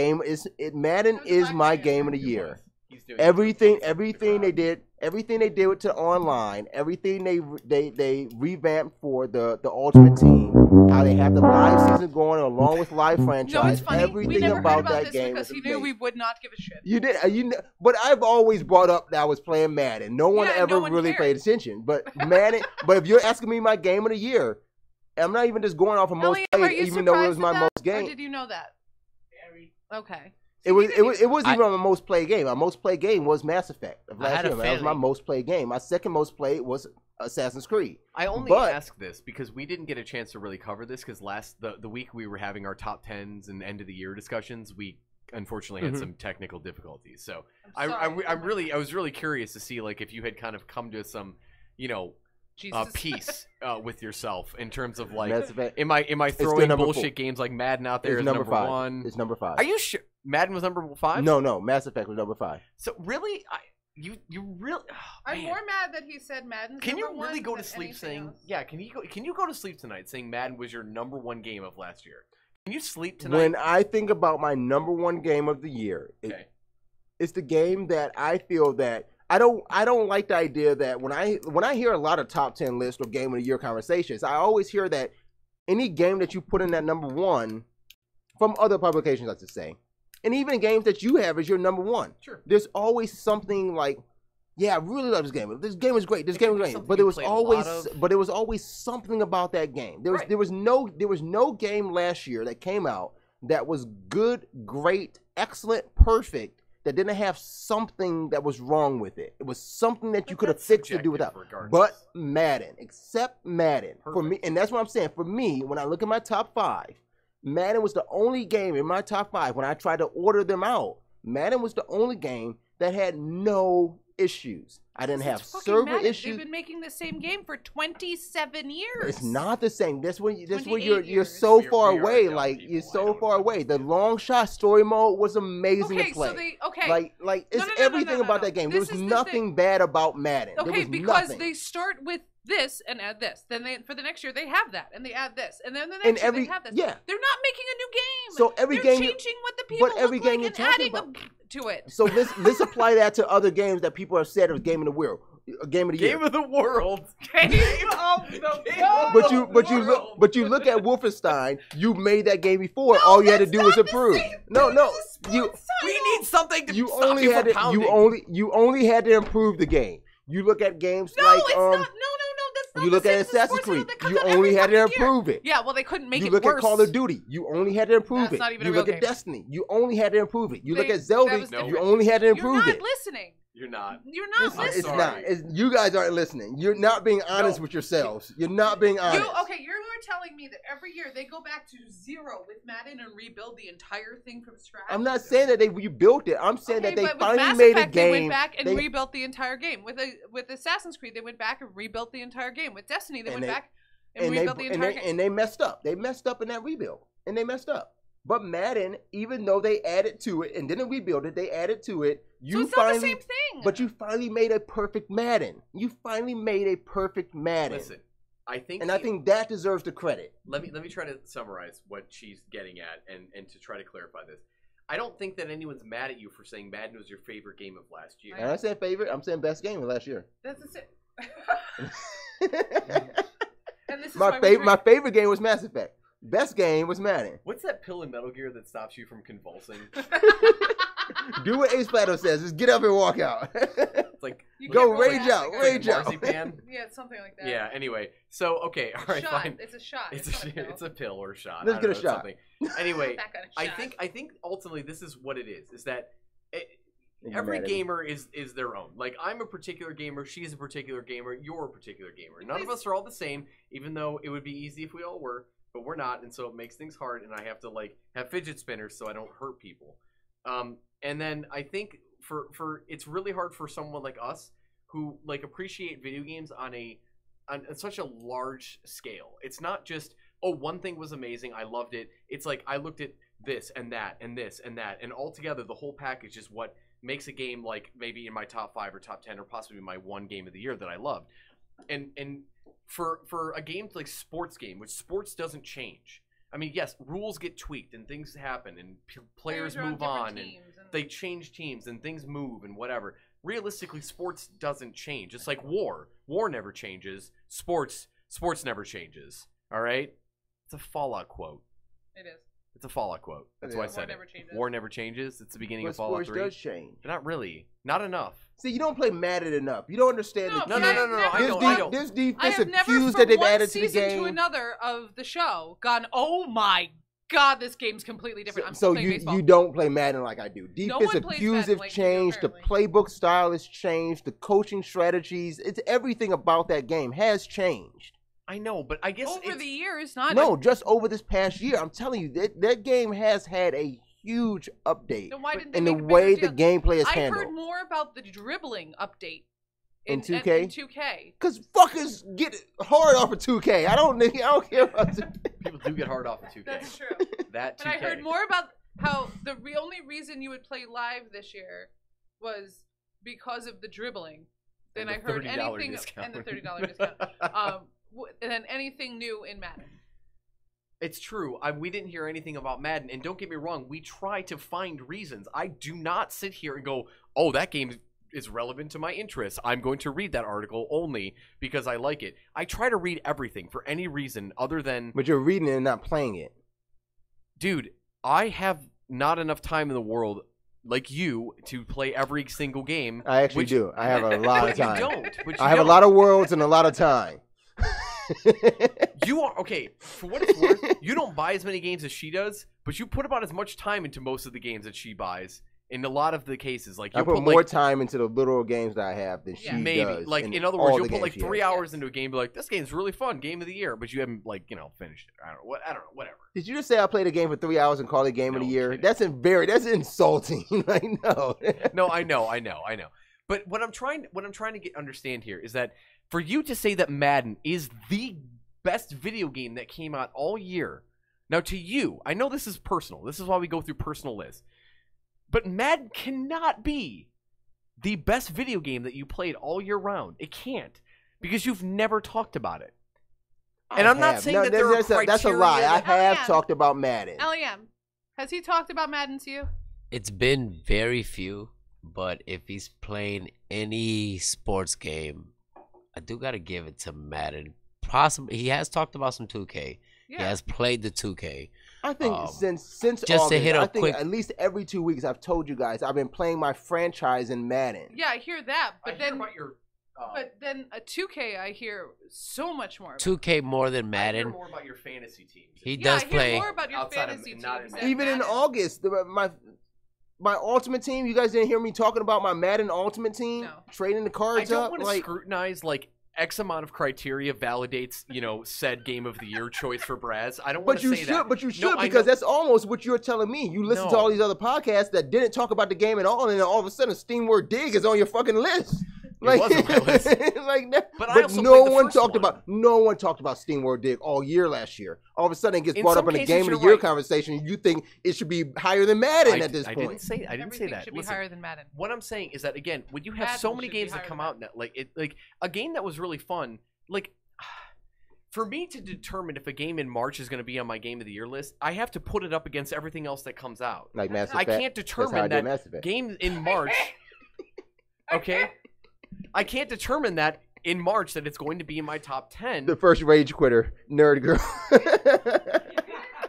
game. Madden It was is Black my man. game of the year. He's doing Everything it. they did with the online, everything they revamped for the Ultimate Team, how they have the live season going along with live franchise. No, it's funny. We Everything never about heard about that this game because is he knew we amazing. would not give a shit. You did, but I've always brought up that I was playing Madden. No one Yeah, ever no one really cared. paid attention. But Madden, but if you're asking me my game of the year, I'm not even just going off of most Elliot, are played, you even though it was surprised my at that, most Or game. did you know that? Okay. It was I- even my most played game. My most played game was Mass Effect of I last had a year. That was my feeling- most played game. My second most played was Assassin's Creed. I only But- ask this because we didn't get a chance to really cover this because the week we were having our top 10s and end of the year discussions, we unfortunately had Mhm. some technical difficulties. So I'm sorry. I was really curious to see like if you had kind of come to some, Jesus. peace with yourself in terms of like, Mass Effect am I still throwing number bullshit 4. games like Madden out there is as number number 5. 1? It's number 5. Are you sure Madden was number 5? No, Mass Effect was number 5. So really, you really. Oh, I'm man. more mad that he said Madden's Can you number really one go to than sleep anything saying, else. yeah? Can you go to sleep tonight saying Madden was your number 1 game of last year? Can you sleep tonight? When I think about my number 1 game of the year, Okay. it's the game that I feel that I don't like the idea that when I hear a lot of top 10 lists or game of the year conversations, I always hear that any game that you put in that number 1 from other publications, I should say, and even games that you have as your number 1. Sure. There's always something like, yeah, I really love this game. This game is great. This It game could is be great. something But you there was played a lot of. always something about that game. Right. There was no game last year that came out that was good, great, excellent, perfect, that didn't have something that was wrong with it. It was something that you But could have that's fixed to do without. subjective regardless. But Madden, except Madden, for me, Perfect. and that's what I'm saying. For me, when I look at my top 5, Madden was the only game in my top 5 when I tried to order them out. Madden was the only game that had no issues. I didn't have It's fucking server Madden. issues. They've been making the same game for 27 years. It's not the same. That's when 28 you're years. so We are- far we are away. dumb Like people. you're I so don't far know. away. The long shot story mode was amazing Okay, to play. so they okay. Like it's no, everything about no. that game. There This was is the nothing bad about Madden. There Okay, was because nothing. they start with this and add this. Then for the next year they have that and they add this. And then the next And year every- they have this. yeah. They're not making a new game. So every They're game you- changing what the people but every look game like you're and talking adding to it. So let's apply that to other games that people have said are game of the year, game of the year. Game of the world. Game of the world. But you look at Wolfenstein. You made that game before. All you had to that's do was not the improve. same No, thing no. as a You sports We title. need something to you stop only you had from to pounding. you only had to improve the game. You look at games No, like it's not. No, that's not. you the look same at as a Assassin's sports title Creed. that comes You out only every had to fucking year. improve it. Yeah, well, they couldn't make You it look worse. at Call of Duty. You only had to improve That's it. not even a You real look at game. Destiny. You only had to improve it. You look They- at Zelda. that was No. You only had to You're improve not it. listening. You're not. You're not It's listening. sorry. not. You guys aren't listening. You're not being honest No. with yourselves. You're not being honest. You were telling me that every year they go back to 0 with Madden and rebuild the entire thing from scratch. I'm not saying that they rebuilt it. I'm saying that they but with finally Mass made Effect, a game. They went back and They- rebuilt the entire game. With Assassin's Creed, they went back and rebuilt the entire game. With Destiny, they And went they- back and rebuilt the entire game. and they messed up. They messed up in that rebuild, and they messed up. But Madden, even though they added to it and didn't rebuild it, they added to it. So it's not the same thing. But you finally made a perfect Madden. You finally made a perfect Madden. Listen, I think, and I think that deserves the credit. let me try to summarize what she's getting at, and to try to clarify this. I don't think that anyone's mad at you for saying Madden was your favorite game of last year. And I said favorite. I'm saying best game of last year. That's it. And this is my why we favorite game was Mass Effect. Best game was Madden. What's that pill in Metal Gear that stops you from convulsing? Do what Ace Plato says. Just get up and walk out. It's like You Go can't roll rage it out, like rage a- out. marzipan. Yeah, it's something like that. Yeah. Anyway, so okay, all right, shot. fine. It's a shot. It's not a pill. it's a pill or a shot. Let's I get don't a know, shot. something. Anyway, That kind of I shot. think ultimately this is what it is that You're every mad at me. gamer is their own. Like I'm a particular gamer, she's a particular gamer, you're a particular gamer. None of Please. us are all the same, even though it would be easy if we all were, but we're not, and so it makes things hard. And I have to like have fidget spinners so I don't hurt people. And then I think for it's really hard for someone like us who like appreciate video games on such a large scale. It's not just, oh, one thing was amazing, I loved it. It's like I looked at this and that and this and that, and altogether the whole package is what makes a game like maybe in my top 5 or top 10 or possibly my one game of the year that I loved. And for a game like sports game, which sports doesn't change. I mean, yes, rules get tweaked and things happen and players are on move different on and teams and- they change teams and things move and whatever. Realistically, sports doesn't change. It's like war. War never changes. Sports never changes. All right? It's a Fallout quote. It is. It's a Fallout quote. That's Yeah. why I War said never it. changes. War never changes. It's the beginning But of Fallout sports 3. does change. Not really. Not enough. See, you don't play Madden enough. You don't understand No, the No, see, no, I've no, no, no. never- I This, know. de- I know. this I defensive have never, cues from that they've one added to the season game. to another of the show, gone, oh my god, this game's completely different. I'm So still playing you baseball. you don't play Madden like I do. No one Defensive plays cues Madden have like you do, changed. The apparently. playbook style has changed. The coaching strategies. It's everything about that game has changed. I know, but I guess Over it's, the years, not No, just over this past year, I'm telling you that game has had a huge update Then why didn't they in the make a bigger way the deal? gameplay is I handled. heard more about the dribbling update In 2K? In 2K. Cause fuckers get hard off of 2K. I don't care about people do get hard off of 2K. That's true. That 2K. But I heard more about how the only reason you would play live this year was because of the dribbling. Then And I the heard $30 anything discount. and the $30 discount. And then anything new in Madden. It's true. We didn't hear anything about Madden, and don't get me wrong, we try to find reasons. I do not sit here and go, oh, that game is relevant to my interests. I'm going to read that article only because I like it. I try to read everything for any reason other than, But you're reading it and not playing it. dude, I have not enough time in the world like you to play every single game. I actually do. I have a lot of But time. you don't. But I have a lot of worlds and a lot of time. You are okay. For what it's worth, you don't buy as many games as she does, but you put about as much time into most of the games that she buys. In a lot of the cases, like I you put put more like time into the literal games that I have than Yeah. she maybe does. like in other words, all you'll the put like games she 3 has. hours into a game, be like, this game's really fun, game of the year, but you haven't like finished it. I don't know, whatever. Did you just say I played a game for 3 hours and call it game of No, the year? kidding. That's insulting. Like no. No, I know. But what I'm trying to understand here is that for you to say that Madden is the best video game that came out all year, now to you, I know this is personal. This is why we go through personal lists. But Madden cannot be the best video game that you played all year round. It can't, because you've never talked about it. And I'm not saying that there are that's a lie. I criteria have yeah. talked about Madden. LEM, has he talked about Madden to you? It's been very few, but if he's playing any sports game, I do gotta give it to Madden. Possibly, he has talked about some 2K. Yeah. He has played the 2K. I think since just to August, hit a I think quick- at least every 2 weeks I've told you guys I've been playing my franchise in Madden. Yeah, I hear that, I but hear then about your. but then a 2K I hear so much more. About. 2K more than I hear Madden. more about your fantasy teams. He Yeah, does I hear play. more about your outside of- fantasy not teams in than Even in Madden. August, my ultimate team. You guys didn't hear me talking about my Madden ultimate team, No. trading the I cards don't up. want to Like scrutinize like X amount of criteria validates, said game of the year choice for Braz. I don't want But to you say should, that. but you No, should, I because know- that's almost what you're telling me. You listen to No. all these other podcasts that didn't talk about the game at all, and then all of a sudden, Steamward Dig is on your fucking list. Like, was on my list. like that. But I But also no played the one first talked one. about Steamward Dig all year last year. All of a sudden, it gets In brought up some in a cases, game of you're the year right. conversation. You think it should be higher than Madden at this I point? didn't say Everything that. should be Listen, higher than Madden. what I'm saying is that again, when you have Madden so many should be games that higher come than out now, like a game that was really fun, like for me to determine if a game in March is going to be on my game of the year list, I have to put it up against everything else that comes out. Like Mass I Effect. can't That's how I determine did Mass that Effect. games in March. Okay, I can't determine that in March that it's going to be in my top 10. The first rage quitter, nerd girl.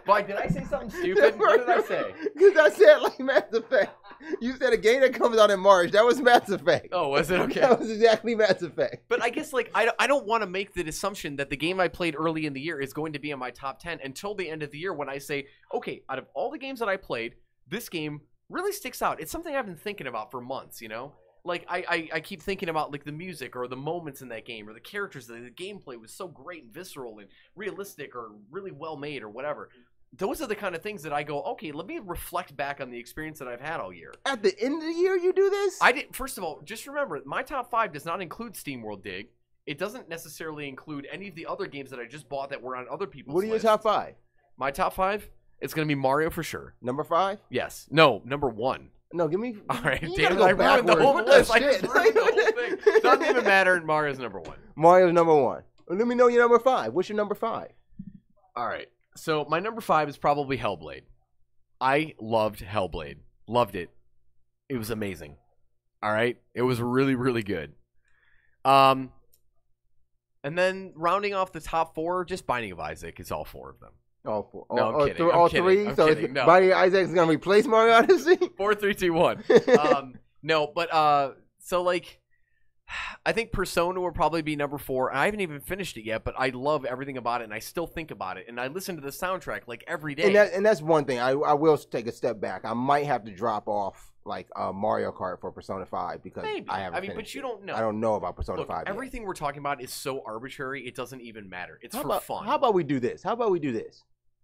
Why, did I say something stupid? What did I say? Because I said like Mass Effect. You said a game that comes out in March. That was Mass Effect. Oh, was it? Okay. That was exactly Mass Effect. But I guess, like, I don't want to make the assumption that the game I played early in the year is going to be in my top 10 until the end of the year when I say, okay, out of all the games that I played, this game really sticks out. It's something I've been thinking about for months, you know? Like, I keep thinking about, like, the music or the moments in that game or the characters. The gameplay was so great and visceral and realistic or really well made or whatever. Those are the kind of things that I go, okay, let me reflect back on the experience that I've had all year. At the end of the year, you do this? First of all, just remember, my top 5 does not include SteamWorld Dig. It doesn't necessarily include any of the other games that I just bought that were on other people's What are your lists. top 5? My top 5? It's going to be Mario for sure. Number 5? Yes. No, number 1. No, give me. All right, you damn it, gotta go I ruined the whole backwards. list. I Shit. just ruined the whole thing. Doesn't even matter, Mario's number 1. Mario's number 1. Well, let me know your number 5. What's your number 5? All right. So my number 5 is probably Hellblade. I loved Hellblade. Loved it. It was amazing. All right? It was really, really good. And then rounding off the top 4, just Binding of Isaac is all 4 of them. All 4. No, I'm kidding. All I'm kidding. 3? I'm So kidding. No. Binding of Isaac is going to replace Mario Odyssey? 4, 3, 2, 1. No, but so like I think Persona will probably be number 4. I haven't even finished it yet, but I love everything about it, and I still think about it, and I listen to the soundtrack like every day. And that's one thing. I will take a step back. I might have to drop off like Mario Kart for Persona 5 because Maybe. I haven't. But finished you it. don't know. I don't know about Persona Look, 5 yet. everything we're talking about is so arbitrary; it doesn't even matter. It's for fun. How about we do this?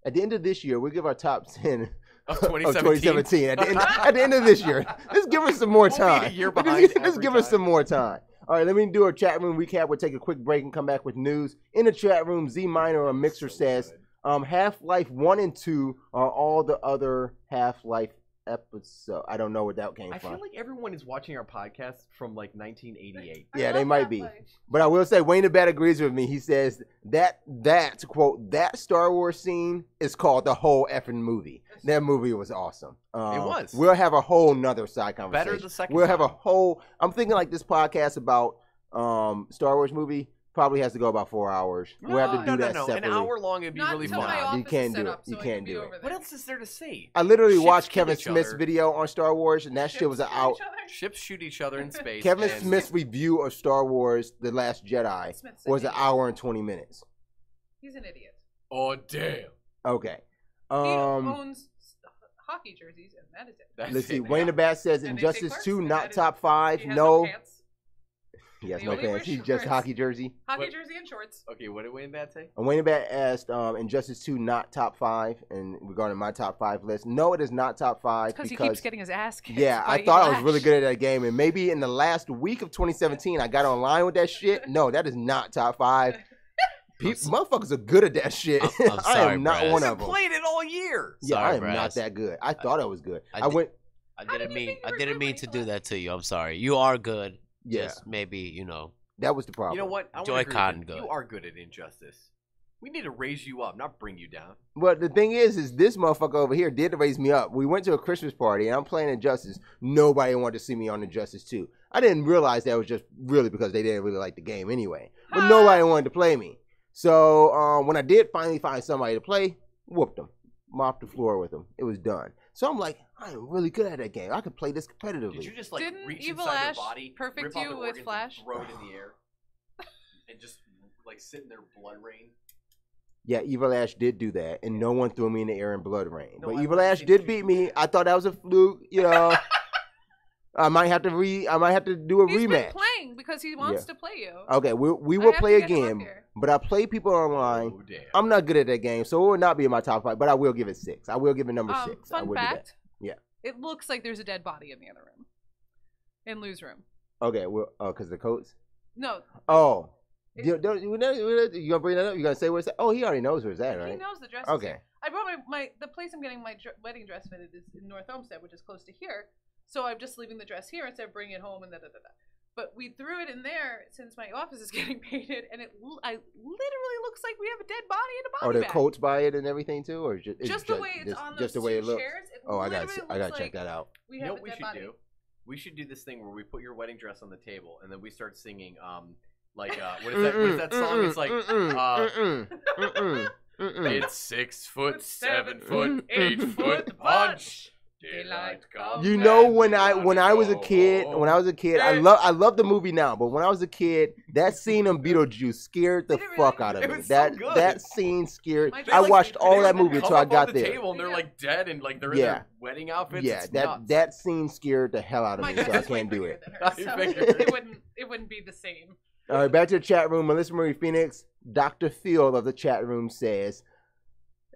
At the end of this year, we'll give our top 10 of of 2017. At the end of this year, let's give us some more We'll time. be a year behind Let's every give us time. some more time. All right, let me do a chat room recap. We'll take a quick break and come back with news. In the chat room, Z Minor or Mixer says, Half-Life 1 and 2 are all the other Half-Life episodes. I don't know where that came I from. feel like everyone is watching our podcast from like 1988. Yeah, they might be. But I will say, Wayne the Bat agrees with me. He says that quote, that Star Wars scene is called the whole effing movie. That movie was awesome. It was. We'll have a whole nother side conversation. Better the second We'll have a time. whole. I'm thinking like this podcast about Star Wars movie probably has to go about 4 hours. We'll have to do that no. separately. An hour long, it'd be Not really until fun. my Nah, office you can't is set do it. up, You so I can't can be do it. over there. What else is there to say? I literally Ships watched kill Kevin each Smith's other. video on Star Wars, and that shit was Ships out. shoot each other? Ships shoot each other in space. Kevin and- Smith's review of Star Wars: The Last Jedi Smith's an was an idiot. hour and 20 minutes. He's an idiot. Oh damn! Okay. He owns hockey jerseys, and that is it. That's Let's see. it. Wayne the Bat says And they Injustice take 2 parts, not and that top 5. He has No, pants, he has They no only wear pants. He's just shorts. hockey jersey. hockey jersey, and shorts. Okay, what did Wayne Bat say? And Wayne the Bat asked Injustice 2 not top 5, and regarding my top 5 list, no, it is not top 5 Because he keeps getting his ass kicked. yeah, by I thought I was Eli really Ash. good at that game, and maybe in the last week of 2017, I got online with that shit. No, that is not top 5. Motherfuckers are good at that shit. I'm I sorry, am not Braz. one I've of them. played it all year. Yeah, Sorry, I am not Braz. that good. I thought I was good. I I did- went. I How didn't did you mean think you I were didn't good mean when to you do left? that to you. I'm sorry. You are good. Yeah, Just maybe, that was the problem. You know what? I wanna Joy agree with Cotton you. good. You are good at Injustice. We need to raise you up, not bring you down. But the thing is this motherfucker over here did raise me up. We went to a Christmas party, and I'm playing Injustice. Nobody wanted to see me on Injustice 2. I didn't realize that was just really because they didn't really like the game anyway. But nobody wanted to play me. So when I did finally find somebody to play, whooped them. Mopped the floor with them. It was done. So I'm like, I'm really good at that game. I could play this competitively. Did you just like Didn't reach Evil inside Ash their body, perfect rip out you their with organs, Flash? and throw it in the air, and just like sit in their blood rain? Yeah, Evil Ash did do that, and no one threw me in the air in Blood Rain. No, but I Evil wasn't Ash saying did you beat did me. that. I thought that was a fluke. You know, I might have to do a He's rematch. been playing because he wants to play you. Okay, we I will have play to a get him up game, here. but I play people online. Oh damn! I'm not good at that game, so it will not be in my top 5. But I will give it 6. I will give it number 6. I Fun will do that. fact. Yeah. It looks like there's a dead body in the other room. In Lou's room. Okay, well, because the coats. No. Oh, It- you gonna bring that up? You gonna say where it's at? Oh, he already knows where it's at, He right? knows the dress. Okay. Is here. I brought the place I'm getting my wedding dress fitted is in North Homestead, which is close to here. So I'm just leaving the dress here instead of bringing it home and da da da da. But we threw it in there since my office is getting painted, and I literally looks like we have a dead body in a Are body there bag. coats by it and everything too, or Just the way it's on those just the way it two looks? chairs. It Oh, I literally gotta looks check like that out. We You have know a what we dead should body. do? We should do this thing where we put your wedding dress on the table, and then we start singing, what is that? What is that song? It's like, It's 6 foot, 7 foot, 8 foot punch. Daylight come You know, and when we I wanna was a go kid, home. I love the movie now, but when I was a kid, that scene in Beetlejuice scared the Did it fuck really? out of It me. was so good. That scene scared. My They, I like, watched all they that come movie up until I on got the there. table and they're like dead and like they're in Yeah. their wedding outfits. Yeah, It's that nuts. that scene scared the hell out of My me, so I cousin's way can't do bigger it. than her, I so figured. it wouldn't be the same. All right, back to the chat room. Melissa Marie Phoenix, Dr. Phil of the chat room says,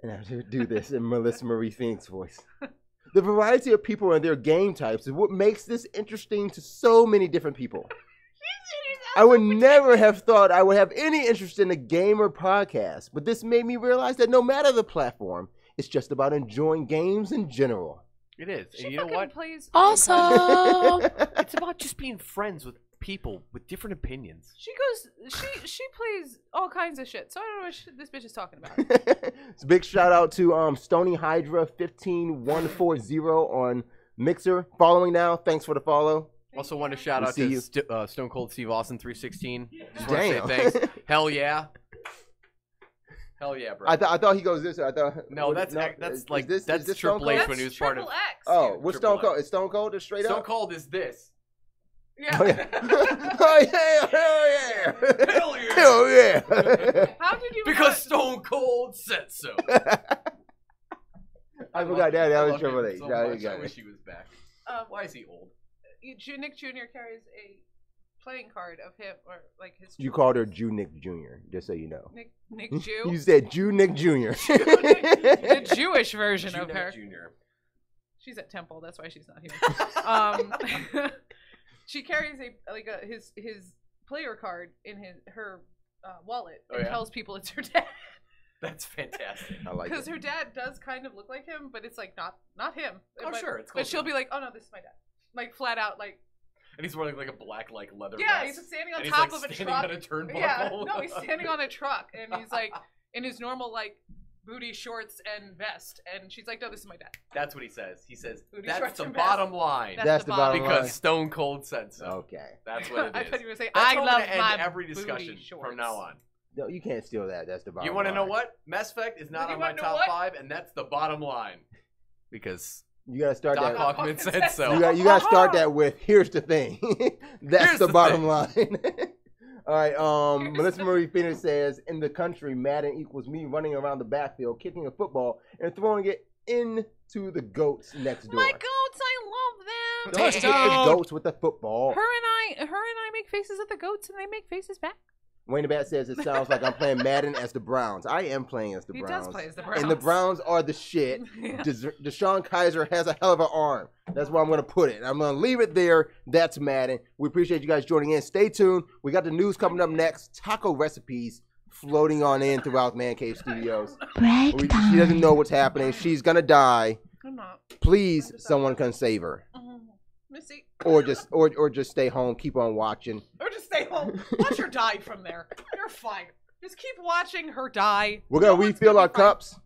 and I should do this in Melissa Marie Phoenix voice. The variety of people and their game types is what makes this interesting to so many different people. I would never have thought I would have any interest in a gamer podcast, but this made me realize that no matter the platform, it's just about enjoying games in general. It is. She And you know fucking what? plays. Awesome. It's about just being friends with people with different opinions. She plays all kinds of shit. So I don't know what this bitch is talking about. It's a big shout out to Stony Hydra 15140 on Mixer. Following now. Thanks for the follow. Also want to shout We'll out see to you. Stone Cold Steve Austin 316. Just want to Damn. say thanks. Hell yeah. Hell yeah, bro. I thought he goes this way. I thought No, that's like that's this Triple Stone H Cold? when he was That's part of. Triple X. Oh, dude. what's Triple Stone Cold? X. Is Stone Cold just straight Stone up? Cold is this. Yeah. Oh yeah! Oh yeah! Hell yeah! Hell yeah. Hell yeah! How did you? Because Stone Cold said so. I forgot that. That I was love Triple him H. so Now you much. got I it. wish he was back. Why is he old? Nick Jr. carries a playing card of him or like his. You called her Jew Nick Jr. Just so you know. Nick Jew. You said Jew Nick Jr. The Jewish version of her. Junior. She's at Temple. That's why she's not here. She carries his player card in her wallet Oh, and yeah? tells people it's her dad. That's fantastic. I like Because it. her dad does kind of look like him, but it's like not him. Oh, but, sure, it's but close she'll enough. be like, oh no, this is my dad. Like flat out, like And he's wearing like a black leather yeah, vest. he's standing on And top he's, of like, a standing truck. on a turnbuckle. Yeah, no, he's standing on a truck, and he's like in his normal like booty shorts and vest, and she's like, no, this is my dad. That's what he says. He says, Booty that's shorts the and vest. bottom line. That's the bottom line. Because Stone Cold said so. Okay. That's what it is. I thought you were gonna say, That's I how I'm love gonna end my every booty discussion shorts. from now on. No, you can't steal that. That's the bottom You want to know line. what? Mass Effect is not You on my wanna know top what? 5, and that's the bottom line. Because You gotta start Doc that. Hockman said so. You gotta start that with. Here's the thing. That's Here's the the bottom thing. line. All right. Here's Melissa the Marie Phoenix says, in the country, Madden equals me running around the backfield, kicking a football, and throwing it into the goats next door. My goats, I love them. Don't hit the goats with the football. Her and I make faces at the goats, and they make faces back. Wayne the Bat says it sounds like I'm playing Madden as the Browns. I am playing as the He Browns. does play as the Browns. And the Browns are the shit. Yeah. Deshaun Kaiser has a hell of an arm. That's where I'm going to put it. I'm going to leave it there. That's Madden. We appreciate you guys joining in. Stay tuned. We got the news coming up next. Taco recipes floating on in throughout Man Cave Studios. She doesn't know what's happening. She's going to die. I'm not. Please, someone can save her. Missy. Or just stay home. Keep on watching. Or just stay home. Watch her die from there. You're fine. Just keep watching her die. We're going to No one's refill gonna our be fine. cups.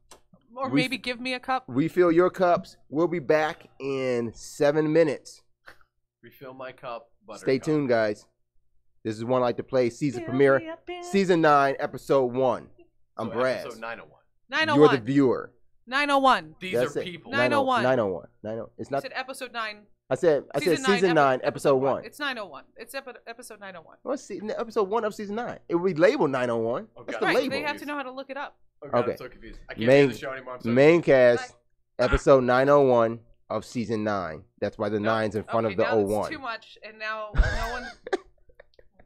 Or maybe give me a cup. Refill your cups. We'll be back in 7 minutes. Refill my cup. Stay Buttercup. tuned, guys. This is One Like to Play season Fill premiere, me up in- season 9, episode 1. I'm So Braz. Episode 901. You're 901. the viewer. 901. These That's are it. people. 901. 901. It's You not. said episode 9. I said season 9, episode 1. It's 901. It's episode 901. What's episode 1 of season 9? It would be labeled 901. Oh, That's God. the Right, label. they have to know how to look it up. Oh, God, Okay. I'm so confused. I can't Main- do the show anymore. I'm so Maincast, episode 901 of season 9. That's why the No. 9's in front Okay, of the now it's 01. too much, and now no one.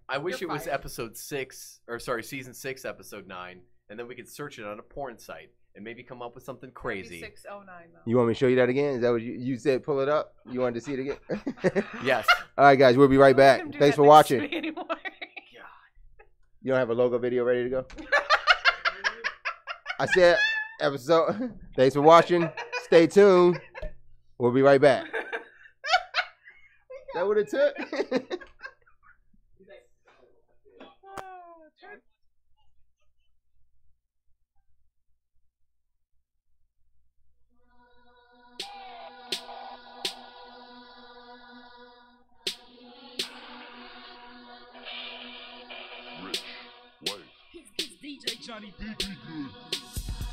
I wish You're it was fired. episode 6, or sorry, season 6, episode 9, and then we could search it on a porn site and maybe come up with something crazy. 609 though. You want me to show you that again? Is that what you said? Pull it up? You wanted to see it again? Yes. All right, guys. We'll be right back. Don't let him do Thanks that for next to watching. me anymore. You don't have a logo video ready to go? I said episode. Thanks for watching. Stay tuned. We'll be right back. That what it took? It's DJ Johnny B. Good.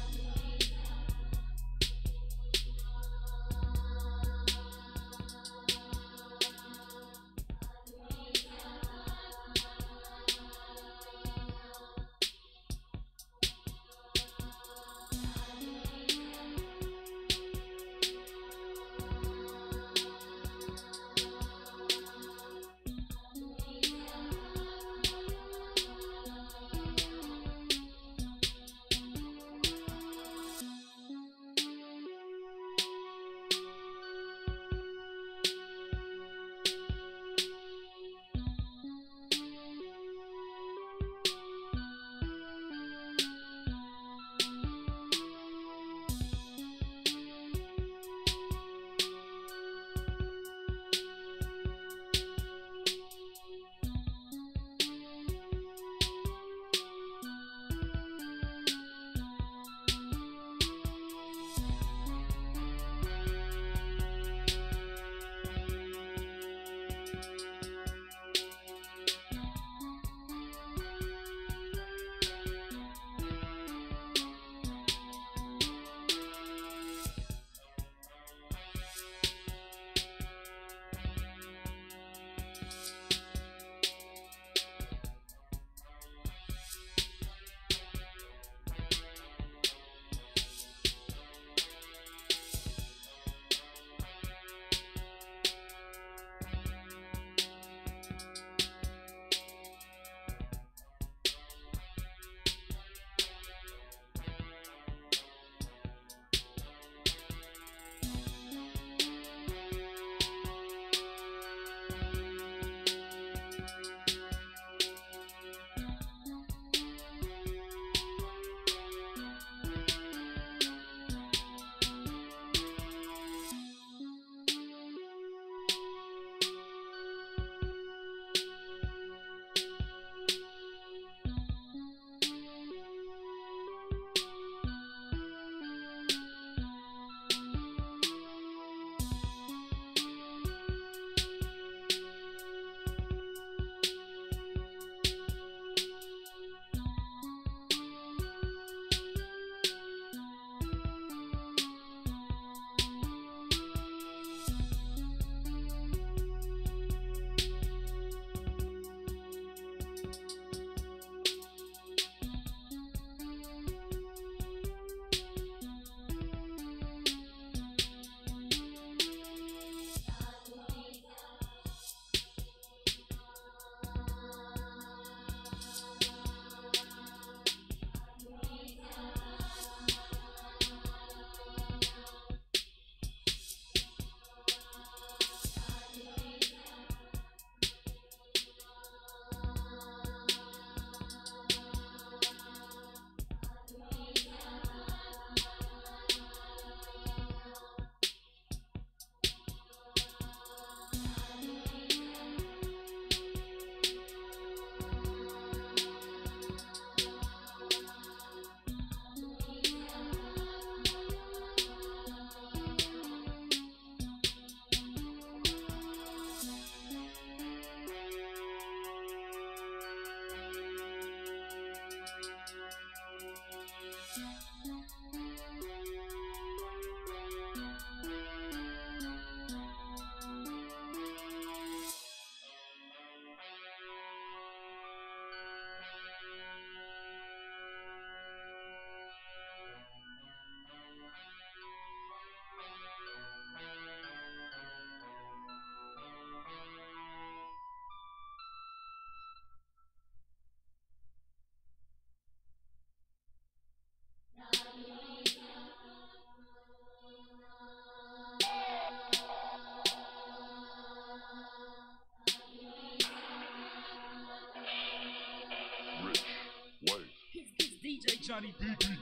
Johnny be good.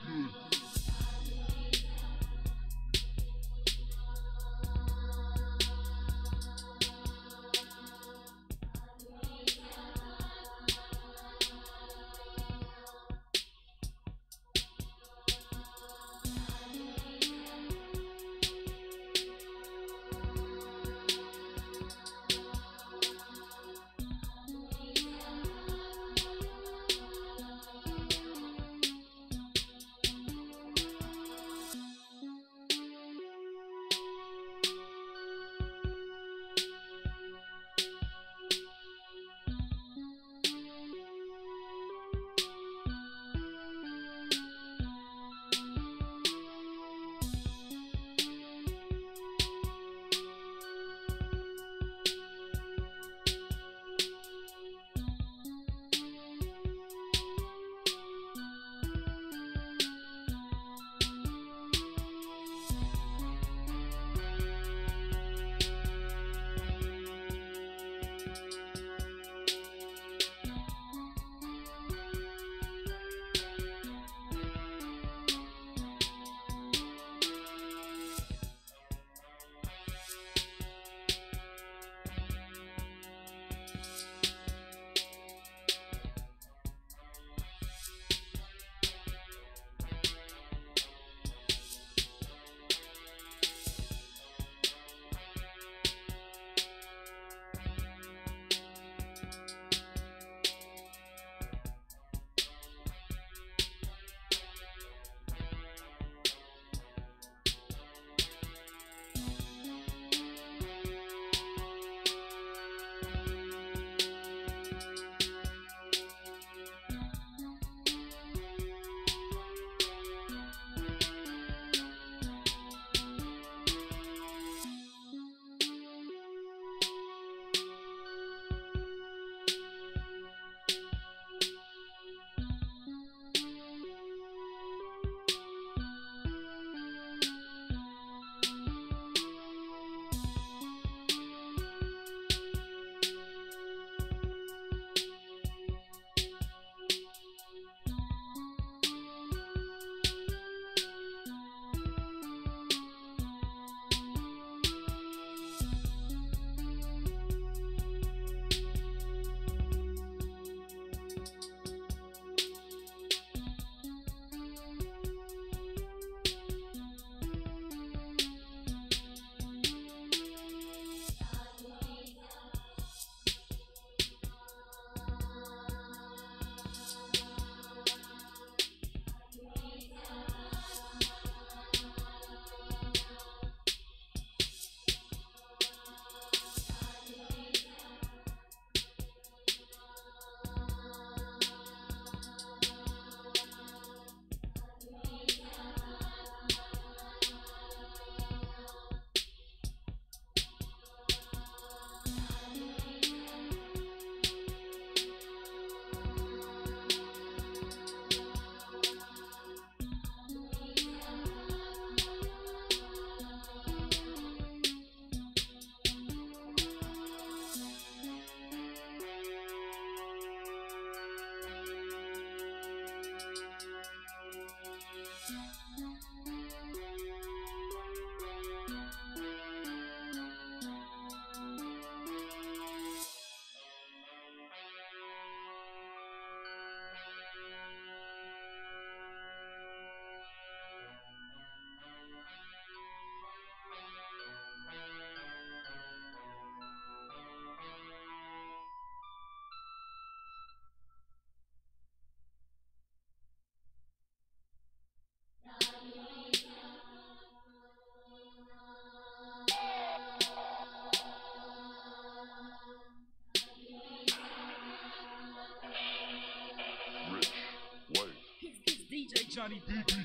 Johnny be good.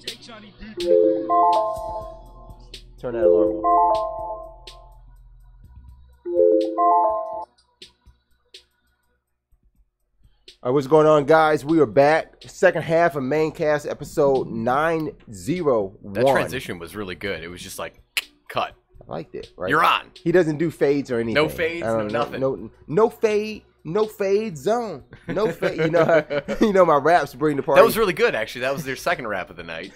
DJ Johnny B. B. Good. Turn that alarm off. All right, what's going on, guys? We are back. Second half of Maincast, episode 901. That transition was really good. It was just like, cut. I liked it, right? You're on. He doesn't do fades or anything. No fades, I don't no know, nothing. No fade, no fade zone. No fade. You know my raps bring the party. That was really good, actually. That was their second rap of the night.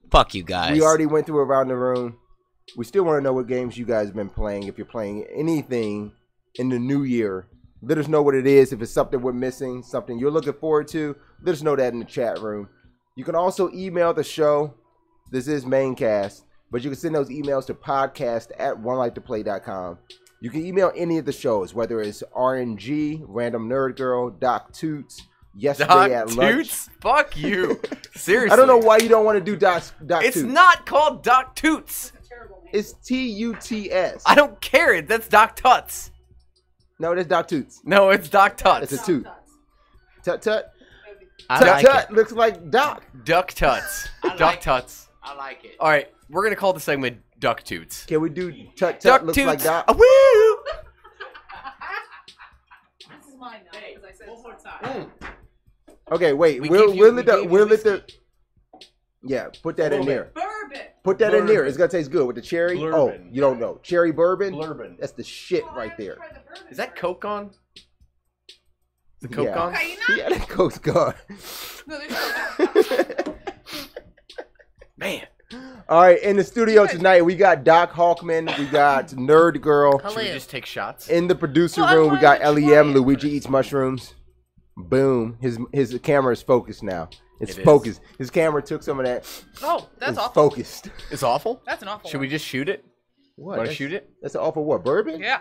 Fuck you guys. We already went through around the room. We still want to know what games you guys have been playing. If you're playing anything in the new year, let us know what it is. If it's something we're missing, something you're looking forward to, let us know that in the chat room. You can also email the show. This is Maincast, but you can send those emails to podcast@onelifetoplay.com. You can email any of the shows, whether it's RNG, Random Nerd Girl, Doc Toots, Yesterday at Doc Lunch. Toots? Fuck you. Seriously. I don't know why you don't want to do Doc It's Toots. not called Doc Toots. It's Tuts. I don't care. That's Doc Tuts. No, that's Doc Toots. No, it's Doc Tuts. It's a toot. Tut tut. I Tut like tut it. looks like Doc. Duck Tuts. I Duck like it. Tuts. I like it. All right, we're going to call the segment Duck Toots. Can we do tut tut Duck looks Toots. like Doc? Ah, woo! This is mine now because I said One more time. Okay, wait. We We'll gave you- let we the gave you we'll let whiskey. the put that in there. bourbon. Put that in there. Bourbon. It's gonna taste good with the cherry. Bourbon. Oh, you don't know cherry bourbon? Bourbon. That's the shit right there. Is that Coke on? The Coke Yeah. on? Yeah, that Coke's gone. No, there's Man. All right, in the studio tonight we got Doc Hawkman, we got Nerd Girl. Should we just take shots? In the producer Well, I room we got wanted to LEM. try it Luigi eats mushrooms. Boom. His camera is focused now. It's It is. focused. His camera took some of that. Oh, that's It's awful. focused. It's awful? That's an awful Should we just shoot it? What? Want to That's- shoot it? That's an awful what? Bourbon? Yeah,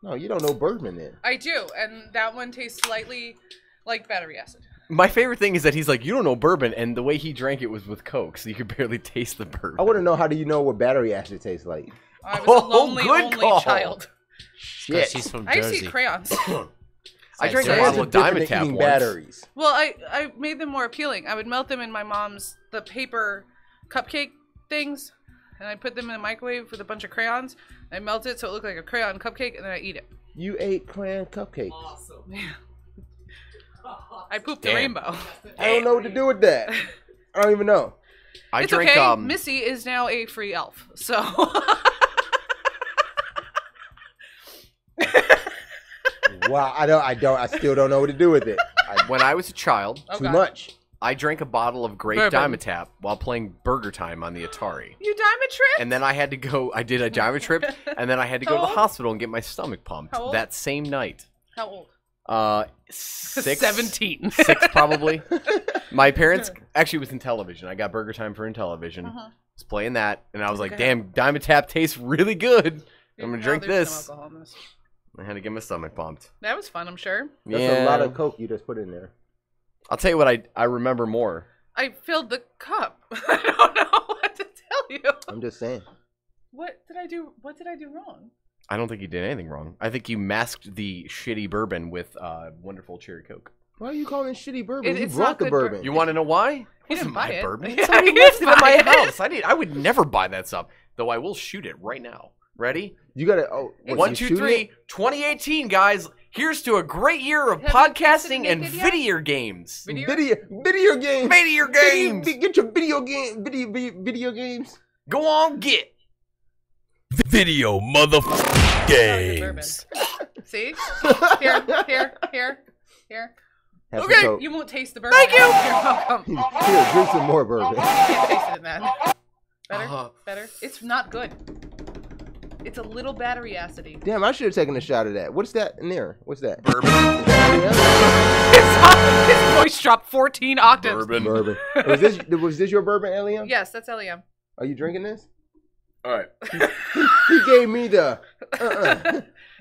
No, you don't know bourbon then. I do, and that one tastes slightly like battery acid. My favorite thing is that he's like, you don't know bourbon, and the way he drank it was with Coke, so you could barely taste the bourbon. I want to know, how do you know what battery acid tastes like? I was a Oh, lonely good only call. child. Shit. She's from I used to Jersey. eat crayons. I drank a Jersey. bottle of different than Dimetap eating once. batteries. Well, I made them more appealing. I would melt them in my mom's the paper cupcake things, and I put them in the microwave with a bunch of crayons. I melt it so it looked like a crayon cupcake, and then I eat it. You ate crayon cupcakes. Awesome. I pooped the Damn. rainbow. I don't know what to do with that. I don't even know. I It's drank, okay. Missy is now a free elf, so Wow, I still don't know what to do with it. when I was a child, Too Okay. much. I drank a bottle of grape Bourbon. Dimetap while playing Burger Time on the Atari. You diamond trip? And then I had to go, I did a diamond trip, and then I had to go to How the old? hospital and get my stomach pumped How old? that same night. How old? 6. 17. 6 probably. My parents, actually it was in television. I got Burger Time for in television. Uh-huh. Was playing that, and I was like, Okay. damn, Dimetap tastes really good. I'm gonna No, drink there's this. No alcohol in this. I had to get my stomach pumped. That was fun, I'm sure. That's yeah. a lot of Coke you just put in there. I'll tell you what I remember more. I filled the cup. I don't know what to tell you. I'm just saying. What did I do? What did I do wrong? I don't think you did anything wrong. I think you masked the shitty bourbon with wonderful cherry Coke. Why are you calling shitty bourbon? You It's brought not the good bourbon. You want to know why? He Wasn't didn't buy my it. bourbon. Yeah, Somebody he left it didn't in my buy it. house. I would never buy that stuff. Though I will shoot it right now. Ready? You gotta. Oh, what, 1, you 2, shoot 3. it? 2018, guys. Here's to a great year of Have you podcasting and tasted naked yet? video games. Video? Video games. Video games. Get your video games. Go on, get. Video motherfucking games. See? Here. Have some Okay, Coke. You won't taste the bourbon. Thank you. You're welcome. Here, drink some more bourbon. Can't taste it, man. Better? Uh-huh. Better? It's not good. It's a little battery acidy. Damn, I should have taken a shot of that. What's that in there? What's that? Bourbon. His voice dropped 14 octaves. Bourbon. Bourbon. Was this your bourbon, Eliam? Yes, that's LEM. Are you drinking this? All right. He gave me the.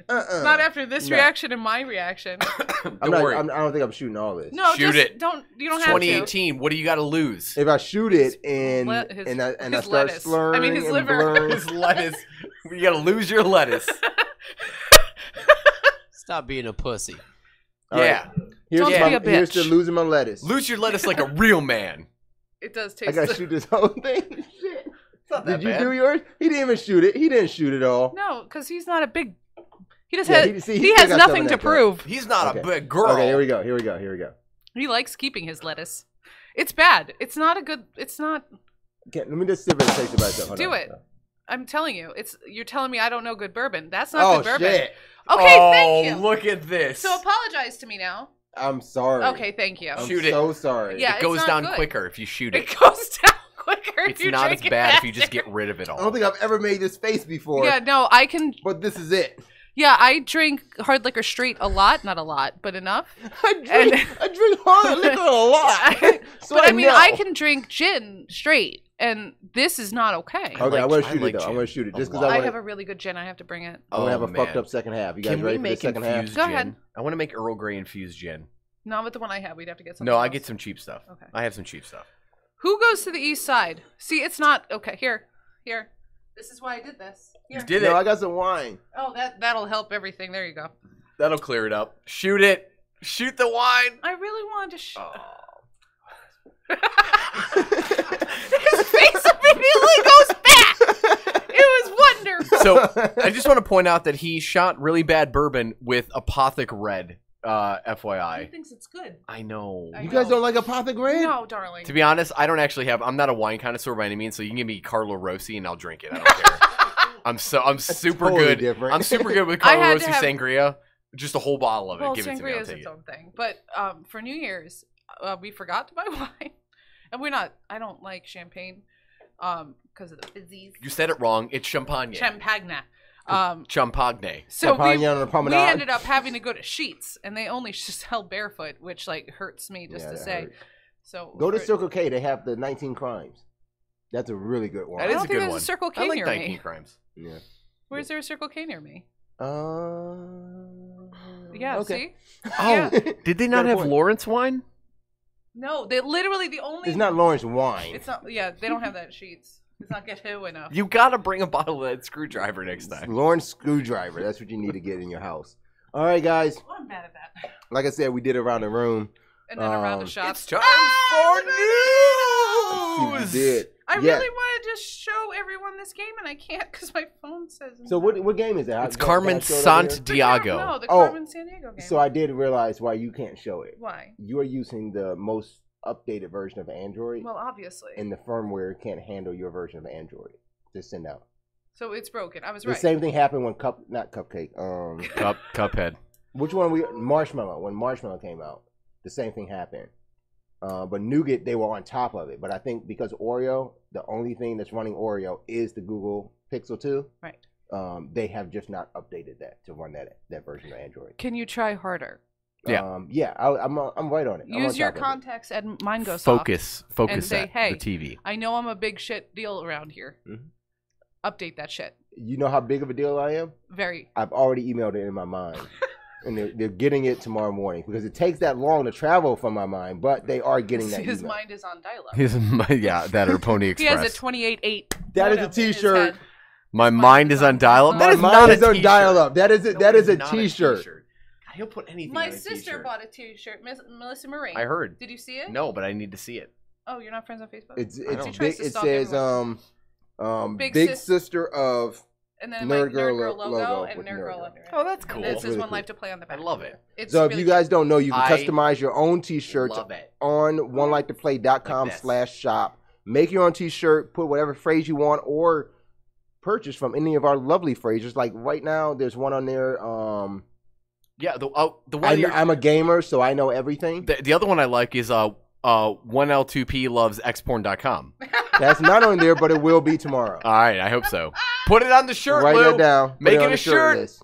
Not after this No. reaction and my reaction. Don't worry. I don't think I'm shooting all this. No, Shoot just it. don't. You don't have to. 2018. What do you got to lose? If I shoot it and his I lettuce. start slurring I mean, his and liver. blurring, His lettuce. You got to lose your lettuce. Stop being a pussy. All Yeah. Here's, Don't be a here's bitch. to losing my lettuce. Lose your lettuce like a real man. It does I taste. gotta shoot this whole thing. Shit. It's not that Did you bad. do yours? He didn't even shoot it. He didn't shoot it all. No, because he's not a big. He just Yeah, has. he He still has got nothing some to in that cup. prove. He's not Okay. a big girl. Okay, here we go. Here we go. Here we go. He likes keeping his lettuce. It's bad. It's not a good. It's not. Okay, let me just sip it and taste it by itself. Hold Do on. it. I'm telling you. You're telling me I don't know good bourbon. That's not Oh good bourbon. shit! Okay, Oh, thank you. look at this. So apologize to me now. I'm sorry. Okay, thank you. I'm Shoot it. so sorry. Yeah, it it's goes not down good. quicker if you shoot it. It goes down quicker. It's if you not drink as it bad if you just faster. get rid of it all. I don't think I've ever made this face before. Yeah, no, I can. But this is it. Yeah, I drink hard liquor straight a lot, not a lot, but enough. I drink hard liquor a lot. So but I mean, know. I can drink gin straight, and this is not okay. Okay, I'm gonna shoot like it though. I'm gin gonna shoot it a just because lot. I I want have to. a really good gin. I have to bring it. I'm gonna have a man. fucked up second half. You guys Can ready we for the make second half? infused Go gin? ahead. I want to make Earl Grey infused gin. Not with the one I have. We'd have to get something. No, I else. get some cheap stuff. Okay. I have some cheap stuff. Who goes to the east side? See, it's not okay. Here. This is why I did this. Here. You did No, it. I got some wine. Oh, that'll help everything. There you go. That'll clear it up. Shoot it. Shoot the wine. I really wanted to. Oh. His face immediately goes back. It was wonderful. So I just want to point out that he shot really bad bourbon with Apothic Red. He FYI. thinks it's good. I know. I You know. guys don't like Apothic Red? No, darling. To be honest, I don't actually have. I'm not a wine connoisseur by any means, so you can give me Carlo Rossi and I'll drink it. I don't care. I'm super totally good. different. I'm super good with I Carlo had Rossi to have- sangria. Just a whole bottle of it. Well, Give it to me. sangria I'll is take its it. own thing. But for New Year's, we forgot to buy wine, and we're not. I don't like champagne, because of the fizzies. You said it wrong. It's champagne. Champagne. Champagne. So Champagne we on the promenade. ended up having to go to Sheets, and they only sell barefoot, which like hurts me just Yeah, to that say. hurt. So Go to for- Circle K. They have the 19 Crimes. That's a really good one. That I is don't a think good there's one. a Circle K I like near 19 me. Crimes. Yeah. Where's there a Circle K near me? Yeah. Okay. See. Oh, Yeah. did they Got not a have point. Lawrence wine? No, they literally the only. It's not Lawrence wine. It's not. Yeah, they don't have that at Sheets. It's not Ghetto enough. You gotta bring a bottle of that screwdriver next It's time. Lawrence screwdriver. That's what you need to get in your house. All right, guys. Oh, I'm bad at that. Like I said, we did it around the room. And then around the It's shop. It's time Let's see for what we news. did. I Yeah. really want to just show everyone this game, and I can't because my phone says. So what game is that? It's Carmen Can I show it over here? Santiago. No, the Oh, Carmen San Diego game. So I did realize why you can't show it. Why? You are using the most updated version of Android, Well, obviously. and the firmware can't handle your version of Android. Just send out. So it's broken. I was The right. same thing happened when Cupcake. Cuphead. Which one Marshmallow? When Marshmallow came out, the same thing happened. But Nougat, they were on top of it. But I think because Oreo, the only thing that's running Oreo is the Google Pixel 2. Right. They have just not updated that to run that version of Android. Can you try harder? Yeah. Yeah, I'm right on it. I'm Use on your top of it. contacts and mine goes Focus and say, at hey, the TV. I know I'm a big shit deal around here. Mhm. Update that shit. You know how big of a deal I am? Very. I've already emailed it in my mind. And they're getting it tomorrow morning because it takes that long to travel from my mind, but they are getting that His email. mind is on dial-up. Yeah, that or Pony He has a Express. 28.8. That is a modem in his t-shirt. head. My mind is on dial-up. My That is mind not a is on t-shirt. dial-up. That is No, that it is a not t-shirt. God, he'll put anything My on a sister t-shirt. bought a t-shirt, Melissa Marie. I heard. Did you see it? No, but I need to see it. Oh, you're not friends on Facebook? It's She big. tries to It stalk says everyone. big, Big sister of and then Nerd like Girl Nerd Girl logo logo and with Nerd Nerd Girl Girl. under it. Oh, that's And cool. then it That's says really One cool. Life to Play on the back. I love it. It's So if really you guys don't know, you can I customize your own t-shirts Love it. on Like this. onelikeToplay.com/shop. Make your own t-shirt, put whatever phrase you want, or purchase from any of our lovely phrases. Like right now, there's one on there. Yeah, the one you're- I'm a gamer, so I know everything. the other one I like is 1L2P loves xporn.com. That's not on there, but it will be tomorrow. All right, I hope so. Put it on the shirt, Write Lou. that down. Put Make on it the a shirt. list.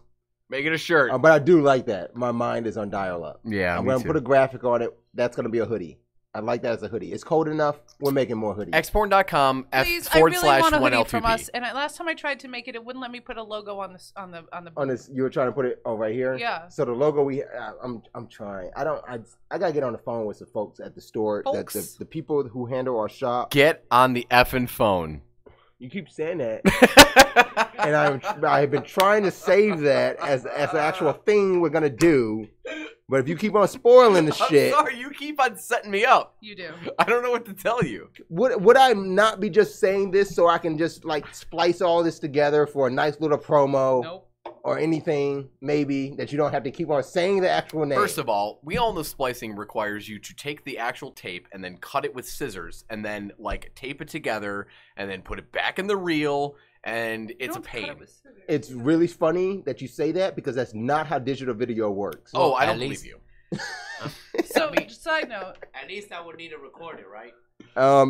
Make it a shirt. But I do like that. My mind is on dial-up. Yeah, I'm me gonna too. put a graphic on it. That's gonna be a hoodie. I like that as a hoodie. It's cold enough. We're making more hoodies. xporn.com Please, I really want a hoodie from 1L2P. us. And last time I tried to make it, it wouldn't let me put a logo on this on the. On this, you were trying to put it right here. Yeah. So the logo I'm trying. I gotta get on the phone with some folks at the store. Folks? That the people who handle our shop. Get on the effing phone. You keep saying that, and I've been trying to save that as an actual thing we're gonna do. But if you keep on spoiling the shit, I'm sorry, you keep on setting me up. You do. I don't know what to tell you. would I not be just saying this so I can just like splice all this together for a nice little promo? Nope. Or anything, maybe, that you don't have to keep on saying the actual name. First of all, we all know splicing requires you to take the actual tape and then cut it with scissors and then, like, tape it together and then put it back in the reel, and it's a pain. It's really funny that you say that because that's not how digital video works. Oh, I don't believe you. So, side note. At least I would need to record it, right?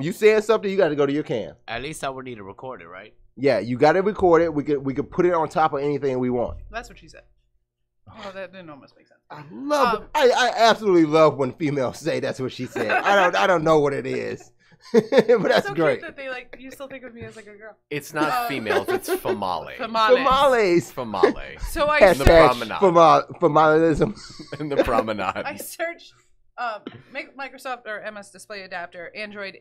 You saying something, you got to go to your cam. At least I would need to record it, right? Yeah, you got to record it. We could put it on top of anything we want. That's what she said. Oh, that didn't almost make sense. I love. I absolutely love when females say that's what she said. I don't know what it is, but that's so great. Cute that they like. You still think of me as like a girl. It's not females. It's famale. Famales. Famale. So I In the promenade. Famalism. In the promenade. I searched Microsoft or MS Display Adapter Android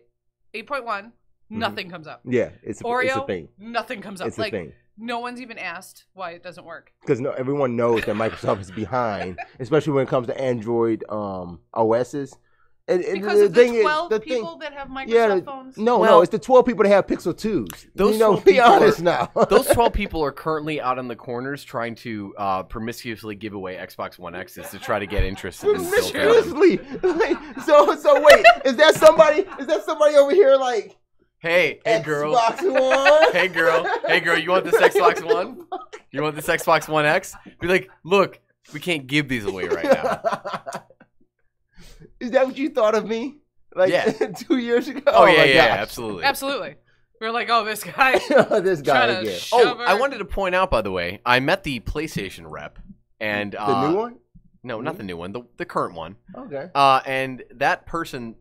8.1. Nothing comes up. Yeah, it's Oreo, a thing. Nothing comes up. It's a thing. No one's even asked why it doesn't work. Because everyone knows that Microsoft is behind, especially when it comes to Android OSs. Because of the 12 people that have Microsoft phones? No, it's the 12 people that have Pixel 2s. Those be honest now. Those 12 people are currently out in the corners trying to promiscuously give away Xbox One X's to try to get interest in them. Promiscuously? So wait, is that somebody over here like... Hey girl. Xbox One? Hey girl, you want this Xbox One? You want this Xbox One X? Be like, look, we can't give these away right now. Is that what you thought of me? Like 2 years ago? Oh yeah, absolutely. Absolutely. We're like, oh, this guy. This guy again. Oh, I wanted to point out, by the way, I met the PlayStation rep. And the new one? No, not the new one, the current one. Okay. And that person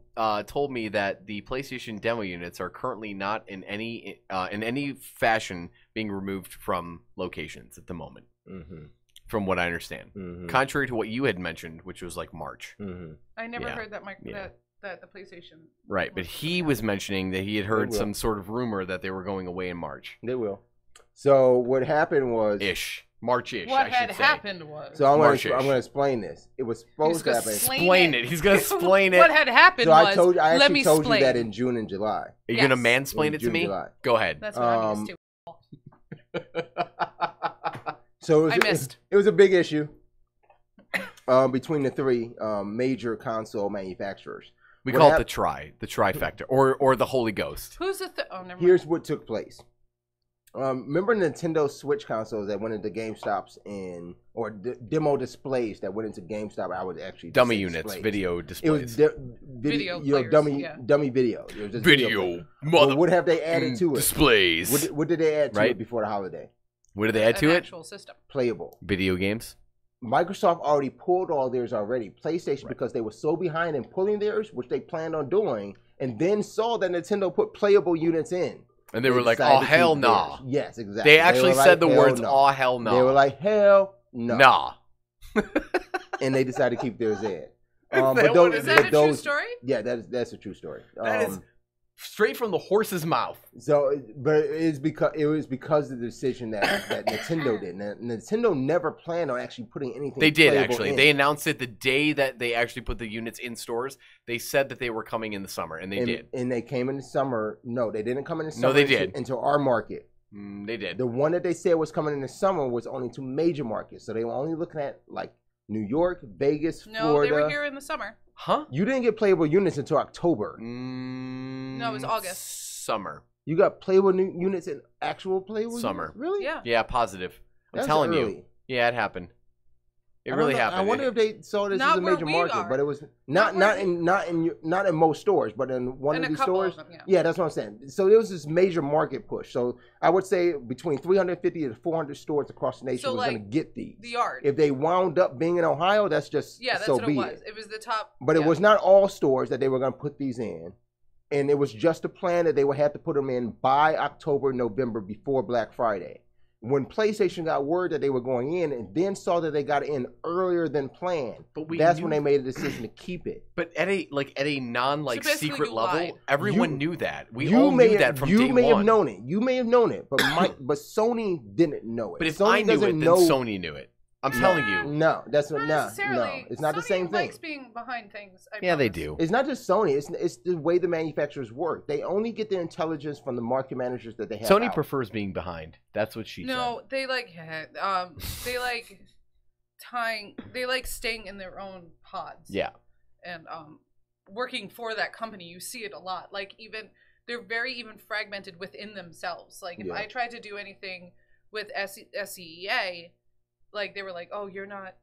told me that the PlayStation demo units are currently not in any fashion being removed from locations at the moment. Mm-hmm. From what I understand, contrary to what you had mentioned, which was like March. Mm-hmm. I never heard that that the PlayStation. Right, but he was mentioning that he had heard some sort of rumor that they were going away in March. They will. So what happened was March-ish. What I had should say. happened was. So I'm going to explain this. It was supposed to happen. Explain it. He's going to explain it. What had happened was. I actually told you that in June and July. Are you going to mansplain it to me? July. Go ahead. That's what I'm used to. So I missed. It was a big issue between the three major console manufacturers. We call it the trifecta, or the Holy Ghost. Who's the? Oh, never mind. Here's what took place. Remember Nintendo Switch consoles that went into GameStops or demo displays that went into GameStop? I would actually dummy units, video displays. Video players, dummy video. It was just video. Well, what have they added to it? Displays. What did they add to it before the holiday? What did they add to it? Actual system. Playable. Video games. Microsoft already pulled all theirs already. PlayStation, because they were so behind in pulling theirs, which they planned on doing, and then saw that Nintendo put playable units in. And they were like, oh, hell nah. Yes, exactly. They actually said the words, oh, hell nah. They were like, hell no. Nah. And they decided to keep theirs in. Is that a true story? Yeah, that's a true story. That is straight from the horse's mouth. So, but it was because of the decision that Nintendo did. Now, Nintendo never planned on actually putting anything. They did actually. They announced it the day that they actually put the units in stores. They said that they were coming in the summer, and they did. And they came in the summer. No, they didn't come in the summer. No, they did into our market. They did. The one that they said was coming in the summer was only to major markets. So they were only looking at like New York, Vegas, Florida. No, they were here in the summer. Huh? You didn't get playable units until October. No, it was August. Summer. You got playable units in actual playable summer. Units? Really? Yeah. Yeah, positive. That's telling early. you. Yeah, it happened. It really happened. I wonder if they saw this as a major market, but it was not in most stores, but in one of these stores. Them, yeah, that's what I'm saying. So there was this major market push. So I would say between 350 to 400 stores across the nation was going to get these. The yard. If they wound up being in Ohio, that's just that's so what be it was. It was the top. But it was not all stores that they were going to put these in. And it was just a plan that they would have to put them in by October, November, before Black Friday. When PlayStation got word that they were going in and then saw that they got in earlier than planned, that's when they made a decision to keep it. But at a non secret level, lied. Everyone knew that. We all knew that from day one. You may have known it. You may have known it, but but Sony didn't know it. But if Sony I knew it, then Sony knew it. I'm telling you. No, that's what. Not No, necessarily. it's not the Sony same thing. likes being behind things. I Yeah, they promise. do. It's not just Sony. It's the way the manufacturers work. They only get their intelligence from the market managers that they have. Sony out. prefers being behind. That's what she No, said. they like they like they like staying in their own pods. Yeah. And working for that company, you see it a lot. Like even they're very even fragmented within themselves. Like if I tried to do anything with SEEA, like they were like, "Oh, you're not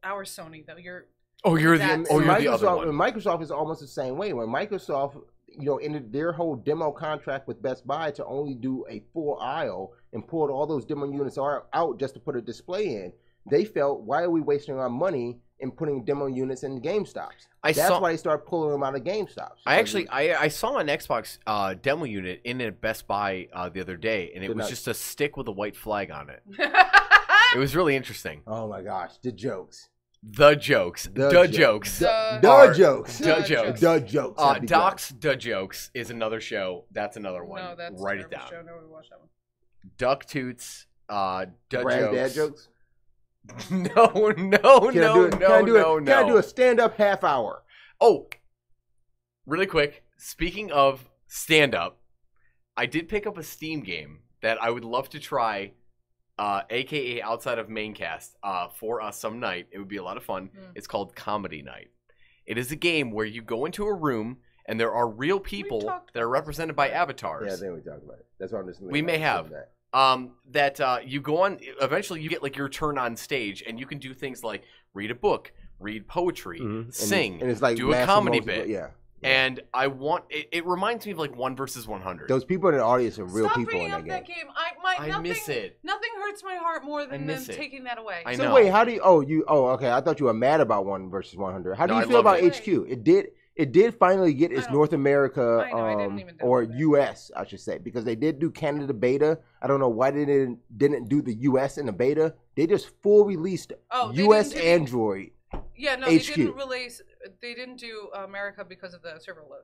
our Sony though. You're You're the And other one. Microsoft is almost the same way. When Microsoft, ended their whole demo contract with Best Buy to only do a full aisle and pulled all those demo units out just to put a display in, they felt, why are we wasting our money in putting demo units in GameStops? That's why they started pulling them out of GameStops. I saw an Xbox demo unit in a Best Buy the other day, and it was just a stick with a white flag on it. It was really interesting. Oh my gosh, the jokes. The jokes. The jokes. The jokes. The jokes. The jokes. Doc's The Jokes is another show. That's another one. No, that's Write a it down. show. No, we watched that one. Duck Toots. The Brad dad jokes. No. Can I do a stand-up half hour? Oh, really quick. Speaking of stand-up, I did pick up a Steam game that I would love to try, aka outside of Maincast, for us some night. It would be a lot of fun. It's called Comedy Night. It is a game where you go into a room and there are real people that are represented by avatars. Yeah, I think we talked about it. That's what I'm just. We may have. You go on, eventually you get like your turn on stage, and you can do things like read a book, read poetry, sing, and it's like do a comedy bit. Yeah. And I want it reminds me of like 1 versus 100. Those people in the audience are real Stop people in bringing that up game. that game. I miss it. Nothing hurts my heart more than them miss it. taking that away. I So know. wait, how do you? Okay. I thought you were mad about 1 versus 100. How do No, you I feel about loved HQ? It did finally get its North America I know, I didn't even or download it. US, I should say, because they did do Canada beta. I don't know why they didn't do the US in the beta. They just full released they US didn't do- Android. Yeah, no, HQ. they didn't release. They didn't do America because of the server load.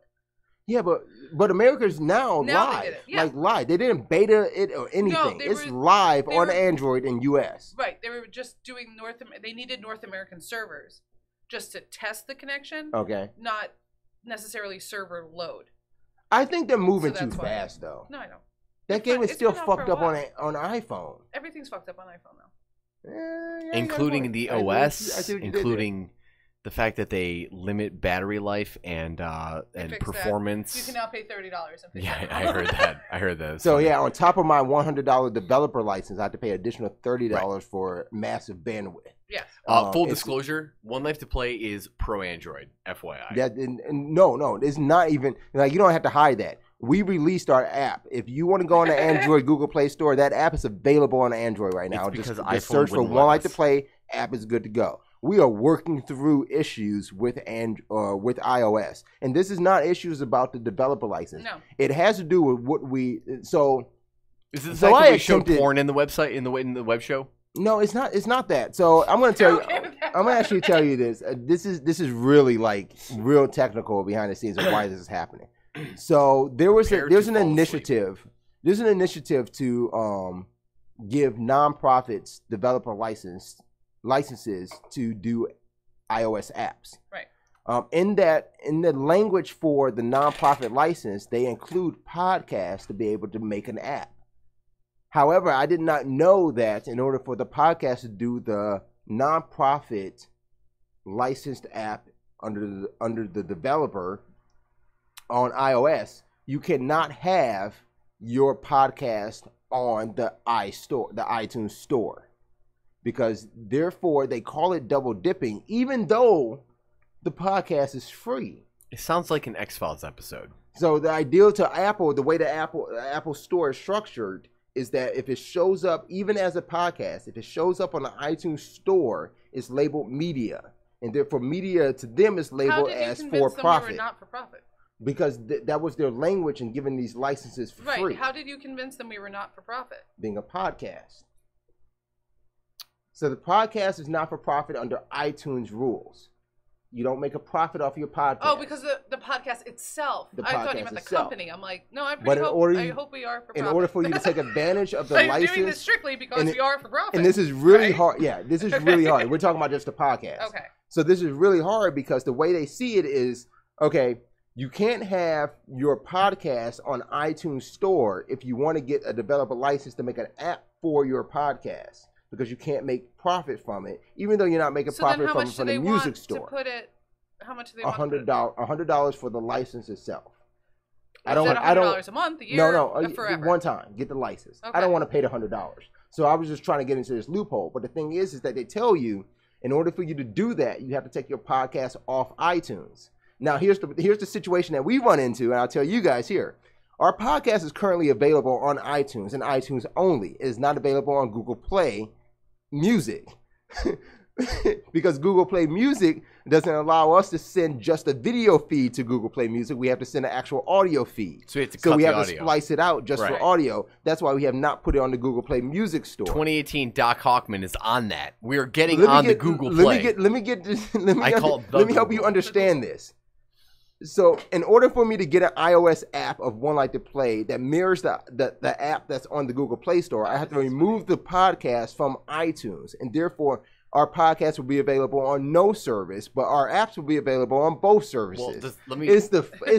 Yeah, but America's now Now they live. did it, yeah. Like live. They didn't beta it or anything. they It's were- live they on were- Android in US. Right, they were just doing They needed North American servers just to test the connection, Okay. not necessarily server load. I think they're moving So too that's why. fast though. No, I know. That It's game fine. is It's still been out for fucked a up while. on iPhone. Everything's fucked up on iPhone now. Yeah, you got a including point. the I see OS, what you did including the fact that they limit battery life and fixed performance. that. You can now pay $30 and fix Yeah, it. I heard that. I heard that. So yeah, on top of my $100 developer license, I have to pay additional $30 for massive bandwidth. Yes. Full it's- disclosure: One Life to Play is pro Android. FYI. That and no, it's not even like you don't have to hide that. We released our app. If you want to go on the Android Google Play Store, that app is available on Android right now. It's because just iPhone search for wouldn't One let Life to us. Play. App is good to go. We are working through issues with with iOS, and this is not issues about the developer license. No. It has to do with what we so. Is it the So fact I that we showed attempted- porn in the website in the web show? No, it's not. It's not that. So I'm going to tell you. Okay with that. I'm going to actually tell you this. This is really like real technical behind the scenes of why this is happening. So there's an initiative. There's an initiative to give nonprofits developer licenses to do iOS apps. Right. In the language for the nonprofit license, they include podcasts to be able to make an app. However, I did not know that in order for the podcast to do the nonprofit licensed app under the developer on iOS, you cannot have your podcast on the iTunes store, because therefore they call it double dipping, even though the podcast is free. It sounds like an X-Files episode. So the ideal to Apple, the way the Apple Store is structured, is that if it shows up, even as a podcast, if it shows up on the iTunes Store, it's labeled media. And therefore media to them is labeled as for profit. We were not for profit? Because that was their language in giving these licenses for Right. free. How did you convince them we were not for profit? Being a podcast. So the podcast is not for profit under iTunes rules. You don't make a profit off your podcast. Oh, because the podcast itself. The I thought podcast you meant the itself. company. I'm like, no, I But hope we are for profit. in order for you to take advantage of the I'm license, doing this strictly because and we are for profit. and this is really right? hard. Yeah, this is really hard. We're talking about just the podcast. Okay. So this is really hard because the way they see it is, okay, you can't have your podcast on iTunes Store if you want to get a developer license to make an app for your podcast, because you can't make profit from it, even though you're not making profit from the music store. To put it, how much do they want? $100 for the license itself. I don't. $100 a month, a year, no, forever. one time, get the license. Okay. I don't want to pay the $100. So I was just trying to get into this loophole. But the thing is that they tell you, in order for you to do that, you have to take your podcast off iTunes. Now, here's the situation that we run into, and I'll tell you guys here. Our podcast is currently available on iTunes, and iTunes only. It is not available on Google Play Music. Because Google Play Music doesn't allow us to send just a video feed to Google Play Music. We have to send an actual audio feed. So we have to cut we have the to audio. splice it out just for audio. That's why we have not put it on the Google Play Music store. 2018 Doc Hawkman is on that. We are getting the Google Play. Let me help you understand this. So in order for me to get an iOS app of One Like to Play that mirrors the app that's on the Google Play Store, I have to remove the podcast from iTunes, and therefore our podcast will be available on no service, but our apps will be available on both services. Well, it's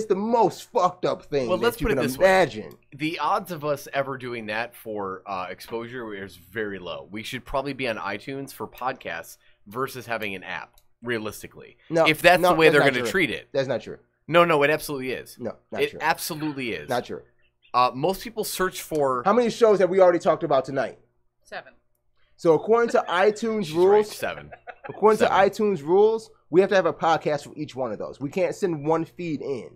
the most fucked up thing that you can imagine. The odds of us ever doing that for exposure is very low. We should probably be on iTunes for podcasts versus having an app. Realistically, if that's the way they're going to treat it. That's not true. No, it absolutely is. No, not it true. Absolutely is. Not true. Most people search for... How many shows have we already talked about tonight? 7. So according to iTunes rules... Right, 7. According to iTunes rules, we have to have a podcast for each one of those. We can't send one feed in.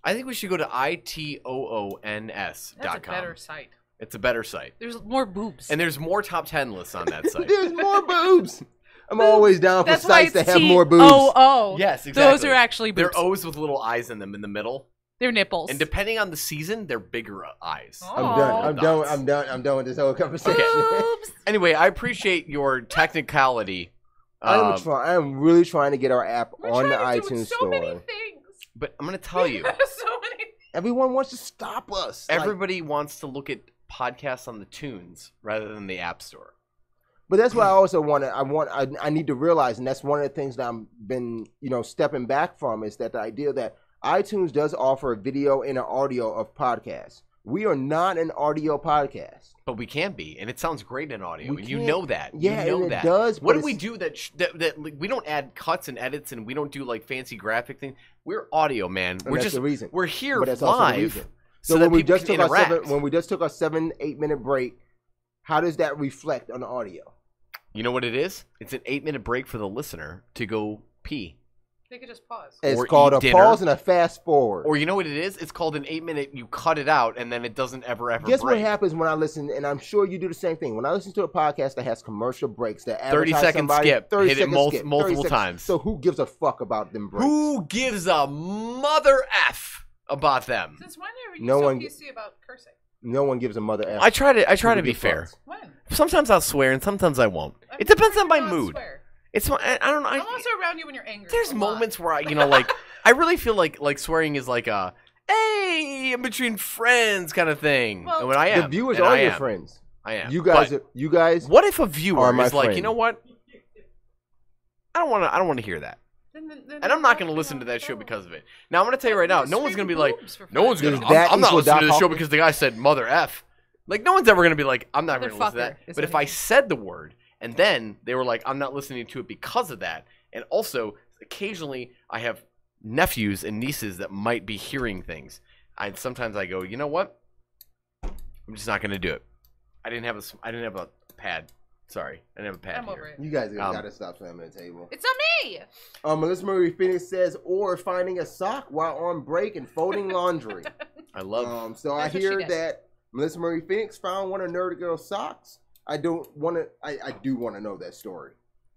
I think we should go to itoons.com. That's a better site. It's a better site. There's more boobs. And there's more top 10 lists on that site. There's more boobs. I'm always down for sites that have more boobs. Oh, yes, exactly. Those are actually boobs. They're O's with little eyes in them in the middle. They're nipples. And depending on the season, they're bigger eyes. Oh. I'm done with this whole conversation. Anyway, I appreciate your technicality. I am really trying to get our app on the iTunes so store. Many things. But I'm going to tell you. So many. Everyone wants to stop us. Everybody wants to look at podcasts on the Tunes rather than the App Store. But that's what I also I need to realize, and that's one of the things that I've been, stepping back from, is that the idea that iTunes does offer a video and an audio of podcasts. We are not an audio podcast. But we can be, and it sounds great in audio. We And you can't- know that. Yeah, you know and it that. does, What but do we do that like, we don't add cuts and edits, and we don't do like fancy graphic things? We're audio, man. And that's the reason. We're here But that's also the live. reason. So when that we people just can took our interact. when we just took our 7-8 minute break, how does that reflect on the audio? You know what it is? It's an 8-minute break for the listener to go pee. They could just pause. It's Or called eat a dinner. pause and a fast forward. Or you know what it is? It's called an 8-minute. You cut it out, and then it doesn't ever Guess break. what happens when I listen, and I'm sure you do the same thing. When I listen to a podcast that has commercial breaks, that 30 advertise second somebody, skip. 30 Hit it second skip, 30 multiple seconds. times. So who gives a fuck about them breaks? Who gives a mother F about them? Since when are you No so one- PC about cursing? No one gives a mother F. I try to Who be gives fair. fucks? When? Sometimes I'll swear, and sometimes I won't. I've It depends never on my heard you not mood. swear. It's I don't know. I'm also around you when you're angry. There's a lot. moments where I really feel like swearing is like a hey in between friends kind of thing. Well, and when I am, The viewers and are I your am, friends. I am. You guys, But what if a viewer are my is like, friend. you know what? I don't want to hear that. And I'm not going to listen to that show because of it. Now I'm going to tell you right now, no one's going to be like, no one's going to. I'm not listening to the show because the guy said mother F. Like no one's ever going to be like, I'm not going to listen to that. Motherfucker is But if what I he means. said the word and then they were like, I'm not listening to it because of that, and also occasionally I have nephews and nieces that might be hearing things. Sometimes I go, you know what? I'm just not going to do it. I didn't have a pad. Sorry, I didn't have a pad I'm here. over it. You guys gotta stop slamming the table. It's not me. Melissa Marie Phoenix says, or finding a sock while on break and folding laundry. I love. So I That's what she hear does. that Melissa Marie Phoenix found one of Nerd Girl's socks. I do want to know that story.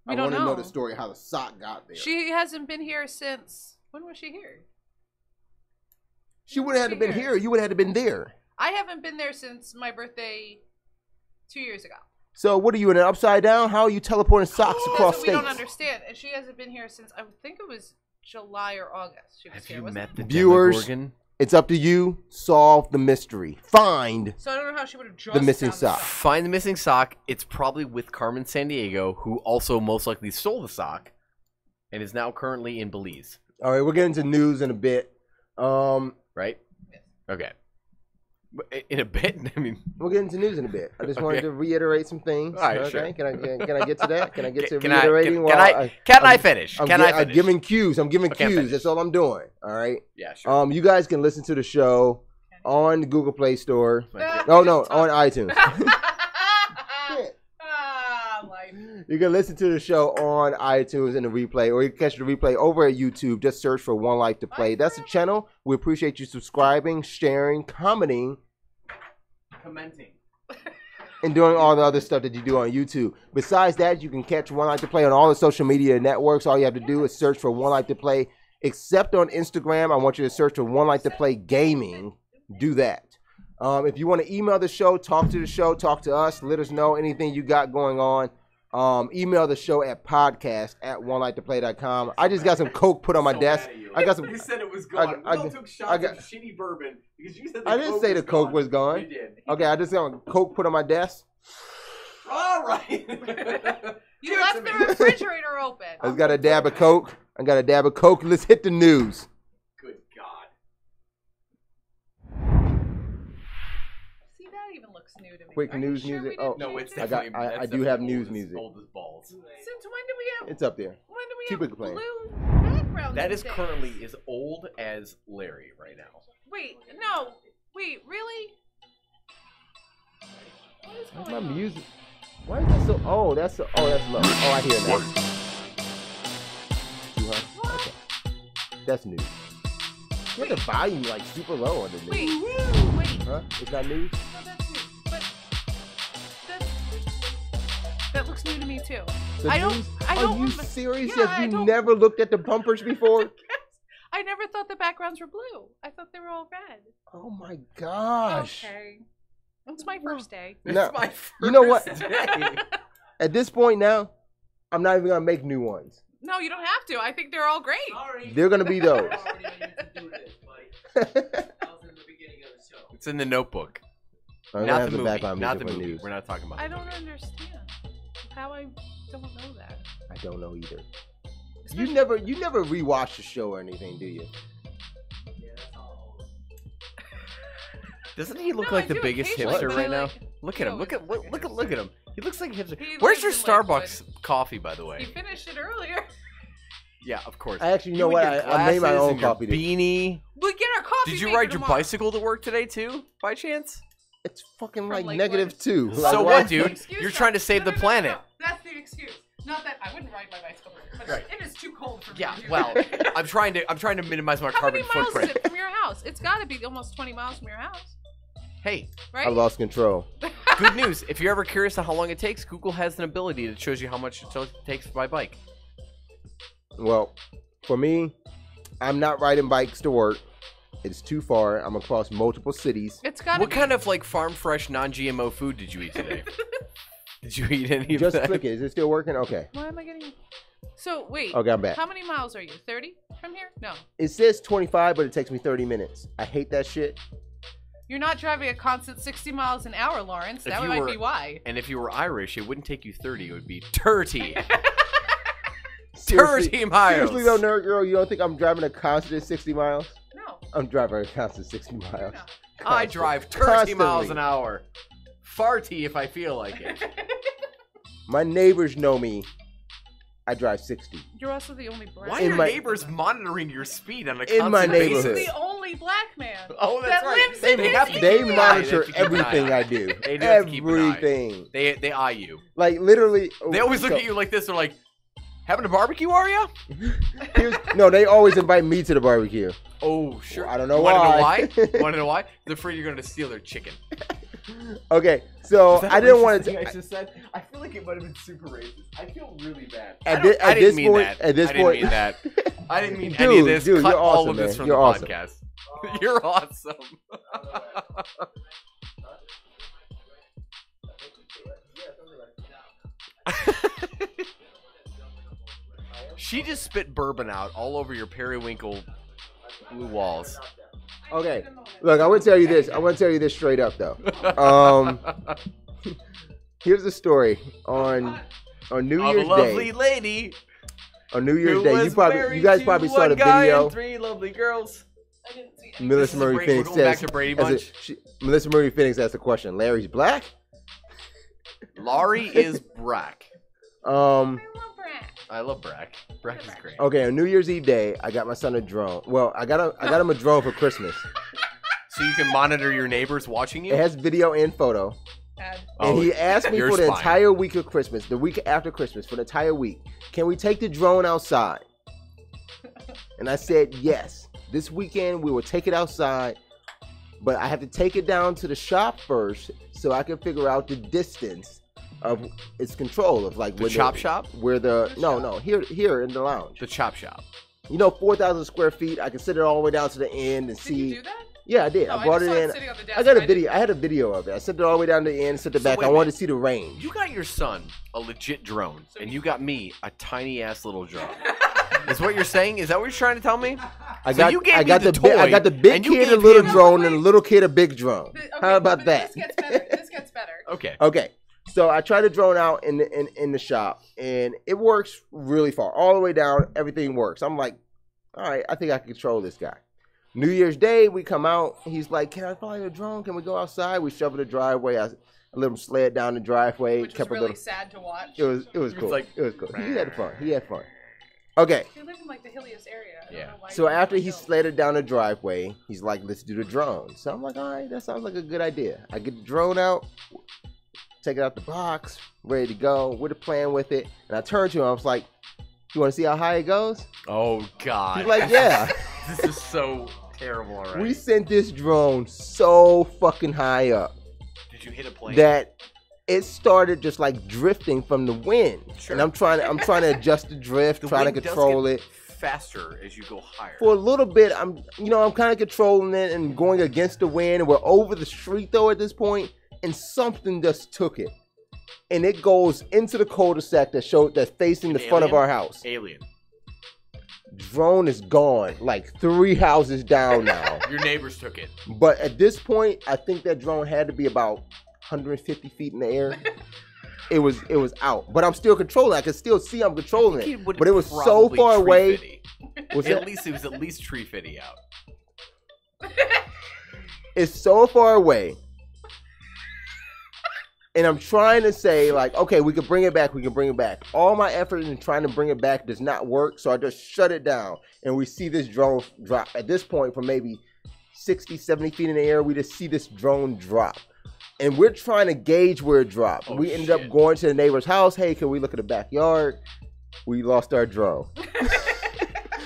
We I don't want to know know. the story how the sock got there. She hasn't been here since. When was she here? She would have had to been here. You would have had to been there. I haven't been there since my birthday 2 years ago. So what are you in an upside down? How are you teleporting socks across That's what we states? don't understand. And she hasn't been here since I think it was July or August. She was Have here. you wasn't met it? the Viewers, Demogorgon? it's up to you. Solve the mystery. Find So I don't know how she would have just the missing found sock. Find the missing sock. It's probably with Carmen Sandiego, who also most likely stole the sock and is now currently in Belize. All right, we're getting to news in a bit. Right? Okay. In a bit? I mean, We'll get into news in a bit. I just wanted Okay. to reiterate some things. All right, okay, sure. can I get to that? Can I get to Can I- reiterating? can while I finish? Can I I'm finish? giving cues. I'm giving Okay, cues. finish. That's all I'm doing. All right. Yeah, sure. You guys can listen to the show on the Google Play Store. Ah, Oh no, on iTunes. Life. You can listen to the show on iTunes in the replay, or you can catch the replay over at YouTube. Just search for One Life to Play. That's the channel. We appreciate you subscribing, sharing, commenting, Commenting. and doing all the other stuff that you do on YouTube. Besides that, you can catch One Life to Play on all the social media networks. All you have to do is search for One Life to Play. Except on Instagram, I want you to search for One Life to Play Gaming. Do that. If you want to email the show, talk to us, let us know anything you got going on. Email the show at podcast@onelifetoplay.com. I just got some Coke put on my desk. I got some. You said it was gone. We all took shots of shitty bourbon because you said I didn't say the Coke was gone. You did. Okay, I just got Coke put on my desk. All right. You left the refrigerator open. I just got a dab of Coke. Let's hit the news. Good God. See, that even looks new to me. Quick Are you news sure we music. didn't Oh, No, change it's it? I got- definitely. I that's do have definitely news old as- music. Old as balls. Since when do we have? It's up there. When do we Keep have it playing. blue backgrounds? That is these days? currently as old as Larry right now. Wait, no. Wait, really? What is Where's going my on? music? Why is that so? Oh, that's low. Oh, I hear it now. Too high? Okay. That's news. You have the volume like super low on the news. Wait. Huh? It's not news? No, that's new. But that looks new to me too. The I don't. news? I Are don't. you remember- serious? Yeah, I Have you don't- never looked at the bumpers before? I never thought the backgrounds were blue. I thought they were all red. Oh my gosh. Okay. It's my first day. No, It's my you know what? first day. At this point now, I'm not even gonna make new ones. No, you don't have to. I think they're all great. Sorry. They're gonna be those. I already knew to do this, buddy. That was in the beginning of the show. It's in the Notebook. I'm gonna Not have the the movie. background Not music the for movie. news. We're not talking about. I the don't movie. understand how I don't know that. I don't know either. You never rewatch the show or anything, do you? Yeah, that's all. Doesn't he look No, like I the do biggest occasionally, hipster but right I now? like- Look he at him. always Look at looks like a look at hipster. him. He looks like a hipster. He Where's your lives in Lakewood. Starbucks coffee, by the You way? finished it earlier. Yeah, of course. I actually, you know and what? your I made my glasses own and your coffee. Today. Beanie. We get our coffee. Did you maker ride your tomorrow. bicycle to work today too, by chance? It's fucking From like Lakewood. -2. So Like, what, dude? Excuse You're that. trying to save No, the no, no, planet. no. That's the excuse. Not that I wouldn't ride my bicycle, but Right. it is too cold for me. Yeah, to do well, that. I'm trying to minimize my How carbon many miles footprint. is it from your house? It's got to be almost 20 miles from your house, Hey, right? I lost control. good news. If you're ever curious on how long it takes, Google has an ability that shows you how much it takes by bike. Well, for me, I'm not riding bikes to work. It's too far. I'm across multiple cities. It's got to What be. kind of like farm fresh non-GMO food did you eat today? Did you eat any of Just that? click it. Is it still working? Okay. Why am I getting? So wait. Okay, I'm back. How many miles are you? 30 from here? No. It says 25, but it takes me 30 minutes. I hate that shit. You're not driving a constant 60 miles an hour, Lawrence. If That you might were- be why. And if you were Irish, it wouldn't take you 30. It would be 30. Seriously, 30 miles. seriously though, nerd girl, you don't think I'm driving a constant 60 miles? No. I'm driving a constant 60 miles. You're not. I Constant- drive 30 miles constantly. an hour. Farty if I feel like it. My neighbors know me. I drive 60. You're also the only black. Why are In your my- neighbors monitoring your speed on a In constant my He's neighborhood. basis? the only black man. Oh, that's that right. lives They in his have to They keep an eye. monitor They have to keep an everything eye. I do. They do have to keep an eye. Everything. They eye you. Like literally. They always look so- at you like this. They're like, having a barbecue, are you? No, they always invite me to the barbecue. Oh, sure. Well, I don't know Wanna why. know why? Want to know why? They're afraid you're going to steal their chicken. Okay, so Is that I a didn't racist want thing to. I just said. I feel like it might have been super racist. I feel really bad. At I thi- don't- I at didn't this mean point- that. at this I didn't point- mean that. I didn't mean any of Dude, this. dude, Cut you're all awesome, of this man. from You're the awesome. podcast. You're awesome. She just spit bourbon out all over your periwinkle blue walls. Okay, look, I want to tell you this. I want to tell you this straight up though. Here's the story on New Of Year's a lovely Day. lady. On New Year's who Day, was you guys married probably to saw the one guy video. and 3 lovely girls. I didn't see it. Melissa This is a Marie break. Phoenix We're going back says, to Brady as a- Bunch. Melissa Marie Phoenix asked the question, Larry's black? Laurie is Brack. I love Brack. Brack is great. Okay, on New Year's Eve day, I got my son a drone. Well, I got him a drone for Christmas. So you can monitor your neighbors watching you? It has video and photo. Ad. And he asked me you're for the spying. entire week of Christmas, the week after Christmas, for the entire week, can we take the drone outside? And I said, yes. This weekend, we will take it outside, but I have to take it down to the shop first so I can figure out the distance of its control of like The where chop shop? where the no here in the lounge. The chop shop. You know, 4,000 square feet. I can sit it all the way down to the end and Did see. you do that? Yeah, I did. No, I brought just it saw in. sitting on the desk. I got a didn't- video. I had a video of it. I set it all the way down to the end, set it So back. wait I a wanted minute. to see the range. You got your son a legit drone, and you got me a tiny ass little drone. Is what you're saying? Is that what you're trying to tell me? I So got, you gave I me got the the big, I toy, got the big and you kid a gave little him- drone and the little kid a big drone. Okay, How about but that? This gets better. This gets better. Okay. Okay, so I tried the drone out in the shop, and it works really far, all the way down. Everything works. I'm like, all right, I think I can control this guy. New Year's Day, we come out. He's like, "Can I fly the drone? Can we go outside?" We shovel the driveway. I let him sled down the driveway. Which was kept a really little. sad to watch. It was cool. like- it was cool. He had fun. He had fun. Okay. They live in like the hilliest area. I don't Yeah. know why So you after don't he know. sledded down the driveway, he's like, "Let's do the drone." So I'm like, "All right, that sounds like a good idea." I get the drone out, take it out the box, ready to go. With a plan with it, and I turned to him. I was like, "You want to see how high it goes?" Oh God. He's like, "Yeah." This is so terrible already. We sent this drone so fucking high up Did you hit a plane? that it started just like drifting from the wind. Sure. And I'm trying to adjust the drift, The trying to wind does control get it. faster as you go higher. For a little bit, I'm kind of controlling it and going against the wind. And we're over the street though at this point, and something just took it, and it goes into the cul-de-sac that's facing the front of alien? our house. Alien. Drone is gone, like 3 houses down now. Your neighbors took it. But at this point, I think that drone had to be about 150 feet in the air. It was out, but I'm still controlling. I can still see I'm controlling it, but it was so Probably far tree away. fitty. Was At it? least it was at least tree fitty out. It's so far away. And I'm trying to say, like, okay, we can bring it back. We can bring it back. All my effort in trying to bring it back does not work. So I just shut it down. And we see this drone drop. At this point, from maybe 60, 70 feet in the air, we just see this drone drop. And we're trying to gauge where it dropped. Oh, We ended shit. up going to the neighbor's house. Hey, can we look at the backyard? We lost our drone.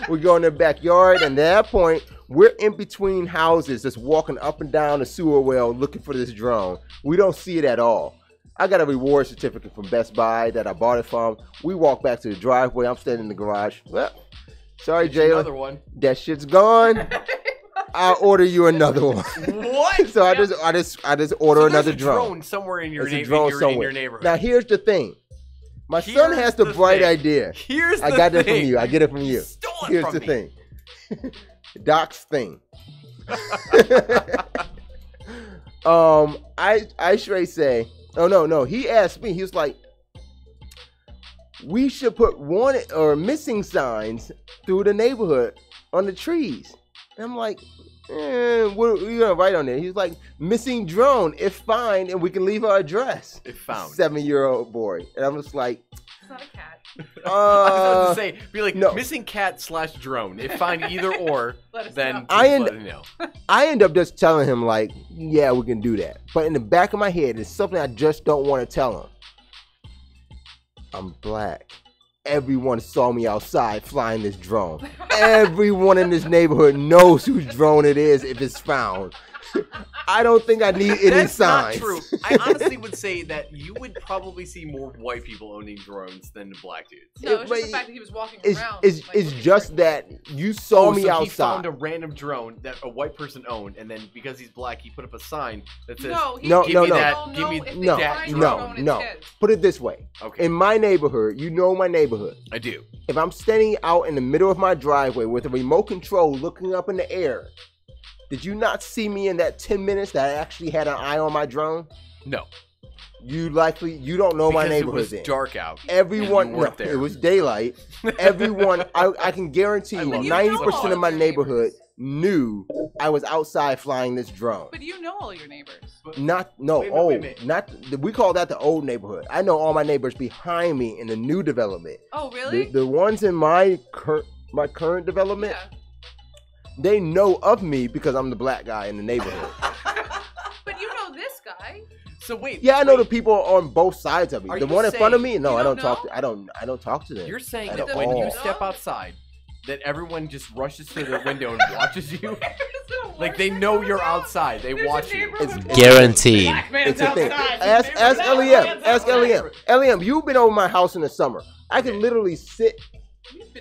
We go in the backyard, and at that point, we're in between houses, just walking up and down the sewer well looking for this drone. We don't see it at all. I got a reward certificate from Best Buy that I bought it from. We walk back to the driveway. I'm standing in the garage. Well, sorry, Another Jayla. one. That shit's gone. I'll order you another one. What? So I just order So another there's a drone. somewhere in your, There's a in drone your somewhere. neighborhood. Now here's the thing. My son Here's has the the bright thing. idea. Here's I the got that from thing. you. I get it from you. You stole it Here's from the me. thing. Doc's thing. I straight say, oh no. He asked me. He was like, we should put wanted or missing signs through the neighborhood on the trees. And I'm like, what are you gonna write on there? He's like, missing drone. If found, and we can leave our address. If found. 7-year-old boy. And I'm just like, It's not a cat. I was about to say, be like, no. missing cat / drone. If find either or, Let us then know. please let us know. I end up just telling him like, yeah, we can do that. But in the back of my head, it's something I just don't want to tell him. I'm black. Everyone saw me outside flying this drone. Everyone in this neighborhood knows whose drone it is if it's found. I don't think I need any That's signs. not true. I honestly would say that you would probably see more white people owning drones than black dudes. No, it's just the fact that he was walking around. It's like, it's looking just for it. that you saw me so outside. he found a random drone that a white person owned, and then because he's black, he put up a sign that says, No, he No, give no, me no. that. Give me If they no, find no, drone, it's no. his. Put it this way. Okay. In my neighborhood, you know my neighborhood. I do. If I'm standing out in the middle of my driveway with a remote control looking up in the air, did you not see me in that 10 minutes that I actually had an eye on my drone? No. You don't know my Because neighborhood it was then. dark out. Everyone, and you weren't there. it was daylight. Everyone, I can guarantee you, But you know 90% all of my your neighborhood neighbors. knew I was outside flying this drone. But you know all your neighbors. But Not Wait a minute, old, wait a minute. not we call that the old neighborhood. I know all my neighbors behind me in the new development. Oh, really? The ones in my current development, Yeah. they know of me because I'm the black guy in the neighborhood. But you know this guy. So wait. Yeah, I know the wait. people on both sides of me. Are The you one in front of saying me, no, you I don't don't talk. know? I don't talk to them. You're saying At that all. when you No? step outside, that everyone just rushes to the window and watches you? Like they know you're outside. They watch you. Guaranteed. It's a thing. Ask LEM. Ask LEM. LEM, you've been over my house in the summer. I can literally sit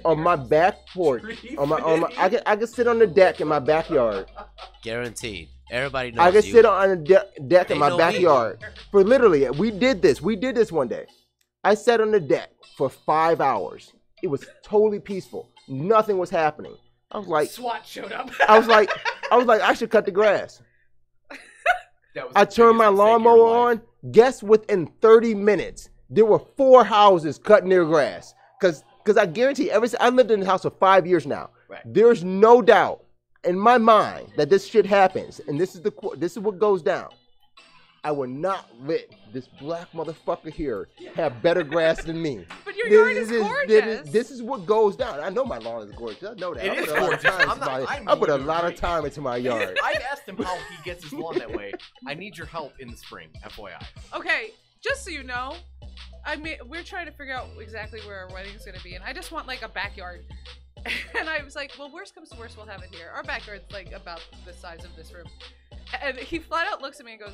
on my back porch. I can sit on the deck in my backyard. Guaranteed. Everybody knows I can you. sit on the deck in They my know me. backyard. For literally, we did this one day. I sat on the deck for 5 hours. It was totally peaceful. Nothing was happening. I was like, SWAT showed up. I was like, I should cut the grass. That was I the turned my biggest mistake of your lawnmower life. on. Guess within 30 minutes, there were 4 houses cutting their grass. Because I guarantee, I lived in the house for 5 years now. Right. There's no doubt in my mind that this shit happens, and this is what goes down. I will not let this black motherfucker here have better grass than me. But your yard is gorgeous. This is what goes down. I know my lawn is gorgeous. I know that. It I is put a lot of gorgeous. time I'm into not- my- I'm I put a going to lot of agree. time into my yard. I've asked him how he gets his lawn that way. I need your help in the spring, FYI. Okay, just so you know, we're trying to figure out exactly where our wedding is going to be, and I just want like a backyard. And I was like, well, worst comes to worst, we'll have it here. Our backyard's like about the size of this room. And he flat out looks at me and goes,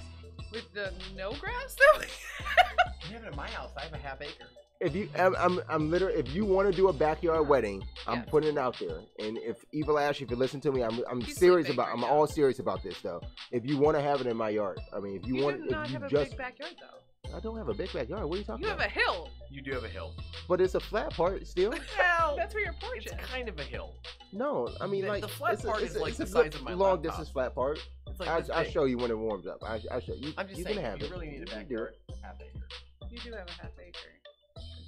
with the no grass though? I have it at my house. I have a half acre. If you, I'm literally. If you want to do a backyard wedding, I'm Yeah. putting it out there. And if Evil Ash, if you listen to me, I'm He's serious sleeping about. right I'm now. all serious about this though. If you want to have it in my yard, I mean, if you, You want, do if not you have a just, big backyard though. I don't have a big backyard. What are you talking You have about? a hill. You do have a hill. But it's a flat part still. Well, That's where your porch it's is. kind of a hill. No, I mean The- like the flat it's part it's is like it's the a size good of my long laptop. distance flat part. It's like I'll this big. show you when it warms up. I'll show you. I'm just you saying, can have you it. really need a You can do backyard. it. Half acre. You do have a half acre.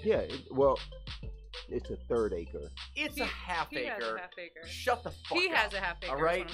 Yeah. Well, it's a third acre. It's He- a half he has acre. a half acre. Shut the fuck He up. has a half acre. All right.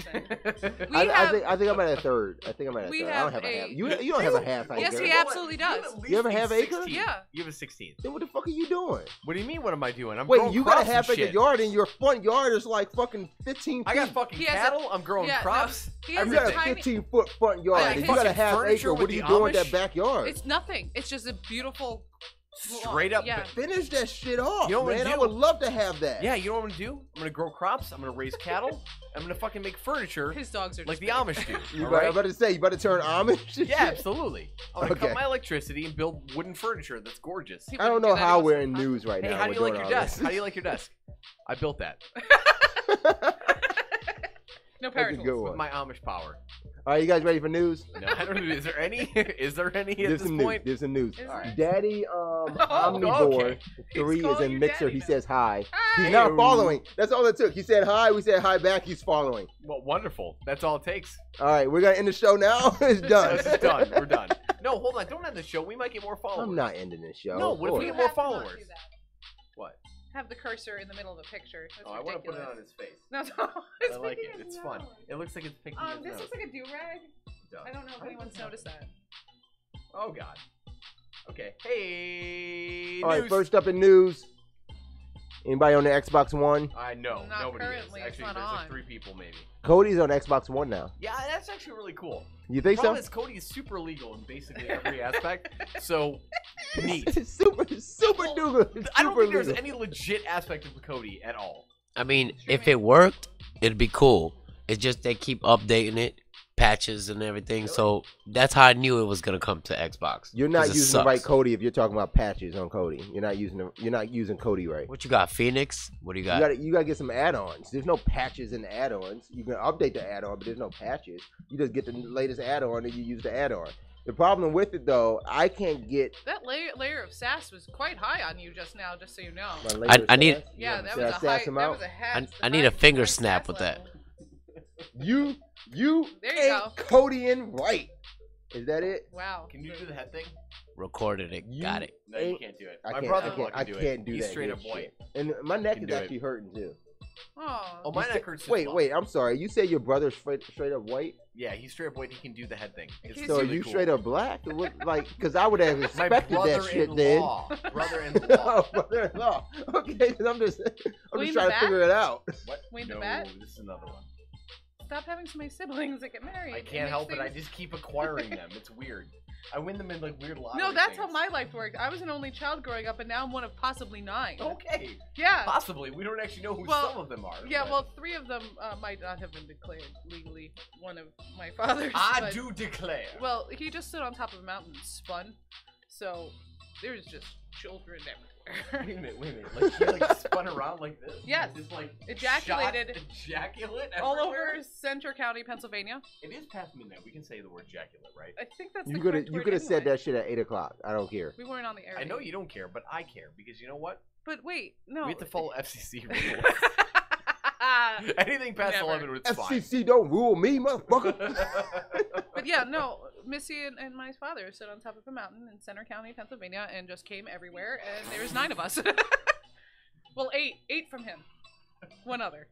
That's what I'm saying. We I have- think I'm at a third. I think I'm at a we third. I don't have have a half. a- You don't have a half acre. Yes, he You know what? absolutely You have does. at least You have a a half acre? 16. Yeah. You have a 16. Then what the fuck are you doing? What do you mean? What am I doing? I'm Wait, growing you got a crops and half acre shit. yard and your front yard is like fucking 15 feet. I got fucking He has a- cattle. I'm growing yeah, no, crops. he has You a got a tiny- 15-foot front yard. Yeah, If his you got a fucking half furniture acre, with what are you the doing with Amish? that backyard? It's nothing. It's just a beautiful. Straight up. Yeah. Finish that shit off, You know what man. I'm I gonna would do? love to have that. Yeah, you know what I'm gonna do? I'm gonna grow crops. I'm gonna raise cattle. I'm gonna fucking make furniture His dogs are like just the big. Amish do. You all better, right? I'm about to say, you better turn Amish. Yeah, absolutely. I'm gonna Okay. cut my electricity and build wooden furniture that's gorgeous. People I don't do know that how all we're the in time. news right Hey, now. how do you We're like doing your all desk? this. How do you like your desk? I built that No That's a power good tools. one. with my Amish power. All right, you guys ready for news? No, I don't know. Is there any? Is there any at There's this some point? news. There's some news. Is All right. Daddy Omnivore okay. 3 is calling in you Mixer. daddy He now. says hi. Hi. He's not following. That's all it took. He said hi. We said hi back. He's following. Well, wonderful. That's all it takes. All right, we're gonna end the show now. It's done. This is done. We're done. No, hold on. Don't end the show. We might get more followers. I'm not ending this show. No, what if Boy. we You get more have to not followers? do that. What? Have the cursor in the middle of the picture. That's Oh, I want to put it ridiculous. on his face. No, no, it's I like picking it. his It's fun. nose. It looks like it's picking his This nose. looks like a do-rag. Duh. I don't know if anyone's noticed that. Oh God. Okay. Hey. All right, news. first up in news. Anybody on the Xbox One? I know. Not Nobody currently, is. it's Actually, not there's on. like 3 people maybe. Cody's on Xbox One now. Yeah, that's actually really cool. You think Problem so? is, Cody is super legal in basically every aspect. So neat. super duper. I don't super think there's legal. any legit aspect of Cody at all. I mean, if it worked, it'd be cool. It's just they keep updating it, patches and everything. So that's how I knew it was gonna come to Xbox. You're not 'Cause it using the right sucks. Cody if you're talking about patches on Cody. You're not using Cody right. What you got, Phoenix? What do you got? You gotta get some add-ons. There's no patches in the add-ons. You can update the add-on, but there's no patches. You just get the latest add-on and you use the add-on. The problem with it though, I can't get That layer of sass was quite high on you just now, just so you know. my latest I need- ass. Yeah, that Did was I a sass high. him That out? was a hat. I need a finger snap with that. You There you ain't go. Cody and right. Is that it? Wow. Can you do the head thing? Recorded it. You Got it. No, you ain't- can't do it. I My can't. brother-in-law I can do can't it. do He's that. straight good up white. shit. And my neck Can is do it. actually hurting too. Oh. My neck hurts. Wait. I'm sorry. You say your brother's straight up white? Yeah, he's straight up white. He can do the head thing. It's So So are really you cool. straight up black? What, like, because I would have My expected that shit then. brother-in-law. Brother-in-law. Oh, brother-in-law. Okay, because I'm just Wayne trying the to figure it out. What? Wayne the no, Bat? this is another one. Stop having so many siblings that get married. I can't help it. I just keep acquiring them. It's weird. I win them in like weird lottery No, that's how things. my life worked. I was an only child growing up, and now I'm one of possibly 9. Okay. Yeah. Possibly. We don't actually know who Well, some of them are. Yeah, but well, 3 of them might not have been declared legally one of my father's. I but- do declare. Well, he just stood on top of a mountain and spun, so there's just children everywhere. Wait a minute. Like he like spun around like this? Yes. Just like Ejaculated. shot ejaculate All everywhere? over Center County, Pennsylvania. It is past midnight. We can say the word ejaculate, right? I think that's You the could correct have word said anyway. that shit at 8:00. I don't care. We weren't on the air. I know yet. you don't care, but I care because you know what? But wait, no. We have to follow FCC rules. Anything past Never. 11, it's fine. FCC don't rule me, motherfucker. But yeah, no. Missy and my father stood on top of a mountain in Center County, Pennsylvania, and just came everywhere. And there was 9 of us. Well, 8 from him. 1 other.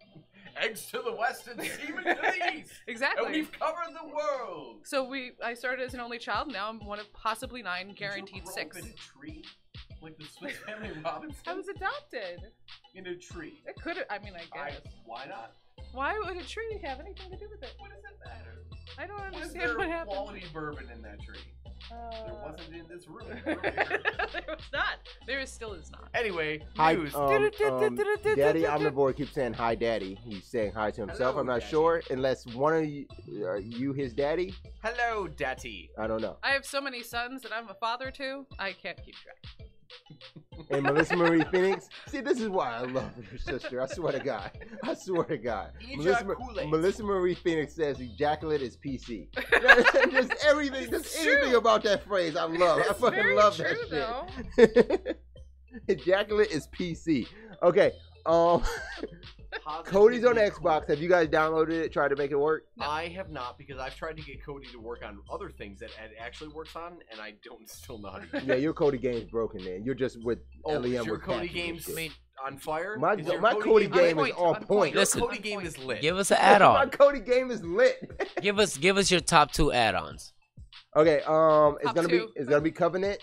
Eggs to the west and seamen to the east. Exactly. And we've covered the world. So I started as an only child. Now I'm one of possibly 9, guaranteed Did you grow 6. up in a tree? Like the Swiss Family Robinson? I was adopted. In a tree. It could have. I mean, I guess. Why not? Why would a tree have anything to do with it? What does it matter? I don't Was understand there what happened. quality bourbon in that tree? There wasn't in this room. There was not. There still is not. Anyway, Hi, news. Daddy Omnivore keeps saying hi, Daddy. He's saying hi to himself. Hello, I'm not Daddy. sure unless one of you, are you his daddy? Hello, Daddy. I don't know. I have so many sons that I'm a father to. I can't keep track. And Melissa Marie Phoenix. See, this is why I love your sister. I swear to God. I swear to God. Ejaculate. Melissa Marie Phoenix says ejaculate is PC. Just everything, just It's anything true. about that phrase, I love. I It's fucking very love true, that shit. Ejaculate is PC. Okay. Cody's on Positively Xbox. Have you guys downloaded it? Tried to make it work? I have not because I've tried to get Cody to work on other things that it actually works on, and I don't still know how to do it. Yeah, your Cody game's broken, man. You're just with Oh, LEM is your with Cody patches and games shit. on fire? My Is your Cody game is point, on on point. point. Your Listen. Cody game is lit. Give us an My add-on. Cody game is lit. Give us your top 2 add-ons. Okay, it's Top gonna two. be Covenant,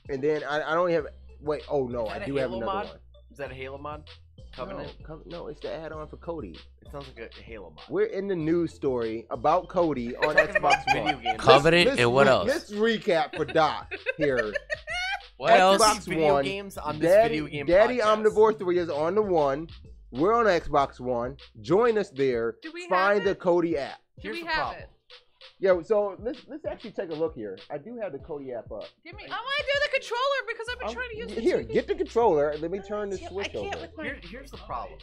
and then I don't have. Wait, oh no, Is that I a do have Halo another mod? one. Is that a Halo mod? Covenant? No, it's the add-on for Cody. It sounds like a Halo mod. We're in the news story about Cody on Talking about Xbox video One. games. Covenant and what else? Let's recap for Doc here. What else? Xbox Video One. games on this Daddy, video game Daddy podcast. Omnivore 3 is on the one. We're on Xbox One. Join us there. Do we Find have the it? Cody app. Do Here's we the have problem. it? Yeah, so let's actually take a look here. I do have the Cody app up. Give me. I want to do the controller because I've been trying to use it. Here, get the controller. Let me turn the switch over. Here's the problem.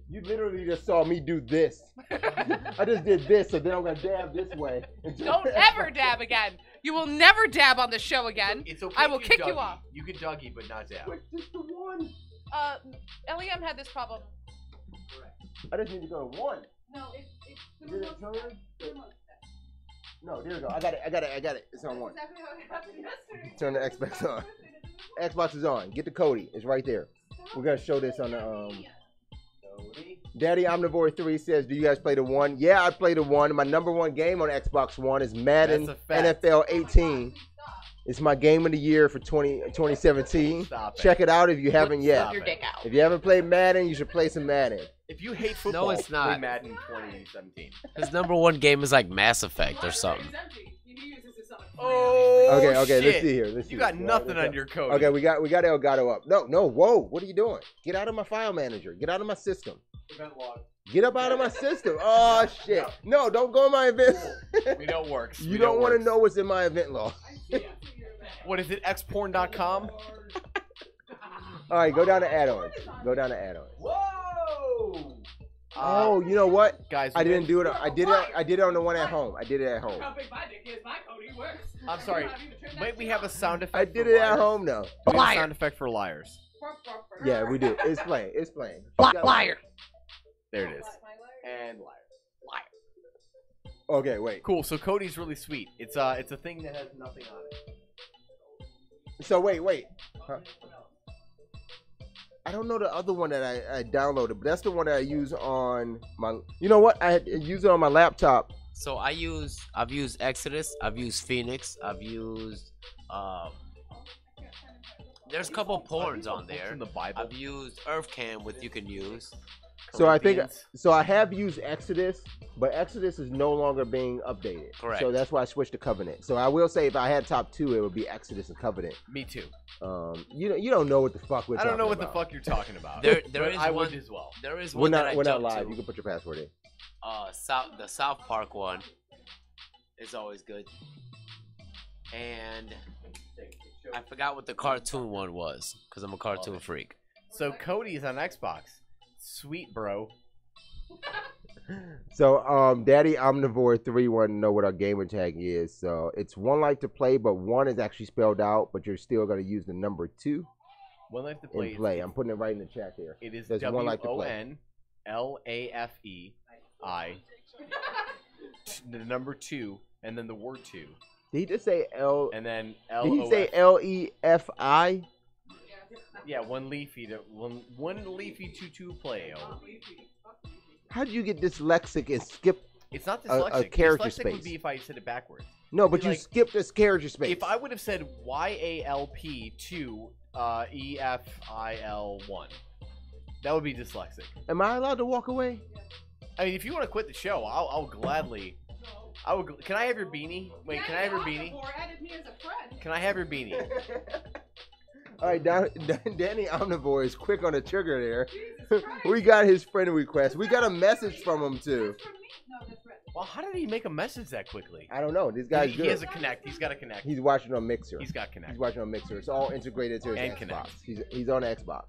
You literally just saw me do this. I just did this, so then I'm gonna dab this way. Don't ever dab again. You will never dab on the show again. It's okay I if will you kick you Dougie. off. You can Dougie, but not dab. Wait, just the one. LEM had this problem. I just need to go to one. No, it's Did it turn? No, there we go. I got it. It's on one. exactly how it happened yesterday. Turn the Xbox on. Xbox is on. Get the Cody. It's right there. We're gonna show this on the Cody? Daddy Omnivore 3 says, do you guys play the one? Yeah, I play the one. My number 1 game on Xbox One is Madden That's a fact. NFL 18. It's my game of the year for 2017. Stop it. Check it out if you haven't yet. Stop it. out. If you haven't played Madden, you should play some Madden. If you hate football, it's not. play Madden 2017. His number 1 game is like Mass Effect or something. Oh, Okay, shit. let's see here. Let's see You got here. nothing Let's on go. your code. Okay, we got Elgato up. No, whoa, what are you doing? Get out of my file manager. Get out of my system. Event log. Get up out of my system. Oh shit! No, don't go in my event. We know it works. You don't want to know what's in my event log. What is it? Xporn.com? All right, go down to add-ons. Go down to add-ons. Whoa! Oh, you know what? Guys, I didn't do it. I did it on the one at home. I did it at home. I'm sorry. Might we have a sound effect? I did it at home though. We have a sound effect for liars. Yeah, we do. It's playing. It's playing. Liar. There it is. And liar. Okay, wait. Cool. So Cody's really sweet. It's a thing that has nothing on it. So wait. Huh? I don't know the other one that I downloaded, but that's the one that I use on my. You know what? I use it on my laptop. So I've used Exodus, I've used Phoenix, I've used there's a couple porns on there. In the Bible. I've used EarthCam, which you can use. So I think I have used Exodus, but Exodus is no longer being updated. Correct. So that's why I switched to Covenant. So I will say if I had top 2, it would be Exodus and Covenant. Me too. You don't know what the fuck we're talking about. I don't know what the fuck you're talking about. There is I one would as well. There is one that I we're not jumped live. to. You can put your password in. The South Park one is always good. And I forgot what the cartoon one was because I'm a cartoon freak. So Cody's on Xbox. Sweet, bro. So Daddy Omnivore 3 want to know what our gamer tag is. So it's one life to play, but 1 is actually spelled out, but you're still gonna use the number 2. One life to play. In play. I'm putting it right in the chat there. It is There's one life to play. WONLAFEI. The number 2, and then the word 2. Did he just say L? And then Did he say LEFI? Yeah, one leafy to play. How did you get dyslexic and skip? It's not dyslexic. A character dyslexic space. would be if I said it backwards. No, but you like, skipped this character space. If I would have said YALP2 EFIL1, that would be dyslexic. Am I allowed to walk away? I mean, if you want to quit the show, I'll gladly. Can I have your beanie? Wait, can I have your beanie? Can I have your beanie? All right, Danny Omnivore is quick on the trigger there. We got his friend request. We got a message from him too. Well, how did he make a message that quickly? I don't know. This guy's good. He has a Connect. He's got a Connect. He's watching on Mixer. He's got Connect. He's watching on Mixer. It's all integrated to his and Xbox. Connect. He's on Xbox.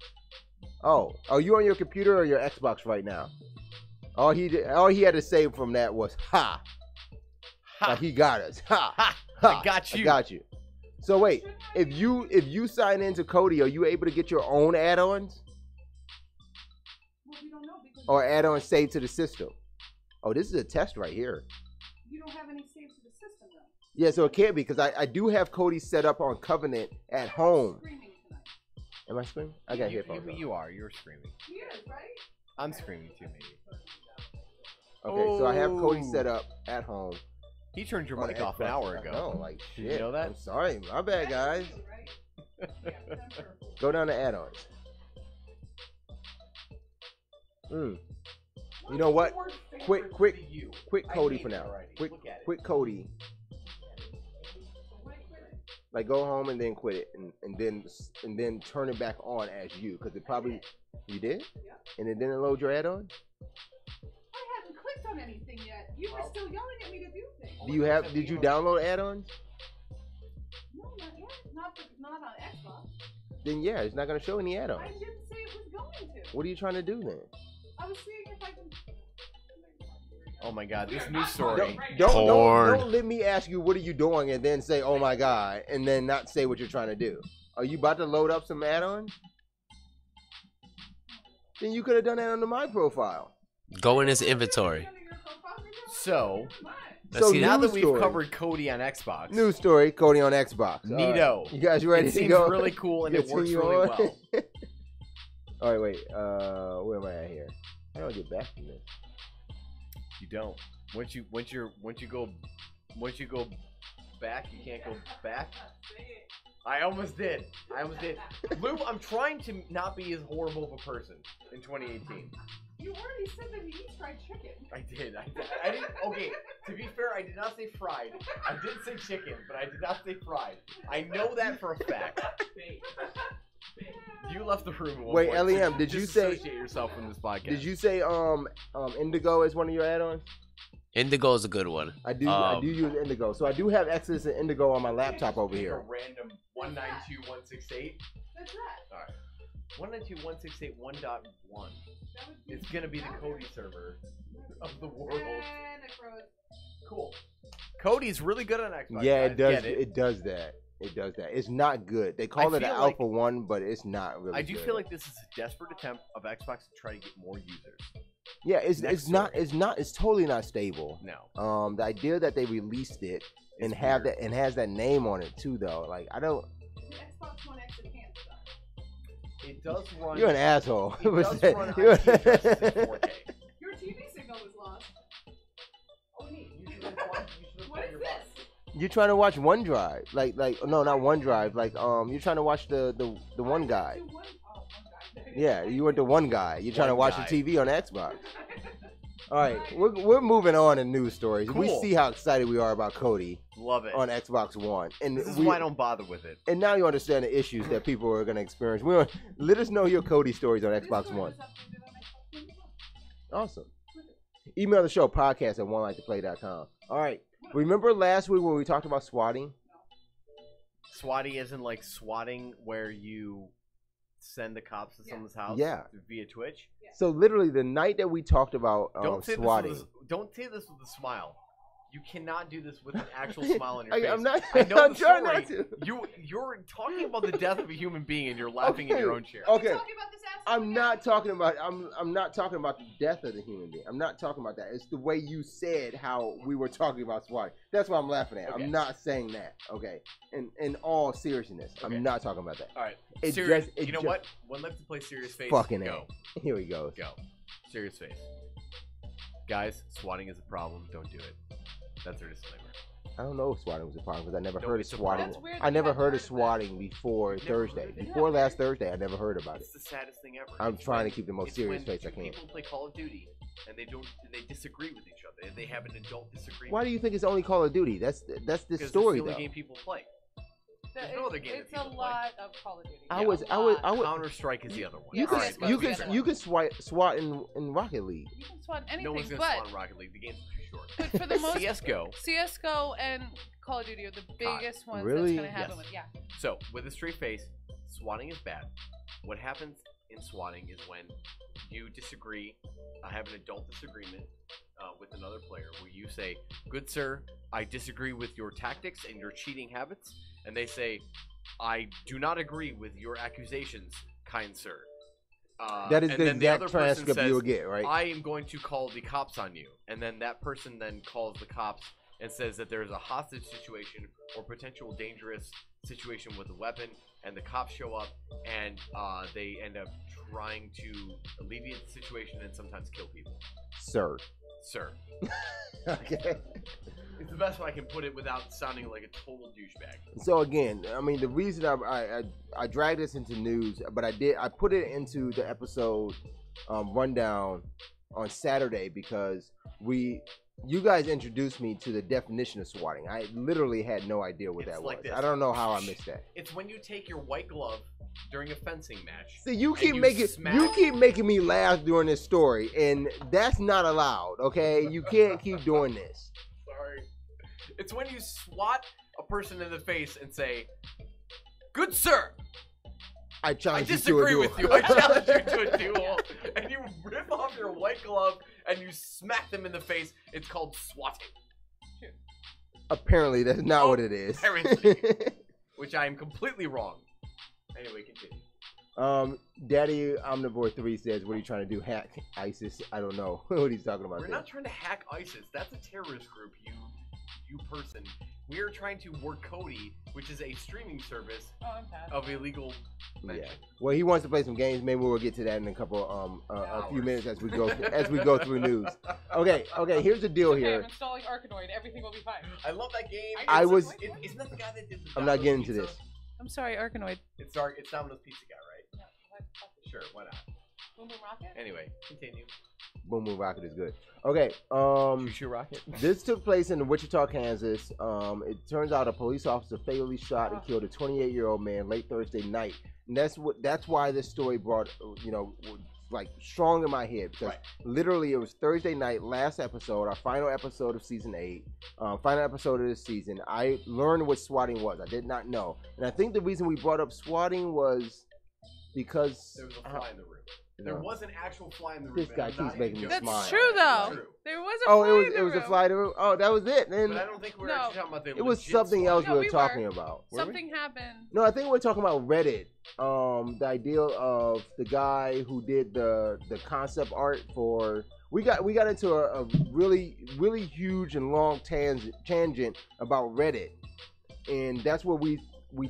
Oh, are you on your computer or your Xbox right now? All he had to say from that was "ha." Ha. Like he got us. Ha. Ha. Ha. I got you. I got you. So wait, if you sign into Kodi, are you able to get your own add-ons? Or add-ons saved to the system? Oh, this is a test right here. You don't have any saved to the system, though. Yeah, so it can't be because I do have Kodi set up on Covenant at home. Am I screaming? I got headphones on. You're screaming. He is, right? I'm screaming too, maybe. Okay, so I have Kodi set up at home. He turned your mic off an hour ago. No, like shit. Did you know that? I'm sorry, my bad, guys. Go down to add-ons. You know what? Quit Kodi for now. Quit Kodi. Like go home and then quit it, and then turn it back on as you, because it probably you did, and it didn't load your add-on. I haven't clicked on anything yet. You were still yelling at me to do things. Did you download add-ons? No, not yet. Not on Xbox. Then yeah, it's not gonna show any add-ons. I didn't say it was going to. What are you trying to do then? I was seeing if I can. Oh my god, this news story. Don't let me ask you what are you doing and then say oh my god and then not say what you're trying to do. Are you about to load up some add-ons? Then you could have done that under my profile. Go in his inventory. So See, now that we've covered Kodi on Xbox. News story, Kodi on Xbox. Neato. Right. You guys ready it to seems go? really cool and it works really well. All right, wait. Where am I at here? How do I get back from this? You don't. Once you go back, you can't go back. I almost did. Lou, I'm trying to not be as horrible of a person in 2018. You already said that he eats fried chicken. I did. I didn't. Okay. To be fair, I did not say fried. I did say chicken, but I did not say fried. I know that for a fact. You left the room. At one Wait, point, LEM, so did you say- disassociate yourself from this podcast? Did you say Indigo is one of your add-ons? Indigo is a good one. I do use Indigo, so I do have access to Indigo on my laptop over A here. random 192.168. That's that. All right. 192.168.1.1 is gonna be the Cody server of the world. And I froze. Cool. Cody's really good on Xbox. Yeah, guys. it does. Get it. It does that. It does that. It's not good. They call it an feel like- Alpha 1, but it's not really. I do good. feel like this is a desperate attempt of Xbox to try to get more users. Yeah, it's Next not. story. It's totally not stable. No. The idea that they released it and It's have weird. that and has that name on it too, though. Like I don't. The Xbox One X enhanced stuff. It does run. You're an asshole. It does run IP addresses in 4K. Your TV signal was lost. Oh, neat. You should have won What is your this? box. You're trying to watch OneDrive, like no, not OneDrive. Like you're trying to watch the one guy. Oh, one guy. Yeah, you went to one guy. You're trying to One watch guy. the TV on Xbox. All right, we're moving on to news stories. We Cool. see how excited we are about Cody Love it. on Xbox One, and This is why I don't bother with it. And now you understand the issues that people are going to experience. Let us know your Cody stories on Xbox One. Awesome. Email the show, podcast at oneliketoplay.com. All right. Remember last week when we talked about swatting? Swatting isn't like swatting where you send the cops to someone's house via Twitch. So literally the night that we talked about swatting. Don't say this with a smile. You cannot do this with an actual smile on your face. I'm not. I know I'm the trying story. not to. You're talking about the death of a human being and you're laughing in your own chair. Okay. Talking about this asshole I'm again? not talking about. I'm not talking about the death of the human being. I'm not talking about that. It's the way you said how we were talking about swatting. That's what I'm laughing at. Okay. I'm not saying that. Okay. In all seriousness, Okay. I'm not talking about that. All right. It Serious. just- it You know just- what? One left to play serious face. Fucking go. A. Here we go. Go. Serious face. Guys, swatting is a problem. Don't do it. That's our disclaimer. I don't know if swatting was a problem because I never No, heard of it's a swatting. problem. That's weird I that never you heard of haven't heard swatting before Never Thursday. heard of it? Before last Thursday, I never heard about it. It's the saddest thing ever. I'm It's trying when- to keep the most it's serious when face I two can. People play Call of Duty and they disagree with each other. And they have an adult disagreement. Why do you think it's only Call of Duty? That's the Because story it's the only though. game people play. There's It's, no other game that it's a people play. lot of Call of Duty. I A would. lot. Counter Strike is the other one. You Yeah, could. alright, You but could. You could SWAT in Rocket League. You can swat anything, No one's gonna but, spawn Rocket League. The game's too short. but for the most CS:GO. CS:GO and Call of Duty are the biggest ones Really? that's gonna happen Yes. with. Yeah. So, with a straight face, swatting is bad. What happens in swatting is when you disagree, have an adult disagreement with another player, where you say, "Good sir, I disagree with your tactics and your cheating habits," and they say, "I do not agree with your accusations, kind sir." That is and the then the other exact person transcript says, you will get, right? I am going to call the cops on you. And then that person then calls the cops and says that there's a hostage situation or potential dangerous situation with a weapon. And the cops show up and they end up trying to alleviate the situation and sometimes kill people. Sir. Sir. Okay. It's the best way I can put it without sounding like a total douchebag. So again, I mean, the reason I dragged this into news, but I put it into the episode rundown on Saturday because you guys introduced me to the definition of swatting. I literally had no idea what It's that like was. this. I don't know how I missed that. It's when you take your white glove during a fencing match. See, you and keep you making me laugh during this story, and that's not allowed. Okay, you can't keep doing this. Sorry. It's when you swat a person in the face and say, "Good sir, I I challenge you to a disagree duel. with you. I challenge you to a duel." And you rip off your white glove and you smack them in the face. It's called swatting, Apparently, that's not what it is. Apparently. which I am completely wrong. Anyway, continue. Daddy Omnivore 3 says, what are you trying to do? Hack ISIS? I don't know what he's talking about We're there. not trying to hack ISIS. That's a terrorist group, you person. We are trying to work Cody, which is a streaming service Oh, I'm bad. of illegal Yeah. mention. Well, he wants to play some games. Maybe we'll get to that in a couple, a few minutes as we go through news. Okay. Here's the deal Okay, here. I'm installing Arkanoid. Everything will be fine. I love that game. I was- Isn't that the guy that did the I'm not Domino's getting to pizza? this. I'm sorry, Arkanoid. It's Domino's Pizza guy, right? No, what? Sure, why not? Boom Boom Rocket? Anyway, continue. Boom Boom Rocket is good. Okay. Shoot Rocket. This took place in Wichita, Kansas. It turns out a police officer fatally shot and killed a 28-year-old man late Thursday night. And that's why this story brought, like strong in my head, because literally it was Thursday night, last episode, our final episode of season 8, final episode of this season. I learned what swatting was. I did not know. And I think the reason we brought up swatting was because there was a fly in the room. There was an actual fly in the room. This guy keeps making me smile. That's true, though. There was a fly in the room. It was a fly in the room. Oh, that was it. But I don't think we're actually talking about the It was something else we were talking about. Something happened. No, I think we're talking about Reddit. The idea of the guy who did the concept art for. We got into a really huge and long tangent about Reddit, and that's where we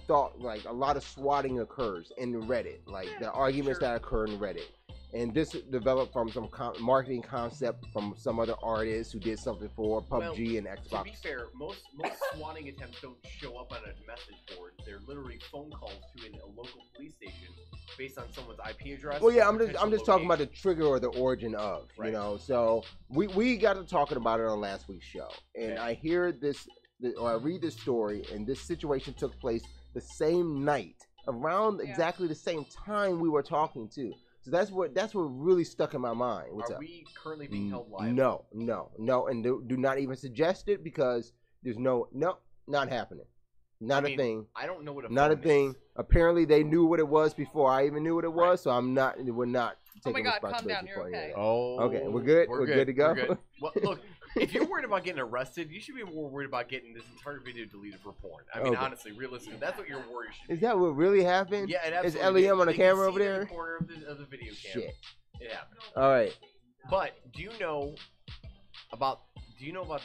thought like a lot of swatting occurs in Reddit, like the arguments that occur in Reddit. And this developed from some marketing concept from some other artist who did something for PUBG and Xbox. To be fair, most swatting attempts don't show up on a message board. They're literally phone calls to a local police station based on someone's IP address. Well, yeah, I'm just talking about the trigger or the origin of, right. So we got to talking about it on last week's show, and I hear this, or I read this story, and this situation took place the same night, around exactly the same time we were talking to. So that's what really stuck in my mind. Are we currently being held liable? No, and do not even suggest it, because there's not happening. Not a thing. I don't know what not a thing. Is. Apparently, they knew what it was before I even knew what it was, so we're not taking responsibility for it. Oh, okay, we're good. We're good to go. We're good. Well, look, if you're worried about getting arrested, you should be more worried about getting this entire video deleted for porn. I mean, honestly, realistically, that's what your worry should be. Is that what really happened? Yeah, it absolutely is LEM on the camera over there? In the corner of the video camera. Shit. It happened. All right. But do you know about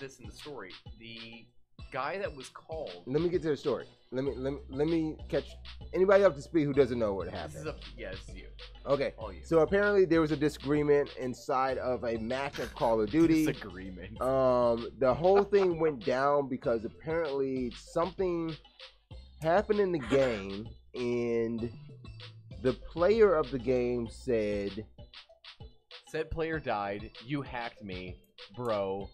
this in the story? The guy that was called. Let me get to the story. Let me catch anybody up to speed who doesn't know what happened. This is you. Okay. All you. So apparently there was a disagreement inside of a match of Call of Duty. Disagreement. The whole thing went down because apparently something happened in the game, and the player of the game said, "Said player died. You hacked me, bro.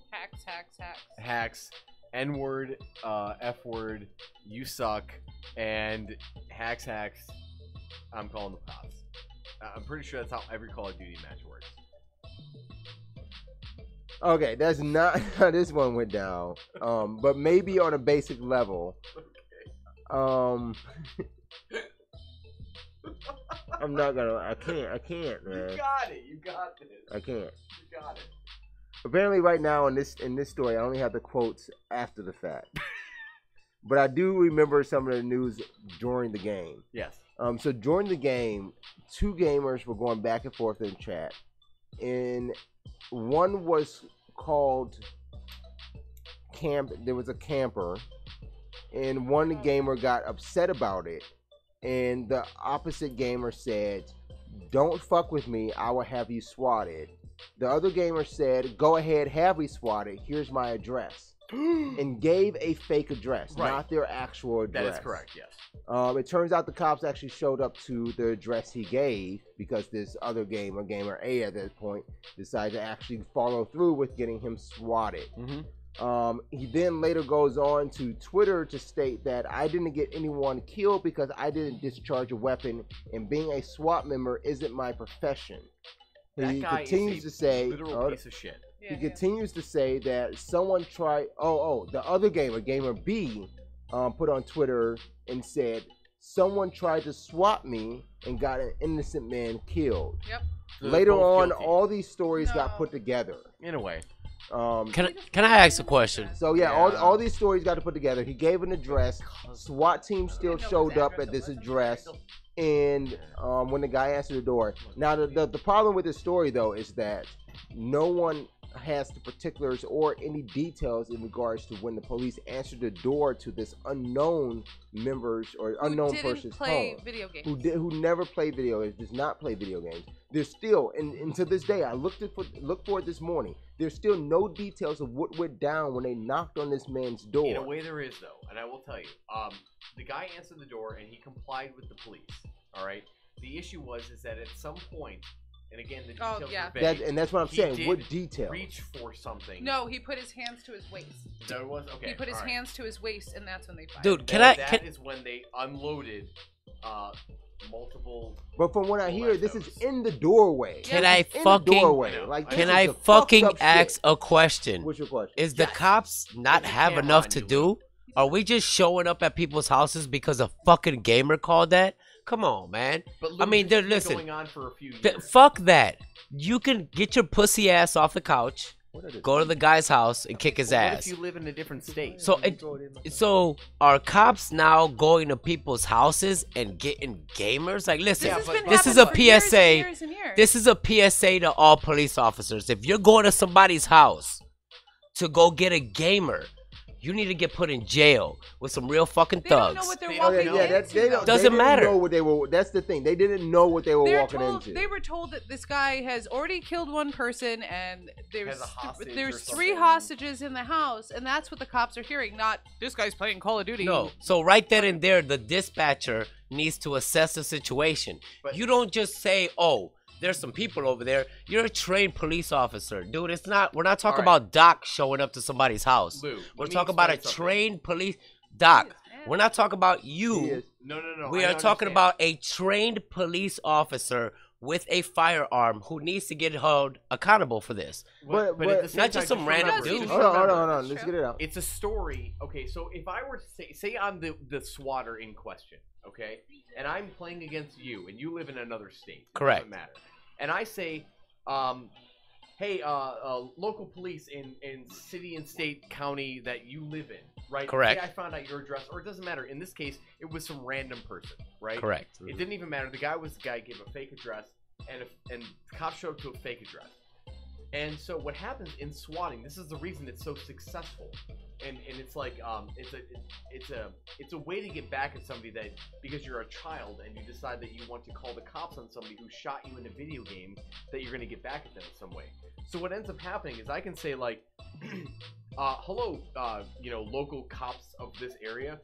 Hacks. N-word, F-word, you suck, and hacks. I'm calling the cops." I'm pretty sure that's how every Call of Duty match works. Okay, that's not how this one went down. But maybe on a basic level. I'm not gonna. I can't, man. You got it. You got this. I can't. You got it. Apparently, right now in this story, I only have the quotes after the fact, but I do remember some of the news during the game. Yes. So during the game, two gamers were going back and forth in chat, and one was called Camp. There was a camper, and one gamer got upset about it, and the opposite gamer said, "Don't fuck with me. I will have you swatted." The other gamer said, "Go ahead, have me swatted. Here's my address," and gave a fake address, not their actual address. That is correct. Yes. It turns out the cops actually showed up to the address he gave, because this other gamer, Gamer A at that point, decided to actually follow through with getting him swatted. Mm-hmm. He then later goes on to Twitter to state that I didn't get anyone killed because I didn't discharge a weapon, and being a SWAT member isn't my profession. He continues to say, literal piece of shit. He continues to say that someone tried. The other gamer, Gamer B, put on Twitter and said someone tried to swat me and got an innocent man killed. Yep. So later on, all these stories got put together. In a way. Can I ask a question? So all these stories got to put together. He gave an address. SWAT team still showed up at this address, and when the guy answered the door. Now the problem with this story though is that no one has the particulars or any details in regards to when the police answered the door to this unknown members or unknown person's home video games. who never played video games, does not play video games. There's still, and to this day, I looked for it this morning. There's still no details of what went down when they knocked on this man's door. In a way, there is though, and I will tell you. The guy answered the door and he complied with the police. All right. The issue is that at some point And again, the Oh, details yeah. are vague. And that's what I'm He saying. did What detail? Reach for something. No, he put his hands to his waist. There was okay. He put his all right. hands to his waist, and that's when they fired. Dude, That is when they unloaded multiple. But from what I hear, this is leftovers. in the doorway. Can Yeah, I In the fucking doorway. Like, can this I is a fucked fucking up ask shit. a question? What's your question? Is the cops not There's a have camera enough on to you, do? Are we just showing up at people's houses because a fucking gamer called that? Come on, man. But I mean, this has been listen. going on for a few years. Fuck that. You can get your pussy ass off the couch, What are the- go to the guy's house, and kick his What ass. if you live in a different state? So are cops now going to people's houses and getting gamers? Like, listen, This has been this is a happening for years and PSA. years and years. This is a PSA to all police officers. If you're going to somebody's house to go get a gamer, you need to get put in jail with some real fucking They don't thugs. know what they're They walking don't know. into. they though. Doesn't they didn't matter. Know what they were. That's the thing. They didn't know what they were They're walking told, into. They were told that this guy has already killed one person, and Has a hostage or there's 3 something. hostages in the house, and that's what the cops are hearing. Not this guy's playing Call of Duty. No. So right then and there, the dispatcher needs to assess the situation. But- You don't just say, "Oh, there's some people over there." You're a trained police officer, dude. It's not. We're not talking All right. about Doc showing up to somebody's house. Lou, We're let me talking about a explain something. trained police Doc. Yes, We're not talking about He you. is. No. We I are talking understand. about a trained police officer with a firearm who needs to get held accountable for this. But at but- the same Not just time, some random remember- dude. just Hold on. remember, Let's get it out. It's a story. Okay, so if I were to say I'm the swatter in question, okay, and I'm playing against you, and you live in another state, it Correct. doesn't matter, and I say, hey, local police in city and state county that you live in, right? Correct. Say I found out your address, or it doesn't matter. In this case, it was some random person, right? Correct. It didn't even matter. The guy gave a fake address, and the cops showed up to a fake address. And so what happens in swatting? This is the reason it's so successful, and it's like it's a way to get back at somebody that because you're a child and you decide that you want to call the cops on somebody who shot you in a video game, that you're going to get back at them in some way. So what ends up happening is I can say like, hello, local cops of this area.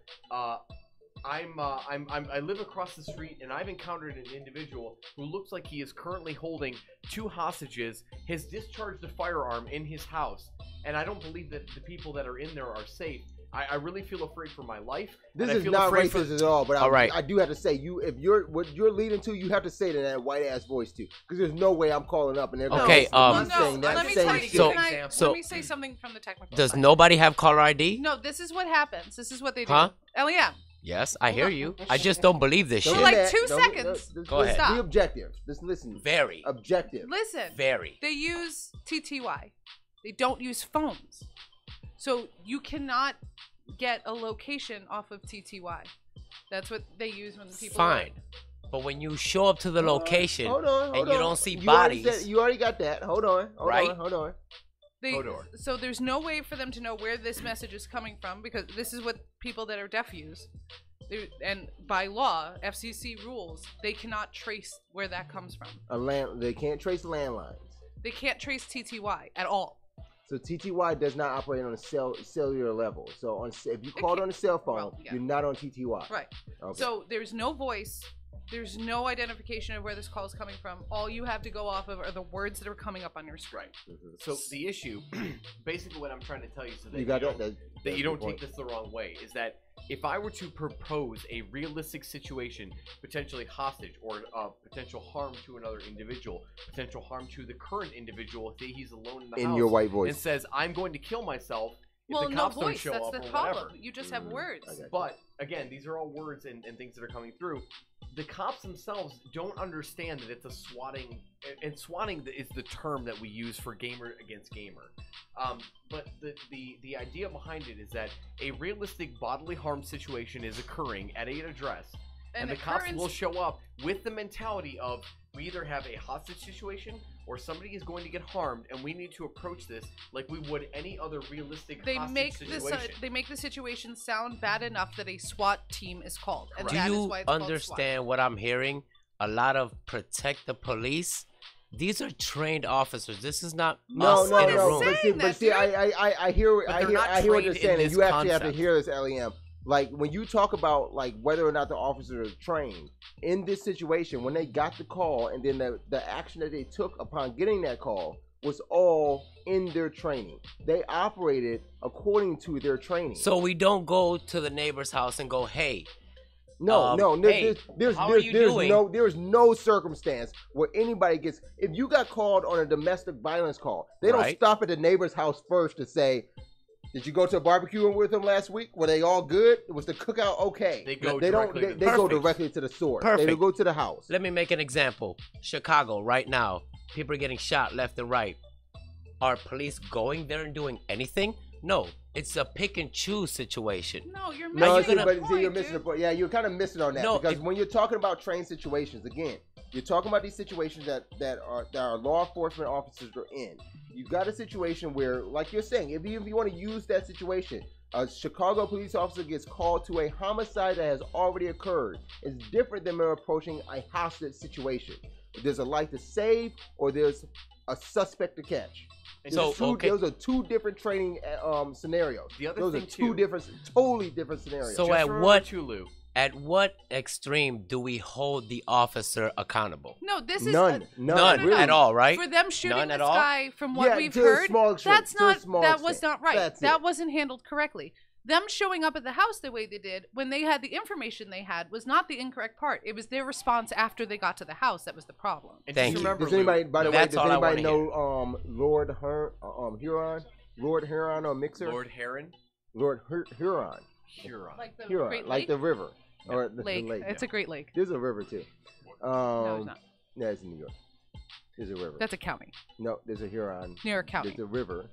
I live across the street, and I've encountered an individual who looks like he is currently holding 2 hostages, has discharged a firearm in his house, and I don't believe that the people that are in there are safe. I really feel afraid for my life. This and I is feel not afraid racist at all, but All right. I do have to say, what you're leading to, you have to say it in that white ass voice too, because there's no way I'm calling up and they're gonna Okay, listen to me no, saying that let me same tell you. shit. So- Let me say something from the technical Does side. nobody have caller ID? No, this is what happens. This is what they do. Huh? LEM. Yes, I hear you. I just don't believe this Don't shit. get like mad. 2 Don't- seconds. Go ahead. Stop. Be objective. Just listen. Very, Objective. Listen. very. They use TTY. They don't use phones. So you cannot get a location off of TTY. That's what they use when people Fine. But when you show up to the location Hold on, and you don't see You already bodies, you already got that. Hold on. Right? Hold on. Hodor. So there's no way for them to know where this message is coming from because this is what people that are deaf use. And by law, FCC rules, they cannot trace where that comes from. They can't trace landlines. They can't trace TTY at all. So TTY does not operate on a cellular level. So if you called on a cell phone, well, yeah. you're not on TTY. Right. Okay. So there's no voice. There's no identification of where this call is coming from. All you have to go off of are the words that are coming up on your screen. So the issue, basically what I'm trying to tell you, so that You got don't, that you don't point. take this the wrong way, is that if I were to propose a realistic situation, potentially hostage or potential harm to another individual, potential harm to the current individual, say he's alone in the house, In your white and voice. says, I'm going to kill myself if Well, the no cops don't voice. show That's up the or problem. whatever. You just have words. I got you. But again, these are all words and things that are coming through. The cops themselves don't understand that it's a swatting, and swatting is the term that we use for gamer against gamer. But the idea behind it is that a realistic bodily harm situation is occurring at an address, and the cops will show up with the mentality of we either have a hostage situation or somebody is going to get harmed, and we need to approach this like we would any other realistic They hostage make situation. they make the situation sound bad enough that a SWAT team is called, and do that is you why it's called SWAT. understand what I'm hearing? A lot of protect the police. These are trained officers. This is not No. us in a room. saying But see, that, I hear But they're not I hear what trained you're in saying, and this you actually have to concept. hear this, LEM. Like when you talk about like whether or not the officers are trained in this situation, when they got the call and then the action that they took upon getting that call was all in their training. They operated according to their training. So we don't go to the neighbor's house and go, hey. No, hey, there's no circumstance where anybody gets. If you got called on a domestic violence call, they don't stop at the neighbor's house first to say, "Did you go to a barbecue with them last week? Were they all good? Was the cookout okay?" They go directly to the source. Perfect. They go to the house. Let me make an example. Chicago, right now, people are getting shot left and right. Are police going there and doing anything? No. It's a pick and choose situation. No, you're missing the point, you're missing the point. Yeah, you're kind of missing on that because when you're talking about trained situations, again, you're talking about these situations that our law enforcement officers are in. You got a situation where, like you're saying, if you want to use that situation, a Chicago police officer gets called to a homicide that has already occurred. It's different than they're approaching a hostage situation. There's a life to save or there's a suspect to catch. Those are two different training scenarios. Those are totally different scenarios. So at what extreme do we hold the officer accountable? No, this is none really. At all, right? For them shooting none this at all? guy, from what we've heard, that was not right. That's that it. wasn't handled correctly. Them showing up at the house the way they did when they had the information they had was not the incorrect part. It was their response after they got to the house that was the problem. Thank you. Does anybody, by the way, does anybody know Lord Huron? Lord Huron or Mixer? Lord Heron? Lord Huron. Huron. Like the Huron, Great like Lake? the river. Yeah. Or the lake. lake. It's a Great Lake. There's a river too. No, it's not. Yeah, it's in New York. There's a river. That's a county. No, there's a Huron. New York County. There's a river.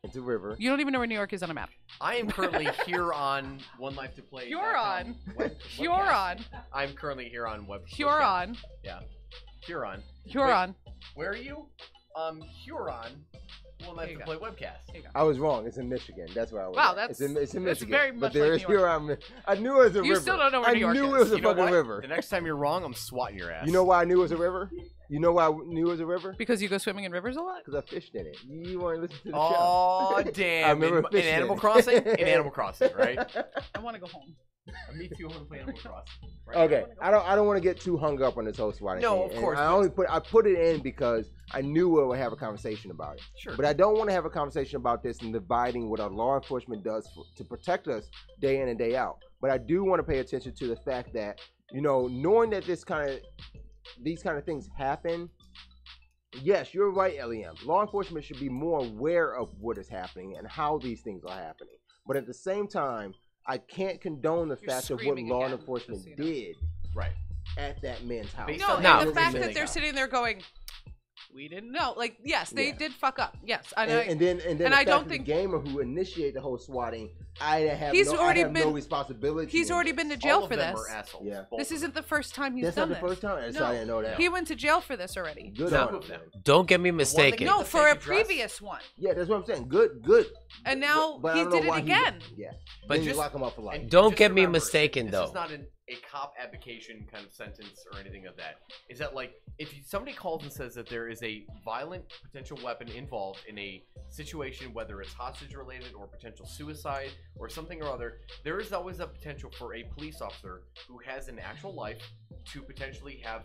It's a river. You don't even know where New York is on a map. I am currently here on One Life to Play. Huron. Huron. Huron. I'm currently here on web. Huron. Yeah. Huron. Huron. Wait, where are you? Huron. One Life to Play webcast. I was wrong. It's in Michigan. That's where I was. Wow, at. it's in Michigan. that's very much but there like is New York. Huron. I knew it was a river. You still don't know where New York I knew is. it was a You know fucking what? river. The next time you're wrong, I'm swatting your ass. You know why I knew it was a river? You know why I knew it was a river? Because you go swimming in rivers a lot? Because I fished in it. You want to listen to the Oh, show? damn. I remember in fishing Animal it. Crossing? In Animal Crossing, right? I want to go home. Me too, I want to play Animal Crossing. Right? Okay, I don't want to get too hung up on this whole swatting No, thing. of course. I put it in because I knew we would have a conversation about it. Sure. But I don't want to have a conversation about this and dividing what our law enforcement does to protect us day in and day out. But I do want to pay attention to the fact that, knowing that these kind of things happen. Yes, you're right, LEM. Law enforcement should be more aware of what is happening and how these things are happening. But at the same time, I can't condone the fact of what law enforcement did at that man's house. No, No. and the fact that they're sitting there going, we didn't know. Like, yes, they did fuck up. Yes, and then the I fact don't that think the gamer who initiated the whole swatting, I have no responsibility. He's already been to jail for this. Yeah. This isn't the first time he's That's done not the this. first time. No, I didn't know that. he went to jail for this already. Good on him. Don't get me mistaken. No, for a previous one. Yeah, that's what I'm saying. Good. And now But I he don't know did it why again. But then you just lock him up for life. Don't Just get me remember, mistaken, this though. is not a cop abdication kind of sentence or anything of that. Is that like if somebody calls and says that there is a violent potential weapon involved in a situation, whether it's hostage related or potential suicide or something or other, there is always a potential for a police officer who has an actual life to potentially have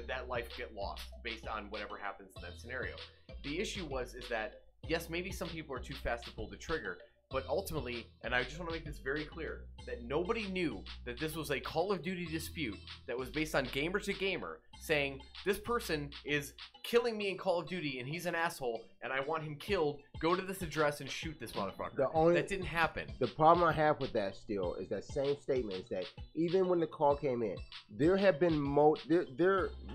that life get lost based on whatever happens in that scenario. The issue is that yes, maybe some people are too fast to pull the trigger. But ultimately, and I just want to make this very clear, that nobody knew that this was a Call of Duty dispute that was based on gamer to gamer saying, this person is killing me in Call of Duty and he's an asshole and I want him killed. Go to this address and shoot this motherfucker. That didn't happen. The problem I have with that still is that same statement is that even when the call came in, there have been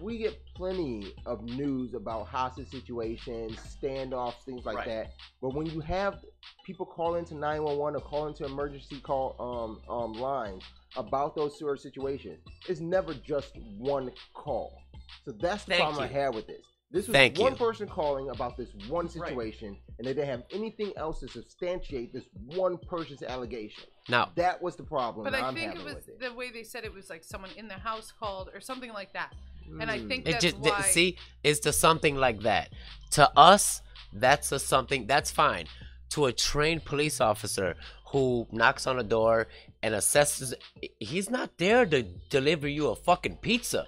we get plenty of news about hostage situations, standoffs, things like that. But when you have people call into 911 or call into emergency call lines about those sort of situations, it's never just one call. So that's the problem I had with this. This was one person calling about this one situation, and they didn't have anything else to substantiate this one person's allegation. Now that was the problem. But I think it was the way they said it was like someone in the house called or something like that. And I think that's why. See, it's to something like that. To us, that's something that's fine. To a trained police officer who knocks on a door and assesses. He's not there to deliver you a fucking pizza.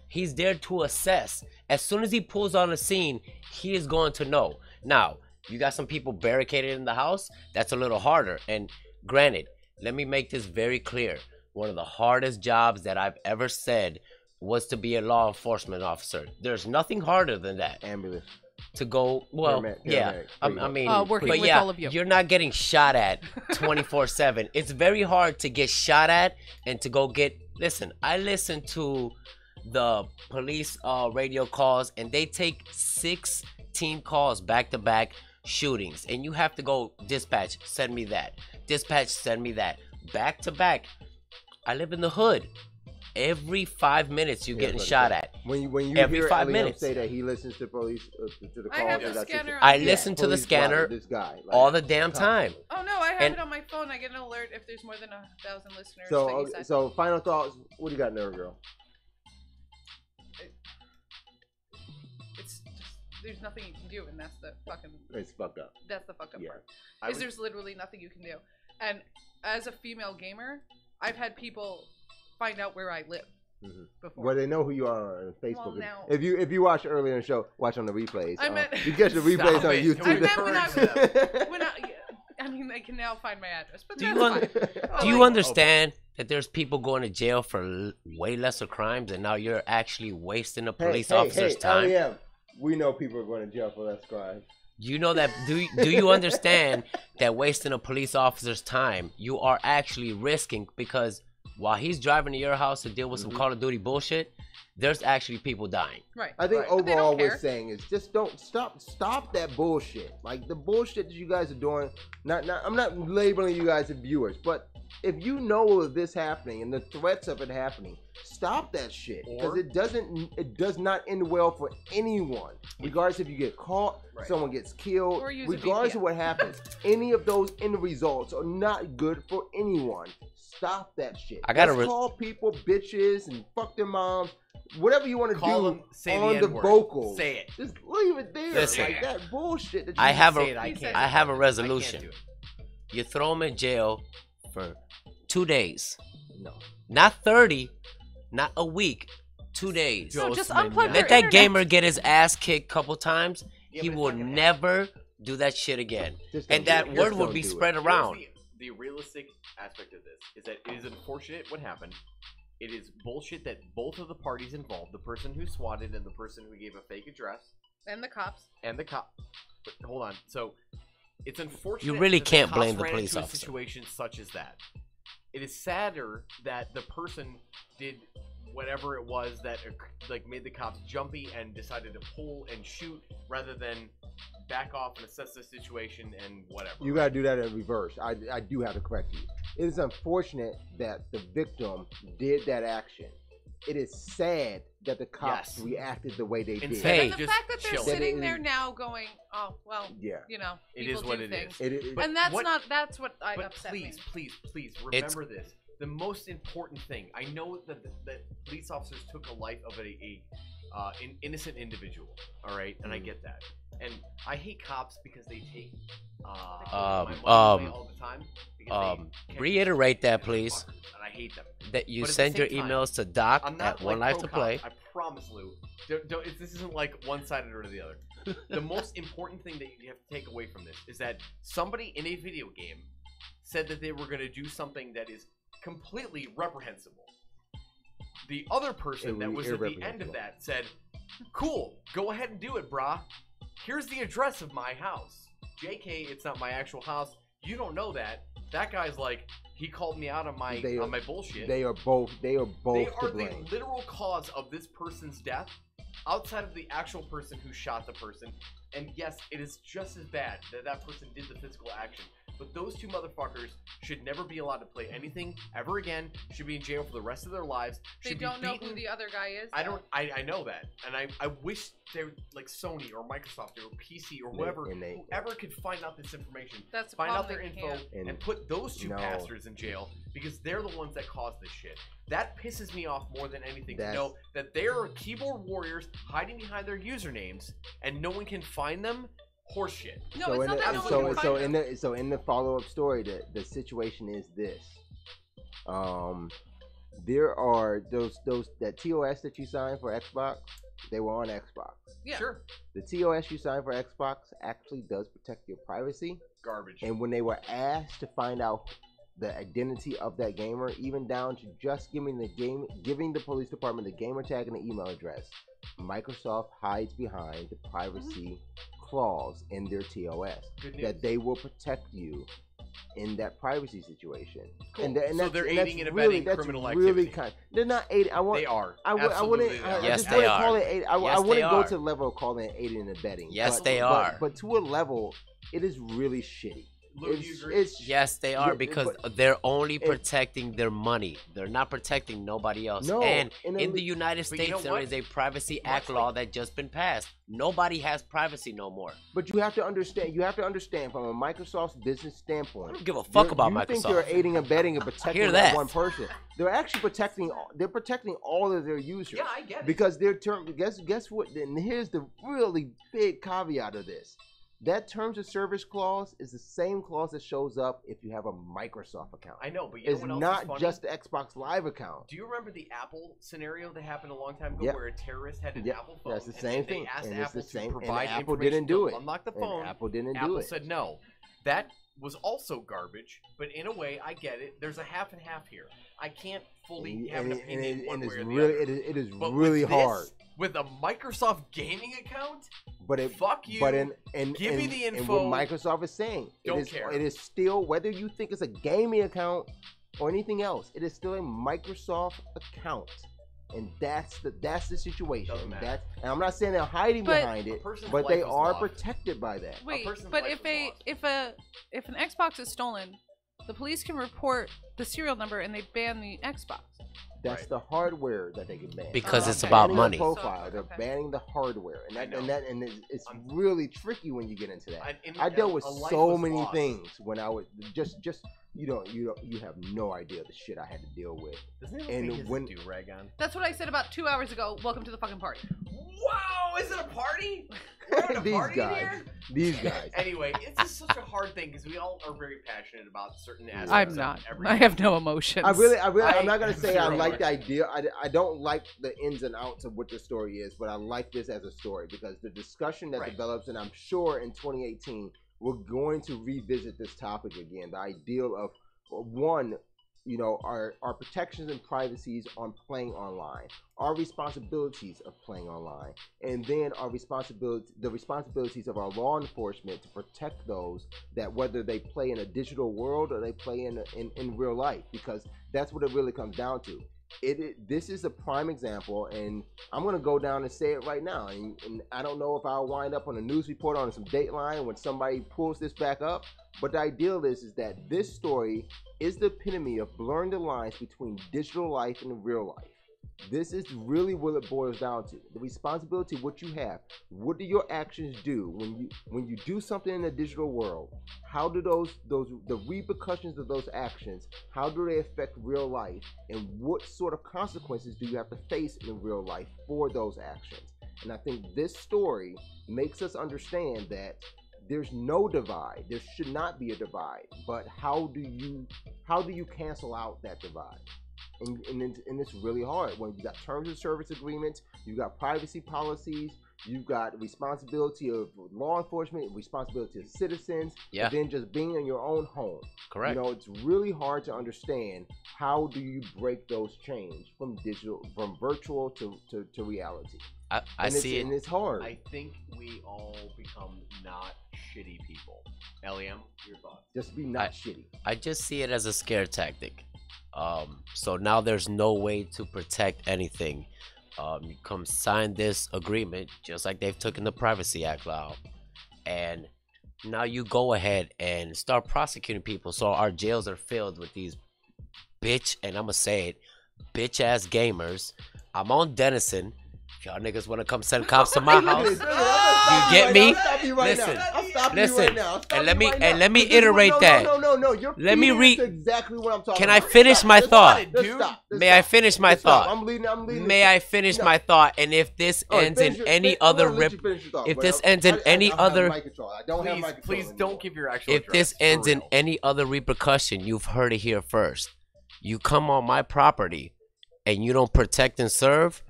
He's there to assess. As soon as he pulls on the scene, he is going to know. Now, you got some people barricaded in the house. That's a little harder. And granted, let me make this very clear. One of the hardest jobs that I've ever said was to be a law enforcement officer. There's nothing harder than that. Ambulance. To go, well, yeah. I mean, working but with yeah, all of you. You're not getting shot at 24/7. It's very hard to get shot at and to go get. Listen, I listen to the police radio calls, and they take 16 calls back to back shootings, and you have to go dispatch, send me that. Dispatch, send me that. Back to back. I live in the hood. Every 5 minutes you're getting shot at. When you every hear 5 Eliam minutes say that he listens to police to the calls, I have the scanner. I listen to the scanner this guy, like, all the damn time. Oh no, I have And- it on my phone. I get an alert if there's more than 1,000 listeners. So, that you said. so final thoughts. What do you got, Nerd Girl? It's just there's nothing you can do, and that's the fucking. It's fucked up. That's the fucked up Yeah. part. There's literally nothing you can do. And as a female gamer, I've had people find out where I live before. Well, they know who you are on Facebook. Well, now- if you watch earlier in the show, watch on the replays. I meant- you catch the replays Stop on it. YouTube. I meant when I mean, they can now find my address, but Do that's you, fine. do you understand that there's people going to jail for way lesser crimes, and now you're actually wasting a police officer's time? LEM, we know people are going to jail for less crime. You know that? Do you understand that wasting a police officer's time, you are actually risking, because while he's driving to your house to deal with some Call of Duty bullshit, there's actually people dying. Right. I think right. But they overall don't care. we're saying is just don't stop that bullshit. Like the bullshit that you guys are doing. I'm not labeling you guys as viewers, but if you know of this happening and the threats of it happening, stop that shit, because it does not end well for anyone. Regardless if you get caught, someone gets killed, Or use a regardless VPN. of what happens, any of those end results are not good for anyone. Stop that shit. I gotta Let's call people bitches and fuck their moms. Whatever you want to Call do them, say on the N-word. vocals, Say it. just leave it there. Listen. Like that bullshit that you I have Say a it, I can't. I have a I can't resolution. do it. You throw him in jail for 2 days, no. not 30, not a week, 2 days. No, just Ghostman, unplug yeah. your Let that internet. gamer get his ass kicked a couple times. Yeah, He but it's will not gonna never do that shit again. Just don't And do that it. word Just would don't be do it. spread Here's around. the realistic aspect of this is that it is unfortunate what happened. It is bullshit that both of the parties involved, the person who swatted and the person who gave a fake address, And the cops. and the cop. But hold on. So it's unfortunate. You really that can't cops blame the ran police into a officer. situation such as that. It is sadder that the person did whatever it was that like made the cops jumpy and decided to pull and shoot rather than back off and assess the situation and whatever. You gotta do that in reverse. I do have to correct you. It is unfortunate that the victim did that action. It is sad that the cops Yes. reacted the way they did. Instead Hey. And the just fact that they're chill. sitting It there is- now going, oh, well, Yeah. you know, It people is what do it things. is. It, And that's what- that's what I But upset please, me. please remember this. The most important thing. I know that police officers took a life of an innocent individual. All right, and I get that. And I hate cops because they take my money away all the time. because they can't reiterate that, stand please. fuckers, and I hate them. That you But at the send your same time, emails to Doc I'm not at One like Life to pro-cop, Play. I promise, Lou. This isn't like one-sided or the other. The most important thing that you have to take away from this is that somebody in a video game said that they were going to do something that is completely reprehensible. The other person that was at the end of that said, "Cool, go ahead and do it, brah. Here's the address of my house." JK, it's not my actual house. You don't know that. That guy's like, he called me out on my bullshit. They are both They to are the blame. literal cause of this person's death, outside of the actual person who shot the person. And yes, it is just as bad that that person did the physical action. But those two motherfuckers should never be allowed to play anything ever again. Should be in jail for the rest of their lives. They Should be don't know who beaten. the other guy is. I don't. I know that, and I wish they were like Sony or Microsoft or PC or whoever whoever could find out this information, That's the find out problem, their they info, can't. and put those two No. bastards in jail because they're the ones that caused this shit. That pisses me off more than anything to know that there are keyboard warriors hiding behind their usernames and no one can find them. Horseshit. No, So it's in not the, that no one can find them. so in the follow-up story, the situation is this: There are those that TOS that you signed for Xbox. They were on Xbox. Yeah. Sure. The TOS you signed for Xbox actually does protect your privacy. Garbage. And when they were asked to find out the identity of that gamer, even down to just giving the police department the gamer tag and the email address, Microsoft hides behind the privacy clause in their TOS that they will protect you in that privacy situation. Cool. And So they're aiding and abetting criminal activity. They're not aiding. They are. I wouldn't. Yes, I they wouldn't call are. it aid. I Yes, wouldn't they go are. to the level of calling it aiding and abetting. Yes, but, they are. But to a level, it is really shitty. Lou, do you agree? Yes, they are Yeah, because but- they're only protecting their money. They're not protecting nobody else. No, and and in then- the United But you States, know there what? is a Privacy Much Act law that just been passed. Nobody has privacy no more. But you have to understand. You have to understand from a Microsoft's business standpoint. I don't give a fuck about you Microsoft. think they're aiding and abetting and protecting Hear that that. one person? They're actually protecting. They're protecting all of their users. Yeah, I get it. Because their term. Guess what? And here's the really big caveat of this. That terms of service clause is the same clause that shows up if you have a Microsoft account. I know, but you know It's what else is not funny? just the Xbox Live account. Do you remember the Apple scenario that happened a long time ago Yep. where a terrorist had an Yep, Apple phone? that's the and same they thing, asked and it's Apple the same- to and provide Apple information didn't do to it. unlock the And phone. Apple didn't do Apple it. said no. That was also garbage, but in a way, I get it. There's a half and half here. I can't fully have an opinion one way it's or the really, other. it is But really with this, hard. With a Microsoft gaming account, But it, fuck you. But Give me the And info. what Microsoft is saying, Don't care. it is still, whether you think it's a gaming account or anything else, it is still a Microsoft account, and that's the situation. Doesn't matter. And I'm not saying they're hiding But- behind A it, person's but life they is are lost. protected by that. Wait, person's but life is lost. if an Xbox is stolen, the police can report the serial number and they ban the Xbox. That's Right. the hardware that they can ban. Because it's They're about banning money. The profile. They're Okay. banning the hardware, and I know. it's really tricky when you get into that. And I dealt with a life so was many lost. things when I was just you have no idea the shit I had to deal with. Doesn't it and look like when- he has a do-rag on? That's what I said about 2 hours ago. Welcome to the fucking party. Wow, is it a party? We're having a These party guys. here? These guys. Anyway, it's just such a hard thing because we all are very passionate about certain aspects. I'm of not. every I have no emotions. I'm not gonna say I zero like the emotion. idea. I don't like the ins and outs of what the story is, but I like this as a story because the discussion that Right. develops, and I'm sure in 2018 we're going to revisit this topic again. The ideal of one, our protections and privacies on playing online, our responsibilities of playing online, and then the responsibilities of our law enforcement to protect those that whether they play in a digital world or they play in real life, because that's what it really comes down to. This is a prime example, and I'm gonna go down and say it right now, and I don't know if I'll wind up on a news report on some Dateline when somebody pulls this back up, but the ideal is that this story is the epitome of blurring the lines between digital life and real life. This is really what it boils down to. The responsibility of what you have. What do your actions do when you do something in the digital world? How do the repercussions of those actions, how do they affect real life? And what sort of consequences do you have to face in real life for those actions? And I think this story makes us understand that there's no divide. There should not be a divide. But how do you cancel out that divide? And it's really hard when you got terms of service agreements, you got privacy policies, you've got responsibility of law enforcement, responsibility of citizens, Yeah. and then just being in your own home. Correct. It's really hard to understand how do you break those chains from virtual to reality. I see it. And it's hard. I think we all become not shitty people. Eliam, your thoughts? Just be not shitty. I just see it as a scare tactic. So now there's no way to protect anything. You come sign this agreement, just like they've taken the Privacy Act law, and now you go ahead and start prosecuting people. So our jails are filled with these and I'm gonna say it, bitch ass gamers. I'm on Denison. If y'all niggas wanna come send cops to my house, you get me? Listen, listen, and let me iterate that. No. You're Let me feeding into exactly what I'm talking Can about. I finish my thought? May I finish my thought? I'm leading. May I finish my thought? And if this ends in any other if this ends in any other, Please don't give your actual if address, this for ends in real. any other repercussion, you've heard it here first. You come on my property and you don't protect and serve,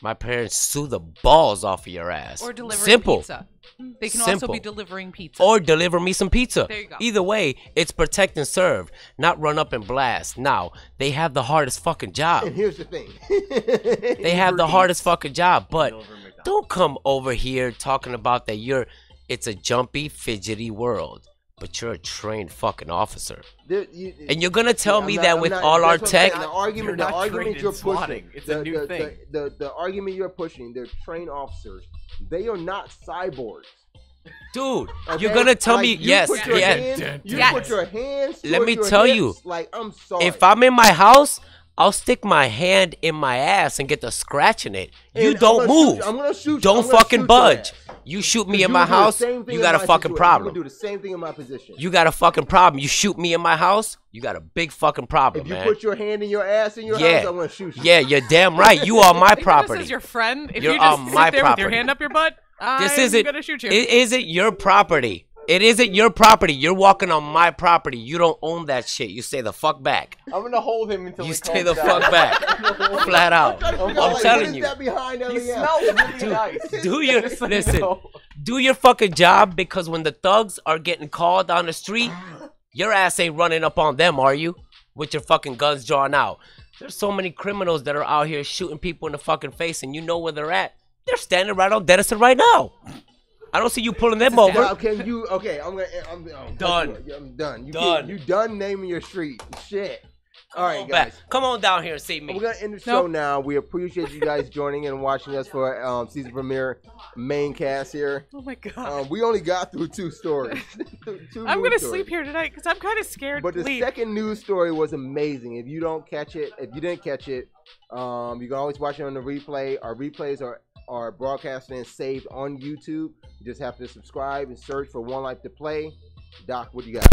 my parents sue the balls off of your ass. Or delivering Simple. pizza. They can Simple. also be delivering pizza. Or deliver me some pizza. There you go. Either way, it's protect and serve, not run up and blast. Now, they have the hardest fucking job. And here's the thing. They have the hardest fucking job, but don't come over here talking about that it's a jumpy, fidgety world. But you're a trained fucking officer. And you're gonna tell me that with all our tech, the argument you're pushing, it's a new thing. The argument you're pushing, they're trained officers. They are not cyborgs. dude, Okay? you're gonna tell Like, me you yes, put your yes. hands- You Yes. put your hands. Let towards me your tell hips, you, like I'm sorry. If I'm in my house, I'll stick my hand in my ass and get to scratching it. You And don't I'm gonna move. shoot- I'm gonna shoot you. Don't I'm gonna fucking shoot your budge. ass. You shoot me You in my would do the house, same thing you in got a my fucking situation. problem. You would do the same thing in my position. You got a fucking problem. You shoot me in my house, you got a big fucking problem, If you man. put your hand in your ass in your Yeah. house, I'm gonna shoot you. Yeah, you're damn right. You are my This property. is your friend. If You're you just on sit my there with your property. hand up your butt, This I'm isn't. gonna shoot you. It isn't your property. It isn't your property. You're walking on my property. You don't own that shit. You stay the fuck back. I'm gonna hold him until You he stay calms the down. fuck back. Flat out. I'm Like, telling what is you. that behind He everything smells else? really nice. Do your Just so you listen. know. Do your fucking job, because when the thugs are getting called on the street, your ass ain't running up on them, are you? With your fucking guns drawn out. There's so many criminals that are out here shooting people in the fucking face, and you know where they're at. They're standing right on Denison right now. I don't see you pulling them over. Well, can you? Okay, I'm Done. I'm done. Done. You done naming your street? Shit. All right, Back. guys. Come on down here and see me. We're gonna end the show now. We appreciate you guys joining and watching us for season premiere Maincast here. Oh my god. We only got through 2 stories. I'm gonna sleep here tonight because I'm kind of scared But to the leave. second news story was amazing. If you didn't catch it, you can always watch it on the replay. Our replays are broadcasted and saved on YouTube. You just have to subscribe and search for One Life to Play. Doc, what do you got?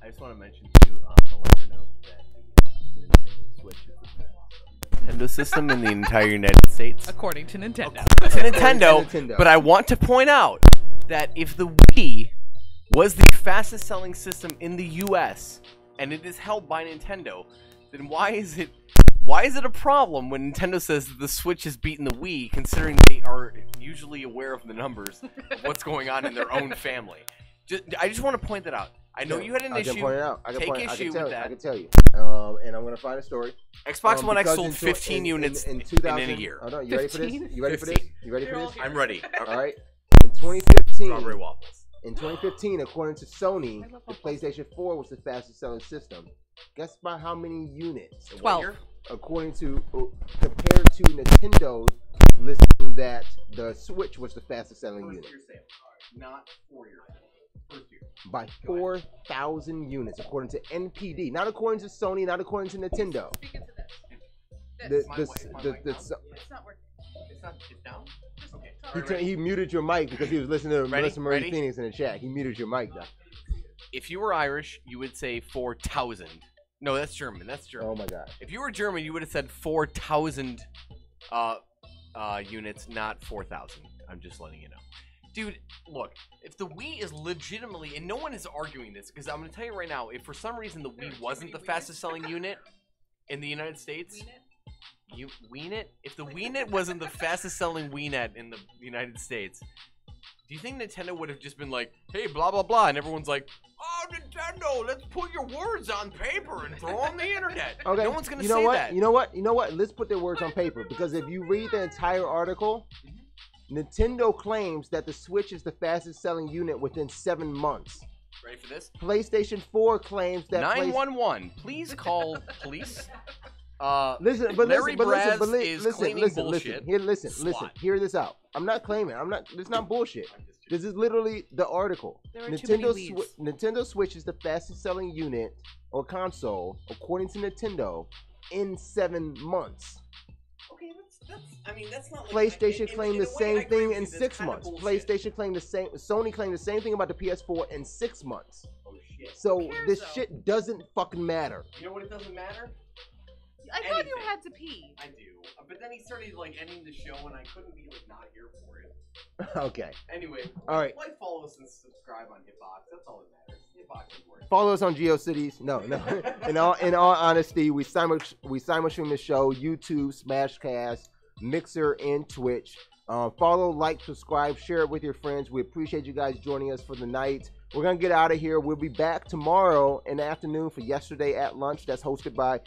I just want to mention too, on a lighter note, that the Nintendo Switch is the best Nintendo system in the entire United States. According to Nintendo. To Nintendo, Nintendo. but I want to point out that if the Wii was the fastest selling system in the US and it is held by Nintendo, then why is it a problem when Nintendo says that the Switch has beaten the Wii, considering they are usually aware of the numbers of what's going on in their own family? I just want to point that out. I know you had an issue. I can point it out. Take issue with that. I can tell you. And I'm gonna find a story. Xbox One X because sold in 15 units in 2000 a year. Hold on, you ready for this? 15? You ready for this? You ready for this? I'm ready. All right. In 2015, Strawberry waffles. In 2015, according to Sony, the PlayStation 4 was the fastest selling system. Guess by how many units? 12. According to compared to Nintendo's listing that the Switch was the fastest selling unit Not 4 years. First year. by 4,000 units, according to NPD. Not according to Sony, not according to Nintendo. This. It's not working. It's down? Okay. He muted your mic because he was listening to Ready? Melissa Marie Ready? Phoenix in the chat. He muted your mic, though. If you were Irish, you would say 4,000. No, that's German. That's German. Oh my god. If you were German, you would have said 4,000 units, not 4,000. I'm just letting you know. Dude, look, if the Wii is legitimately, and no one is arguing this, because I'm going to tell you right now, if for some reason the Wii wasn't the fastest selling unit in the United States, you Weenet? If the Weenet wasn't the fastest selling Weenet in the United States, do you think Nintendo would have just been like, hey, blah, blah, blah, and everyone's like, oh, Nintendo, let's put your words on paper and throw on the internet. Okay. No one's going to You know say what? that. You know what? You know what? Let's put their words on paper, because if you read the entire article, Nintendo claims that the Switch is the fastest selling unit within 7 months. Ready for this? PlayStation 4 claims that 911, please call police. Listen, but Larry listen, but Braz listen, is listen, claiming listen, bullshit. listen. SWAT. Hear this out. I'm not claiming. It's not bullshit. This is literally the article. There are too many leads. Nintendo Switch is the fastest selling unit or console, according to Nintendo, in 7 months. Okay, that's not PlayStation claimed the same thing in 6 months. PlayStation claimed the same. Sony claimed the same thing about the PS4 in 6 months. Oh shit. So this shit doesn't fucking matter. You know what it doesn't matter? I thought you anything. had to pee. I do. But then he started like ending the show, and I couldn't be like not here for it. Okay. Anyway, All right. like, follow us and subscribe on Hitbox. That's all that matters. Hitbox is worth it. Follow us on GeoCities. No. In all honesty, we simulstream the show, YouTube, Smashcast, Mixer, and Twitch. Follow, like, subscribe, share it with your friends. We appreciate you guys joining us for the night. We're gonna get out of here. We'll be back tomorrow in the afternoon for Yesterday at Lunch. That's hosted by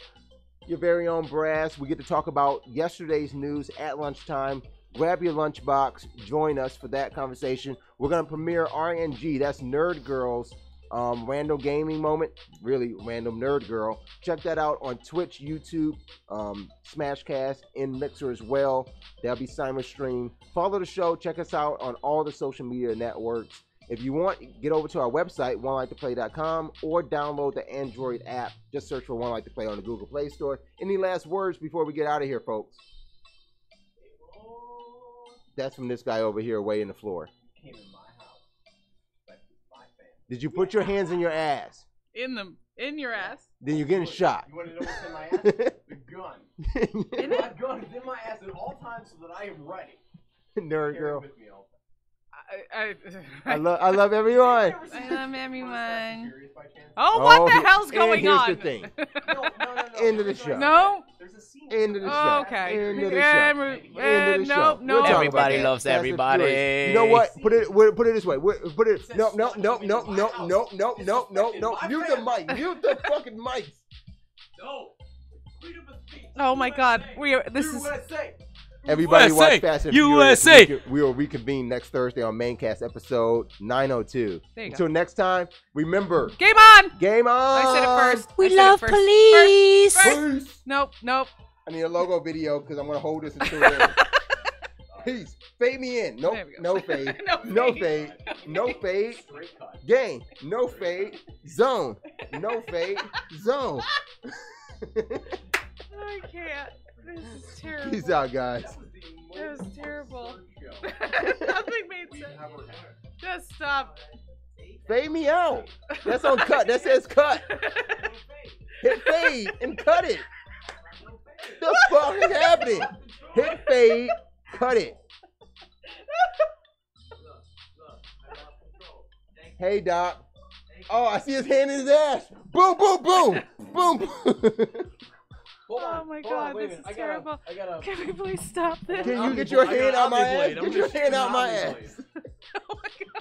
your very own Braz. We get to talk about yesterday's news at lunchtime. Grab your lunchbox. Join us for that conversation. We're gonna premiere RNG. That's Nerd Girls. Random gaming moment, really random nerd girl. Check that out on Twitch, YouTube, Smashcast, in Mixer as well. That'll be simul stream. Follow the show. Check us out on all the social media networks. If you want, get over to our website, oneliketoplay.com, or download the Android app. Just search for One Like to Play on the Google Play Store. Any last words before we get out of here, folks? That's from this guy over here, way in the floor. Came in my house. That's my family. Did you put your hands in your ass? In your ass. Then you're getting shot. You want to know what's in my ass? The gun. My gun is in my ass at all times so that I am ready. Nerd Carry it girl. with me all the time. I love everyone. I love everyone. Oh, what the hell's going and on? here's the thing. No. End of the show. No. There's a scene. End of the Oh, show. okay. End of the Yeah, show. End of the show. nope, We'll nope. talk about Everybody that. loves Fast and everybody. Furious. You know what? Put it this way. Put it. No. Mute the mic. Mute the fucking mics. No. Freedom of speech. Oh my God. This is. USA. Everybody USA. watch Fast and Furious. USA. We will reconvene next Thursday on Maincast episode 902. There you go. Until next time, remember, Game on. game on. I said it first. We I said love it first. police. Peace. Nope. I need a logo video because I'm going to hold this until the end. Peace. Fade me in. Nope. There we go. No fade. No No fade. fade. No fade. Straight cut. Game. No fade. Zone. No fade. Zone. I can't. This is terrible. Peace out, guys. That was terrible. Show. Nothing made sense. Ever had. Just stop. Fade me out. That's on cut. That says cut. Hit fade and cut it. The fuck is happening? Hit fade, cut it. Hey, Doc. Oh, I see his hand in his ass. Boom, boom, boom. Boom, boom. Oh my God, this is terrible. I gotta. Can we please stop this? Can you get your hand out my ass? Get your hand out my ass. Oh my God.